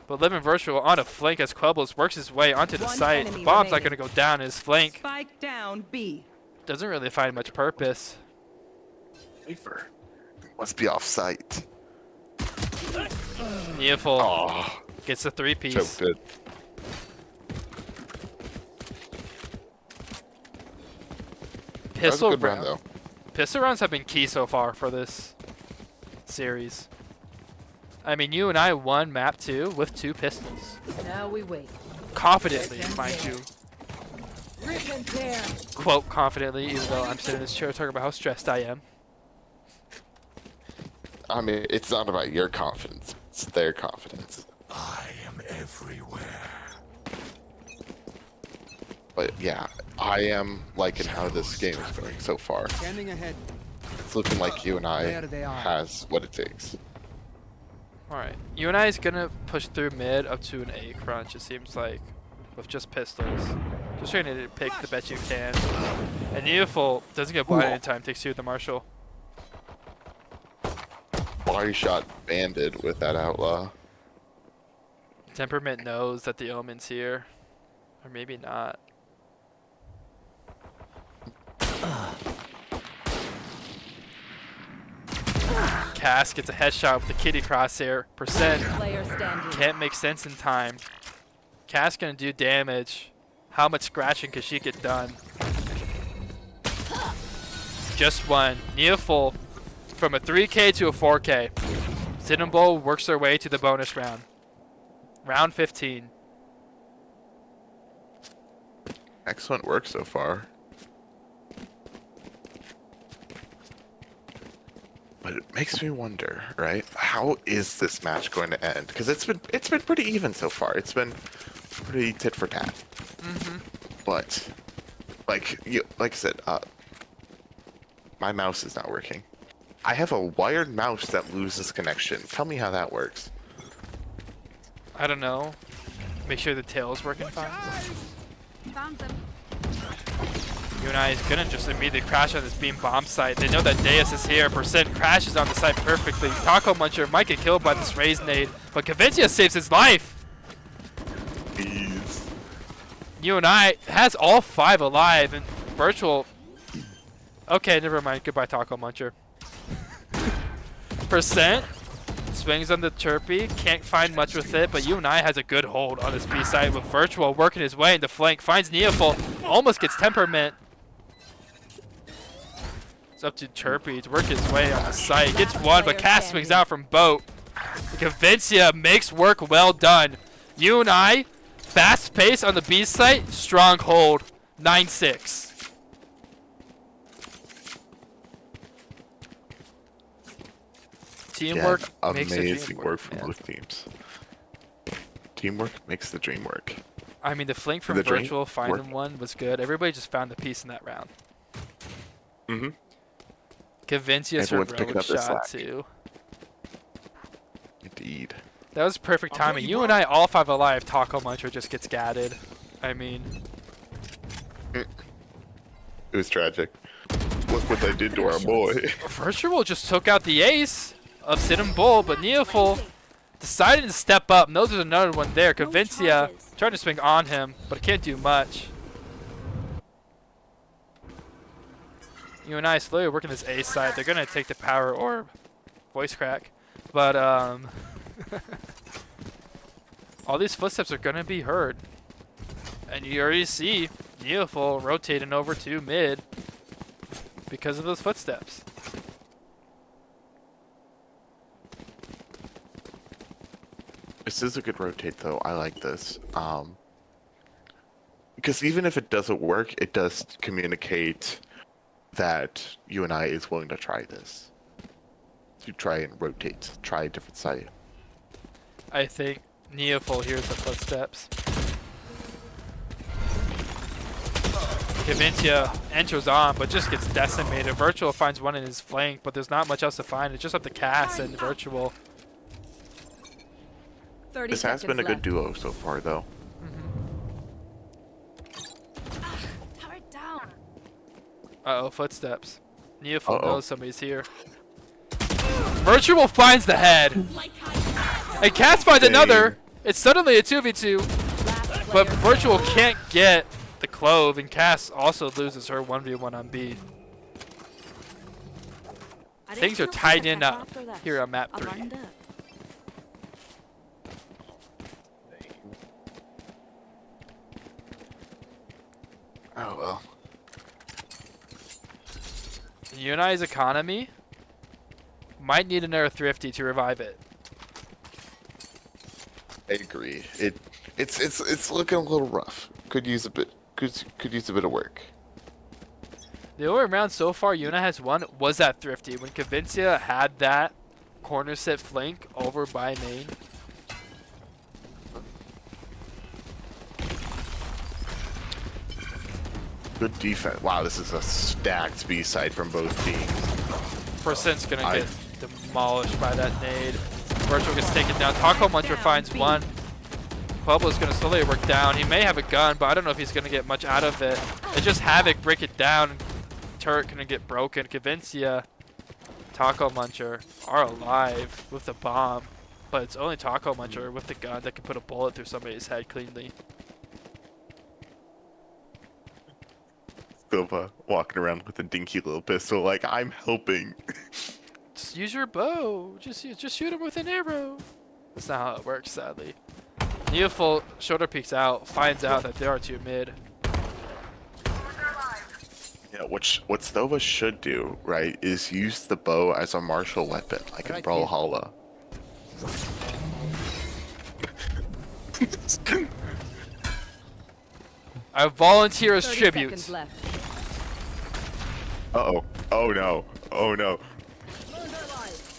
But Living Virtual on a flank as Quebbles works his way onto the One site. enemy Bomb's not remaining. gonna go down his flank. Spike down B. Doesn't really find much purpose. Safer. Must be off site. Neoful Oh, gets the three-piece. choked it. That was a Pistol good round, round. though. Pistol rounds have been key so far for this series. I mean, UNI won map 2 with 2 pistols. Now we wait. Confidently, mind you. Rip and tear. Quote confidently, even though I'm sitting in this chair talking about how stressed I am. I mean, it's not about your confidence. It's their confidence. I am everywhere. But yeah, I am liking how this game is going so far. Scanning ahead. It's looking like UNI There they are. has what it takes. Alright, UNI is gonna push through mid up to an A crunch, it seems like, with just pistols. Just trying to pick the best you can. And Neoful doesn't get blinded in time, takes two with the Marshall. Body shot banded with that outlaw. Temperament knows that the omen's here. Or maybe not. Cass gets a headshot with the kitty crosshair. Percent Player standing. can't make sense in time. Cass gonna do damage. How much scratching could she get done? Just one. Neoful from a 3K to a 4K. Cinnamon works their way to the bonus round. Round 15. Excellent work so far. But it makes me wonder, right? How is this match going to end? Because it's been pretty even so far. It's been pretty tit for tat. But like I said, my mouse is not working. I have a wired mouse that loses connection. Tell me how that works. I don't know. Make sure the tail's working fine. Found them. UNI is gonna just immediately crash on this beam bomb site. They know that Deus is here. Percent crashes on the site perfectly. Taco Muncher might get killed by this raise nade, but Convincia saves his life. Please. UNI has all 5 alive, and Virtual. Okay, never mind. Goodbye, Taco Muncher. Percent swings on the Chirpy. Can't find much with it, but UNI has a good hold on this B side with Virtual working his way into flank. Finds Neoful. Almost gets Temperament. It's up to Chirpy to work his way on the site. Gets one, but Cass swings out from Boat. Convincia makes work well done. UNI, fast pace on the B site, strong hold. 9-6. Teamwork makes the dream amazing work from both teams. Teamwork makes the dream work. I mean, the flank from The dream Virtual finding work. one was good. Everybody just found the piece in that round. Mm-hmm. Convincia's Everyone's picking heroic up their shot slack. too. Indeed. That was perfect timing. You and I, all 5 alive. Taco Muncher just gets gadded. I mean, It was tragic. Look what they did to our boy. Virtual just took out the ace of Sidham Bull, but Neoful decided to step up. Knows there's another one there. Convincia trying to swing on him, but can't do much. You and I slowly working this ace side. They're gonna take the power orb, voice crack, but all these footsteps are gonna be heard, and you already see Neoful rotating over to mid because of those footsteps. This is a good rotate, though. I like this. Because even if it doesn't work, it does communicate that UNI is willing to try this. To try and rotate, try a different site. I think Neoful hears the footsteps. Convincia enters on, but just gets decimated. Virtual finds one in his flank, but there's not much else to find. It's just up to Cass and Virtual. 30 This has been a good seconds duo so far, though. Turret down. Uh-oh, footsteps. Neoful Uh-oh. knows somebody's here. Virtual finds the head. And Cass finds another. It's suddenly a 2v2. left. But Player Virtual standing. can't get the Clove, and Cass also loses her 1v1 on B. Things are tightened up here on map 3. Oh, well. UNI's economy might need another Thrifty to revive it. I agree. It's looking a little rough. Could use a bit. Could use a bit of work. The only round so far UNI has won was that Thrifty when Convincia had that corner sit flank over by main. Good defense. Wow, this is a stacked B side from both teams. Percent's gonna get demolished by that nade. Virtual gets taken down. Taco Muncher finds one. Pueblo's gonna slowly work down. He may have a gun, but I don't know if he's gonna get much out of it. It's just Havoc, break it down. Turret gonna get broken. Convincia, Taco Muncher are alive with the bomb, but it's only Taco Muncher with the gun that can put a bullet through somebody's head cleanly. Silva walking around with a dinky little pistol, like I'm helping. Just use your bow. Just shoot him with an arrow. That's not how it works, sadly. Neoful shoulder peeks out, finds out that there are two mid. Yeah, what Stova should do, right, is use the bow as a martial weapon, like in Brawlhalla. I volunteer as 30 tribute. seconds left. Uh-oh. Oh no. Oh no.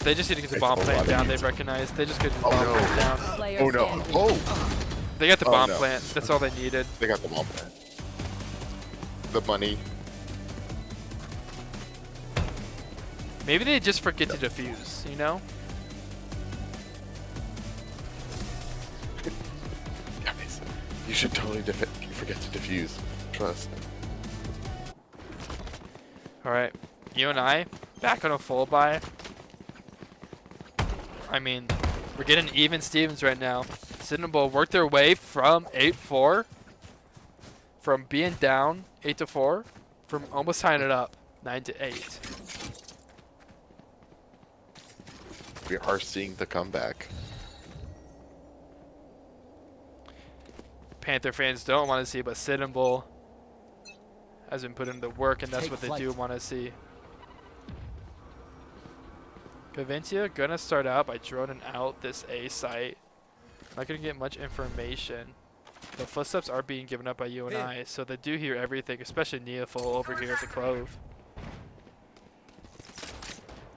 They just need to get the It's bomb a plant lot of down. use. They recognize. They just get the Oh, bomb no. plant down. Player Oh no. standing. Oh! They got the Oh, bomb no. plant. That's all they needed. They got the bomb plant. The money. Maybe they just forget to defuse, you know? Guys, you should totally forget to defuse. Trust. Alright. UNI, back on a full buy. I mean, we're getting even Stevens right now. Cinnamon worked their way from 8-4. From being down 8-4. From almost tying it up 9-8. We are seeing the comeback. Panther fans don't want to see, but Cinnamon has been putting in the work, and that's what they do want to see. Convincia gonna start out by droning out this A site. Not gonna get much information. The footsteps are being given up by UNI, so they do hear everything, especially Neoful over here at the Clove.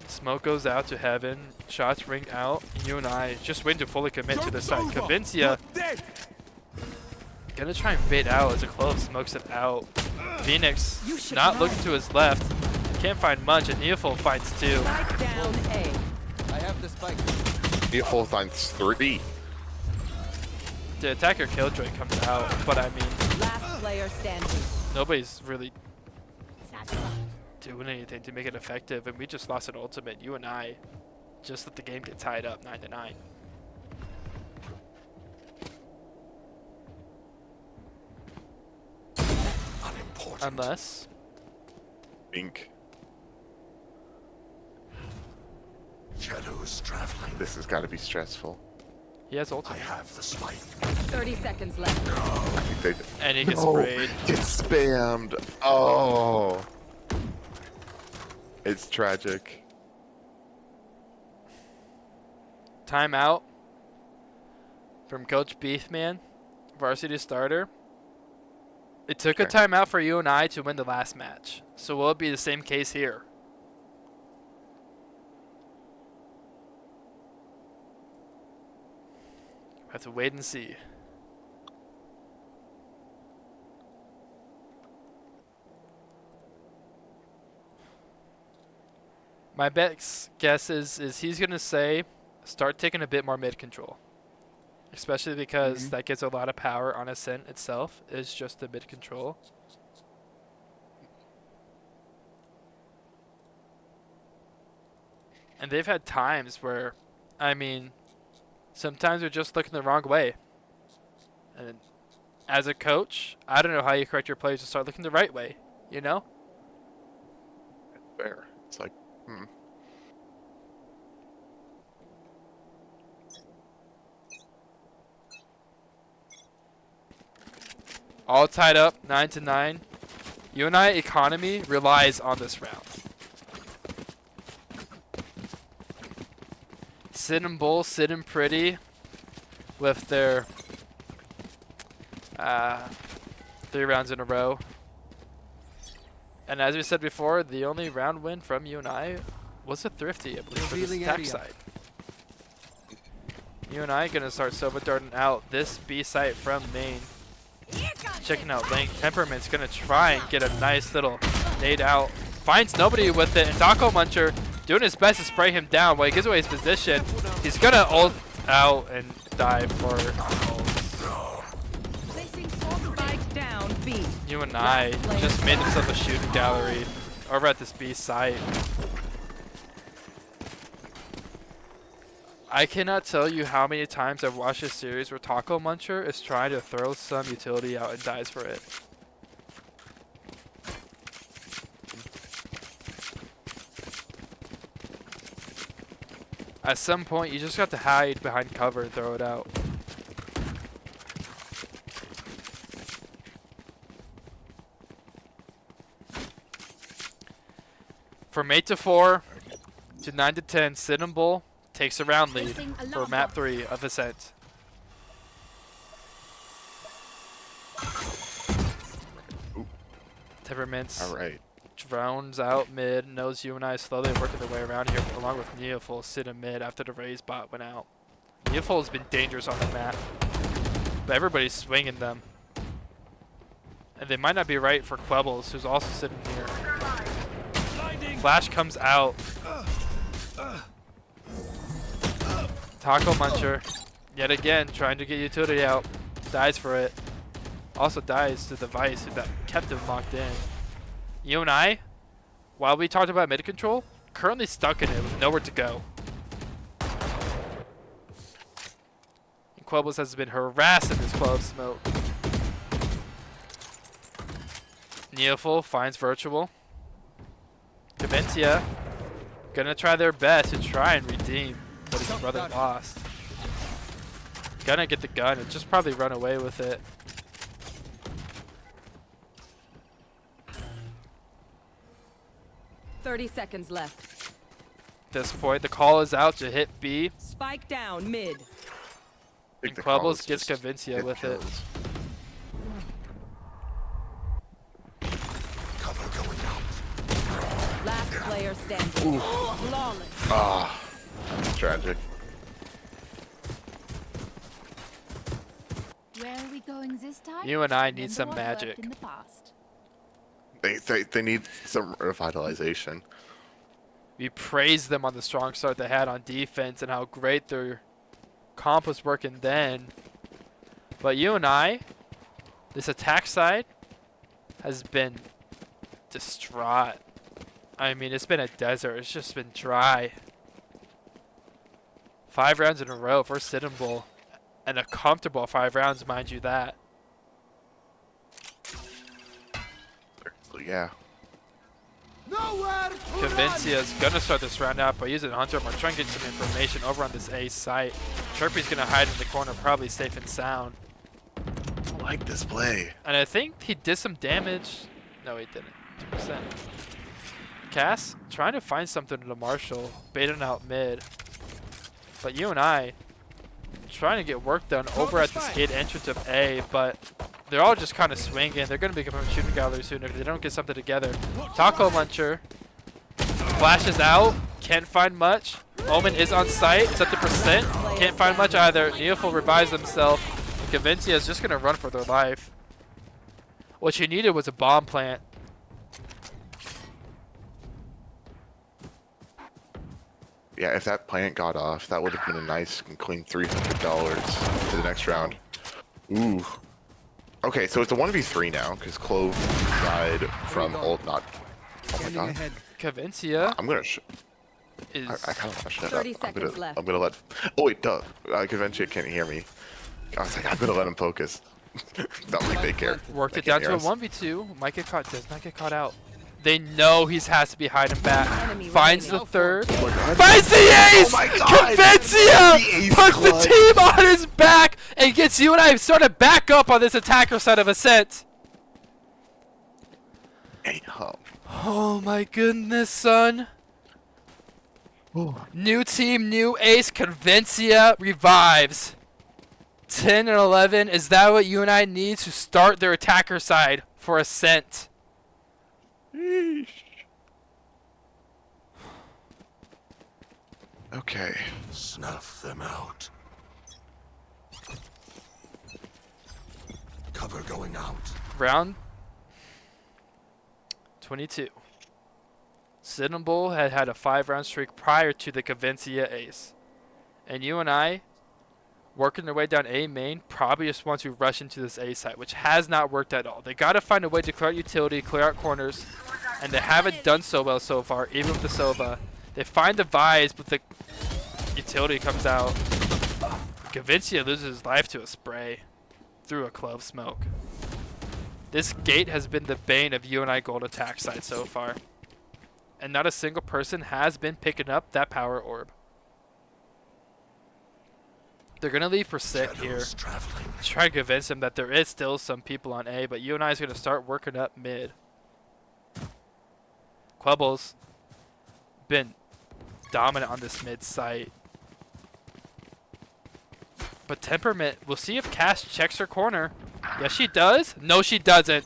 Smoke goes out to heaven, shots ring out, UNI just waiting to fully commit to the site. Convincia gonna try and bait out as the Clove smokes it out. Phoenix not looking to his left, can't find much, and Neoful finds two. Spike down A. I have the spike. Beautiful finds 3. The attacker killjoy comes out, but I mean, Last player standing. nobody's really doing anything to make it effective, and we just lost an ultimate. UNI just let the game get tied up 9-9. Unimportant. Unless Ink. Shadows traveling. This has got to be stressful. he has I ultimate, have the spike. 30 seconds left. I think they and he gets No, sprayed. Gets spammed. Oh. It's tragic. Timeout from Coach Beefman, varsity starter. It took a Okay. timeout for UNI to win the last match, so will it be the same case here? Have to wait and see. My best guess is he's gonna say, start taking a bit more mid control, especially because that gives a lot of power on Ascent itself. Is just the mid control. And they've had times where, I mean, sometimes they're just looking the wrong way. And as a coach, I don't know how you correct your players to start looking the right way, you know? Fair. It's like, All tied up, 9-9. UNI economy relies on this round. Sitting bull, sitting pretty. with their 3 rounds in a row. And as we said before, the only round win from UNI was a thrifty, I believe, for this attack side. UNI gonna start Silver darting out this B site from main. Checking out Link. Temperament's gonna try and get a nice little nade out. Finds nobody with it, and Taco Muncher doing his best to spray him down. While he gives away his position, he's gonna ult out and die for Spike down B. UNI just made themselves a shooting gallery over at this B site. I cannot tell you how many times I've watched this series where Taco Muncher is trying to throw some utility out and dies for it. At some point, you just got to hide behind cover and throw it out. From 8 to 4 to 9 to 10, Citadel Bull takes a round lead for map 3 of Ascent. Temperaments drowns out mid, knows UNI slowly working their way around here, along with Neoful sitting mid after the Raze bot went out. Neoful has been dangerous on the map, but everybody's swinging them. And they might not be right for Quebbles, who's also sitting here. Flash comes out. Taco Muncher, yet again, trying to get utility out. Dies for it. Also dies to the Vice that kept him locked in. UNI, while we talked about mid control, currently stuck in it with nowhere to go. And Quebbles has been harassed in this cloud smoke. Neoful finds Virtual. Cavencia gonna try their best to try and redeem what his brother lost. Gonna get the gun and just probably run away with it. Thirty seconds left. At this point, the call is out to hit B. Spike down mid. And Quebbles gets Cavencia with it. Cover going down. Last player standing. Flawless. Ah, that's tragic. Where are we going this time? You and I need Remember some what magic. worked in the past. They need some revitalization. We praised them on the strong start they had on defense and how great their comp was working then. But UNI, this attack side, has been distraught. I mean, it's been a desert. It's just been dry. 5 rounds in a row for Citadel. And a comfortable 5 rounds, mind you that. So, yeah. Cavencia's gonna start this round out by using Hunter Mark, trying to get some information over on this A site. Chirpy's gonna hide in the corner, probably safe and sound. I like this play. And I think he did some damage. No, he didn't. 2%. Cass trying to find something in the Marshall, baiting out mid. But UNI trying to get work done over at this gate entrance of A, but they're all just kind of swinging. They're going to become a shooting gallery soon if they don't get something together. Taco Muncher flashes out, can't find much. Omen is on site, it's up to percent, can't find much either. Neoful revives himself. Cavencia is just going to run for their life. What you needed was a bomb plant. Yeah, if that plant got off, that would have been a nice and clean $300 for the next round. Ooh. Okay, so it's a 1v3 now, because Clove died from ult not... Oh my god. Cavencia I'm gonna is... I kind of want to shut up. 30 seconds left. I'm gonna let... Oh wait, duh. Cavencia can't hear me. I was like, I'm gonna let him focus. It's not like they care. Worked They it down can't to a hear us. 1v2. Might get caught, does not get caught out. They know he has to be hiding back. Enemy Finds remaining. the third. Oh my god. Finds the ace! Oh my god! Cavencia The ace puts the clutch. team on his back and gets UNI sort of back up on this attacker side of Ascent. Hey, hum. Oh my goodness, son. Oh. New team, new ace. Cavencia revives. 10 and 11. Is that what UNI needs to start their attacker side for Ascent? Okay. Snuff them out. Cover going out. Round 22. Cinnamon had had a 5-round streak prior to the Cavencia ace. And UNI, working their way down A main, probably just want to rush into this A side, which has not worked at all. They got to find a way to clear out utility, clear out corners, and they haven't done so well so far, even with the Sova. They find the Vise, but the utility comes out. Cavencia loses his life to a spray through a clove smoke. This gate has been the bane of UNI gold attack side so far. And not a single person has been picking up that power orb. They're going to leave for Sit here. Try to convince him that there is still some people on A, but UNI is going to start working up mid. Quebbles been dominant on this mid site. But Temperament, we'll see if Cass checks her corner. Yes, she does. No, she doesn't.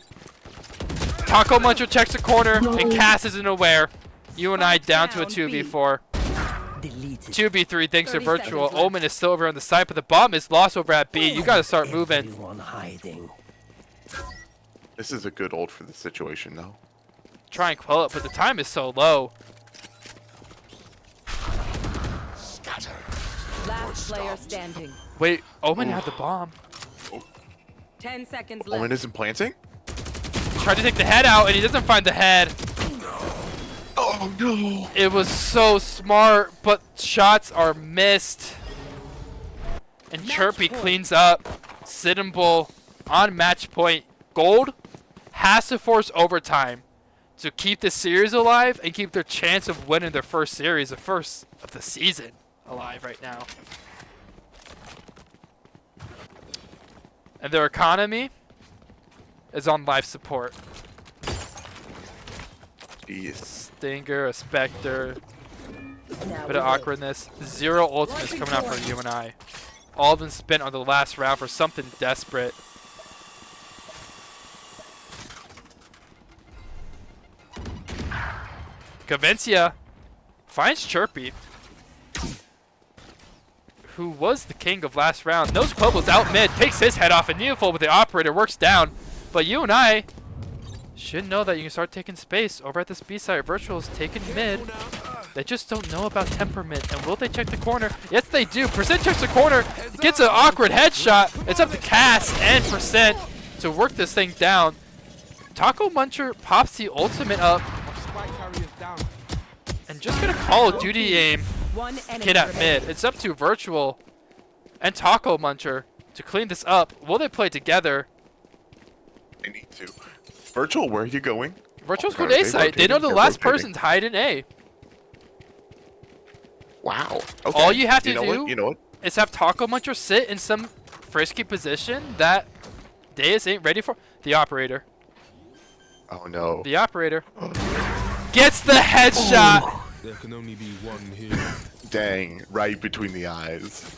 Taco Muncher checks the corner, and Cass isn't aware. UNI down to a 2v4. 2v3 thanks to Virtual. Omen is still over on the side, but the bomb is lost over at B. You gotta start moving. This is a good ult for the situation, though. Try and quell it, but the time is so low. Last player standing. Wait, Omen had the bomb. 10 seconds Omen left. isn't planting? Tried to take the head out, and he doesn't find the head. Oh no! It was so smart, but shots are missed. And Chirpy cleans up. Cinnamon on match point. Gold has to force overtime to keep the series alive and keep their chance of winning their first series, the first of the season, alive right now. And their economy is on life support. Jeez. Stinger, a Spectre, bit of awkwardness. 0 ultimates coming out for UNI. All of them spent on the last round for something desperate. Cavencia finds Chirpy, who was the king of last round. Knows Quibbles out mid, takes his head off, and Neoful with the operator works down. But UNI should know that you can start taking space over at this B side. Virtual's taking mid. They just don't know about Temperament. And will they check the corner? Yes, they do. Percent checks the corner, gets an awkward headshot. It's up to Cass and Percent to work this thing down. Taco Muncher pops the ultimate up. And just gonna Call of Duty aim hit at mid. It's up to Virtual and Taco Muncher to clean this up. Will they play together? They need to. Virtual, where are you going? Virtual's going to A site. They know the last person's hiding A. Wow. Okay. All you have to You know what? is have Taco Muncher sit in some frisky position that Deus ain't ready for. The operator. Oh no. The operator gets the headshot. There can only be one here. Dang, right between the eyes.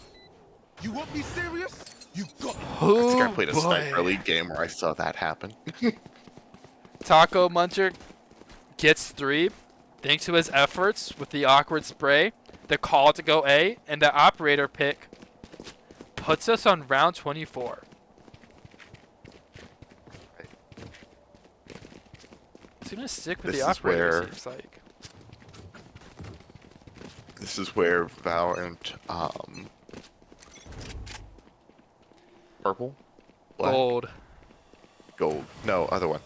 You want me serious? You got I think I played a Sniper League game where I saw that happen. Taco Muncher gets 3 thanks to his efforts with the awkward spray, the call to go A, and the operator pick puts us on round 24. He's going to stick with This the is operator, where- seems like. This is where Valorant, purple? Black? Gold. Gold. No, other one.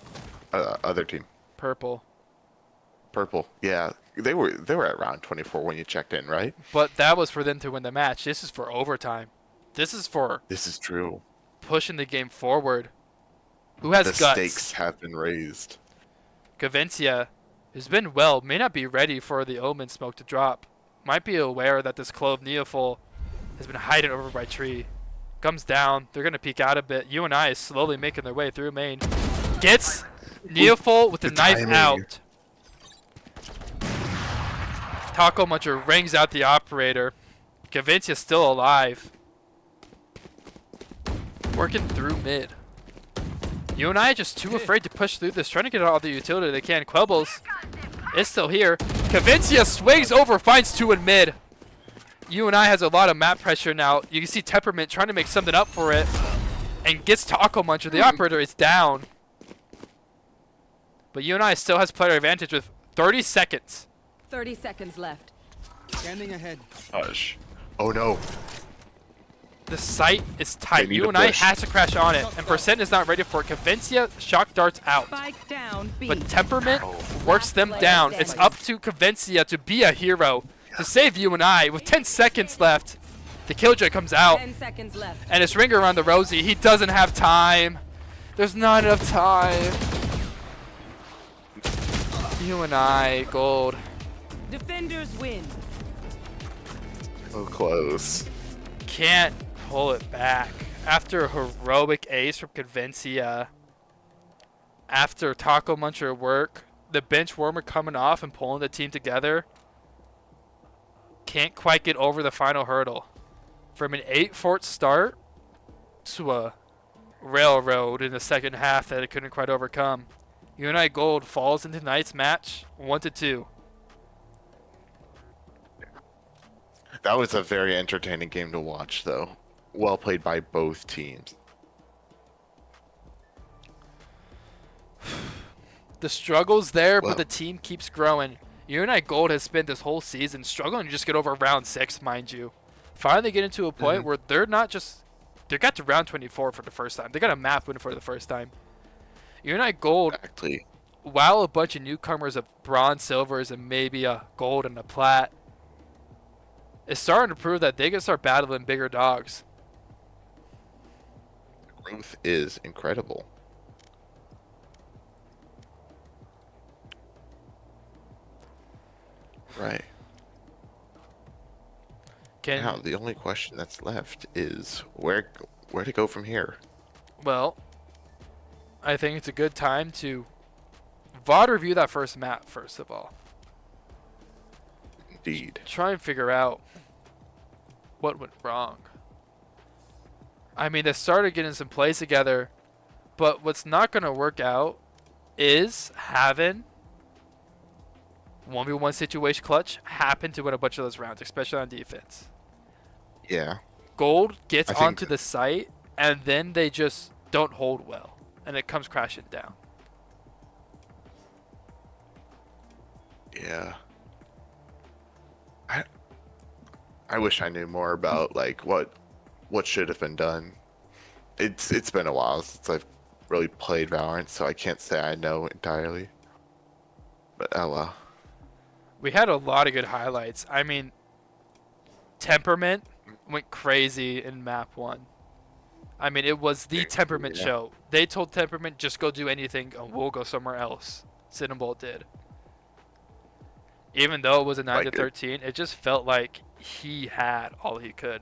Other team. Purple. Purple. Yeah, they were at round 24 when you checked in, right? But that was for them to win the match. This is for overtime. This is for This is true. pushing the game forward. Who has The guts? stakes have been raised. Cavencia, who's been well, may not be ready for the Omen smoke to drop. Might be aware that this Clove Neoful has been hiding over by tree. Comes down. They're going to peek out a bit. UNI is slowly making their way through main. Gets Neoful with the knife timing. out. Taco Muncher rings out the operator. Cavencia's still alive. working through mid. UNI just too afraid to push through this, trying to get all the utility they can. Quebbles is still here. Cavincia swings over, finds 2 in mid. UNI has a lot of map pressure now. You can see Temperament trying to make something up for it. And gets Taco Muncher. The operator is down. But UNI still has player advantage with 30 seconds. 30 seconds left. Scanning ahead. Hush. Oh no. The site is tight. They need to UNI push. has to crash on it. And Percent is not ready for it. Cavincia shock darts out. Spike down B. But Temperament works them down. It's up to Cavincia to be a hero. To save UNI with 10 seconds left. The Killjoy comes out. 10 seconds left. And it's Ringer on the Rosie. He doesn't have time. There's not enough time. UNI gold. Defenders win. So close. Can't pull it back. After a heroic ace from Cavincia. After Taco Muncher work. The bench warmer coming off and pulling the team together. Can't quite get over the final hurdle. From an 8-fort start to a railroad in the second half that it couldn't quite overcome. UNI Gold falls into tonight's match 1-2. That was a very entertaining game to watch, though. Well played by both teams. The struggle's there, Well. but the team keeps growing. UNI Gold has spent this whole season struggling to just get over round 6, mind you. Finally get into a point where they're not just... They got to round 24 for the first time. They got a map win for the first time. UNI Gold, Exactly. while a bunch of newcomers of bronze, silvers, and maybe a gold and a plat, is starting to prove that they can start battling bigger dogs. Growth is incredible. Right. Now, the only question that's left is where to go from here. Well, I think it's a good time to VOD review that first map, first of all. Indeed. Try and figure out what went wrong. I mean, they started getting some plays together, but what's not going to work out is having 1v1 situation clutch happen to win a bunch of those rounds, especially on defense. Yeah. Gold gets I think- onto the site, and then they just don't hold well, and it comes crashing down. Yeah. I wish I knew more about like what should have been done. It's been a while since I've really played Valorant, so I can't say I know entirely. But oh well. We had a lot of good highlights. I mean, Temperament went crazy in map 1. I mean, it was the Temperament Yeah. show. They told Temperament, just go do anything and we'll go somewhere else. Cinnamon did. Even though it was a 9-13, it just felt like he had all he could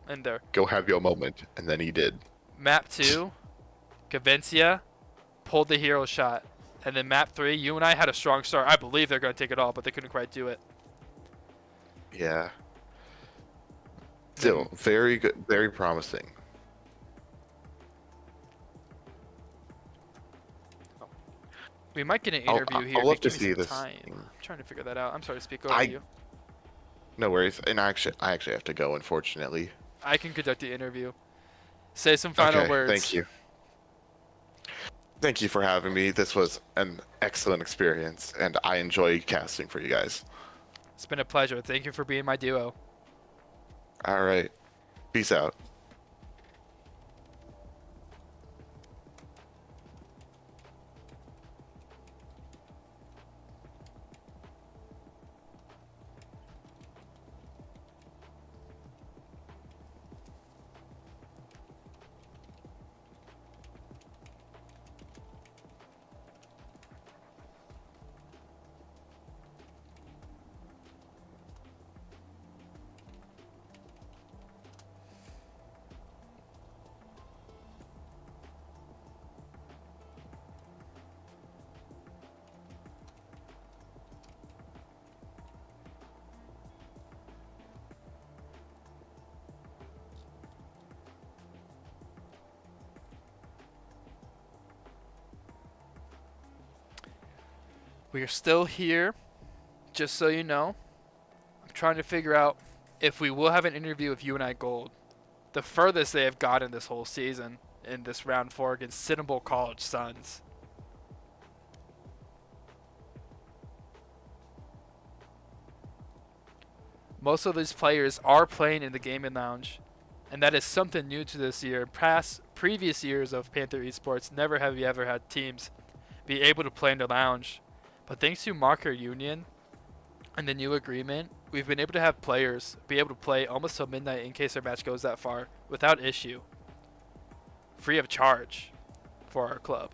in there. Go have your moment, and then he did. Map 2, Cavincia pulled the hero shot. And then map 3, UNI had a strong start. I believe they're going to take it all, but they couldn't quite do it. Yeah. Still, very good, very promising. We might get an I'll- interview here. I'll if you love to give me see some this time. thing. I'm trying to figure that out. I'm sorry to speak over I- you. No worries. And I actually have to go, unfortunately. I can conduct the interview. Say some final Okay, words. thank you. Thank you for having me. This was an excellent experience, and I enjoy casting for you guys. It's been a pleasure. Thank you for being my duo. All right. Peace out. We are still here, just so you know. I'm trying to figure out if we will have an interview with UNI Gold. The furthest they have gotten this whole season in this round 4 against Cinnamon College Suns. Most of these players are playing in the gaming lounge, and that is something new to this year. Previous years of Panther Esports, never have you ever had teams be able to play in the lounge. But thanks to Marker Union and the new agreement, we've been able to have players be able to play almost till midnight in case our match goes that far without issue, free of charge for our club.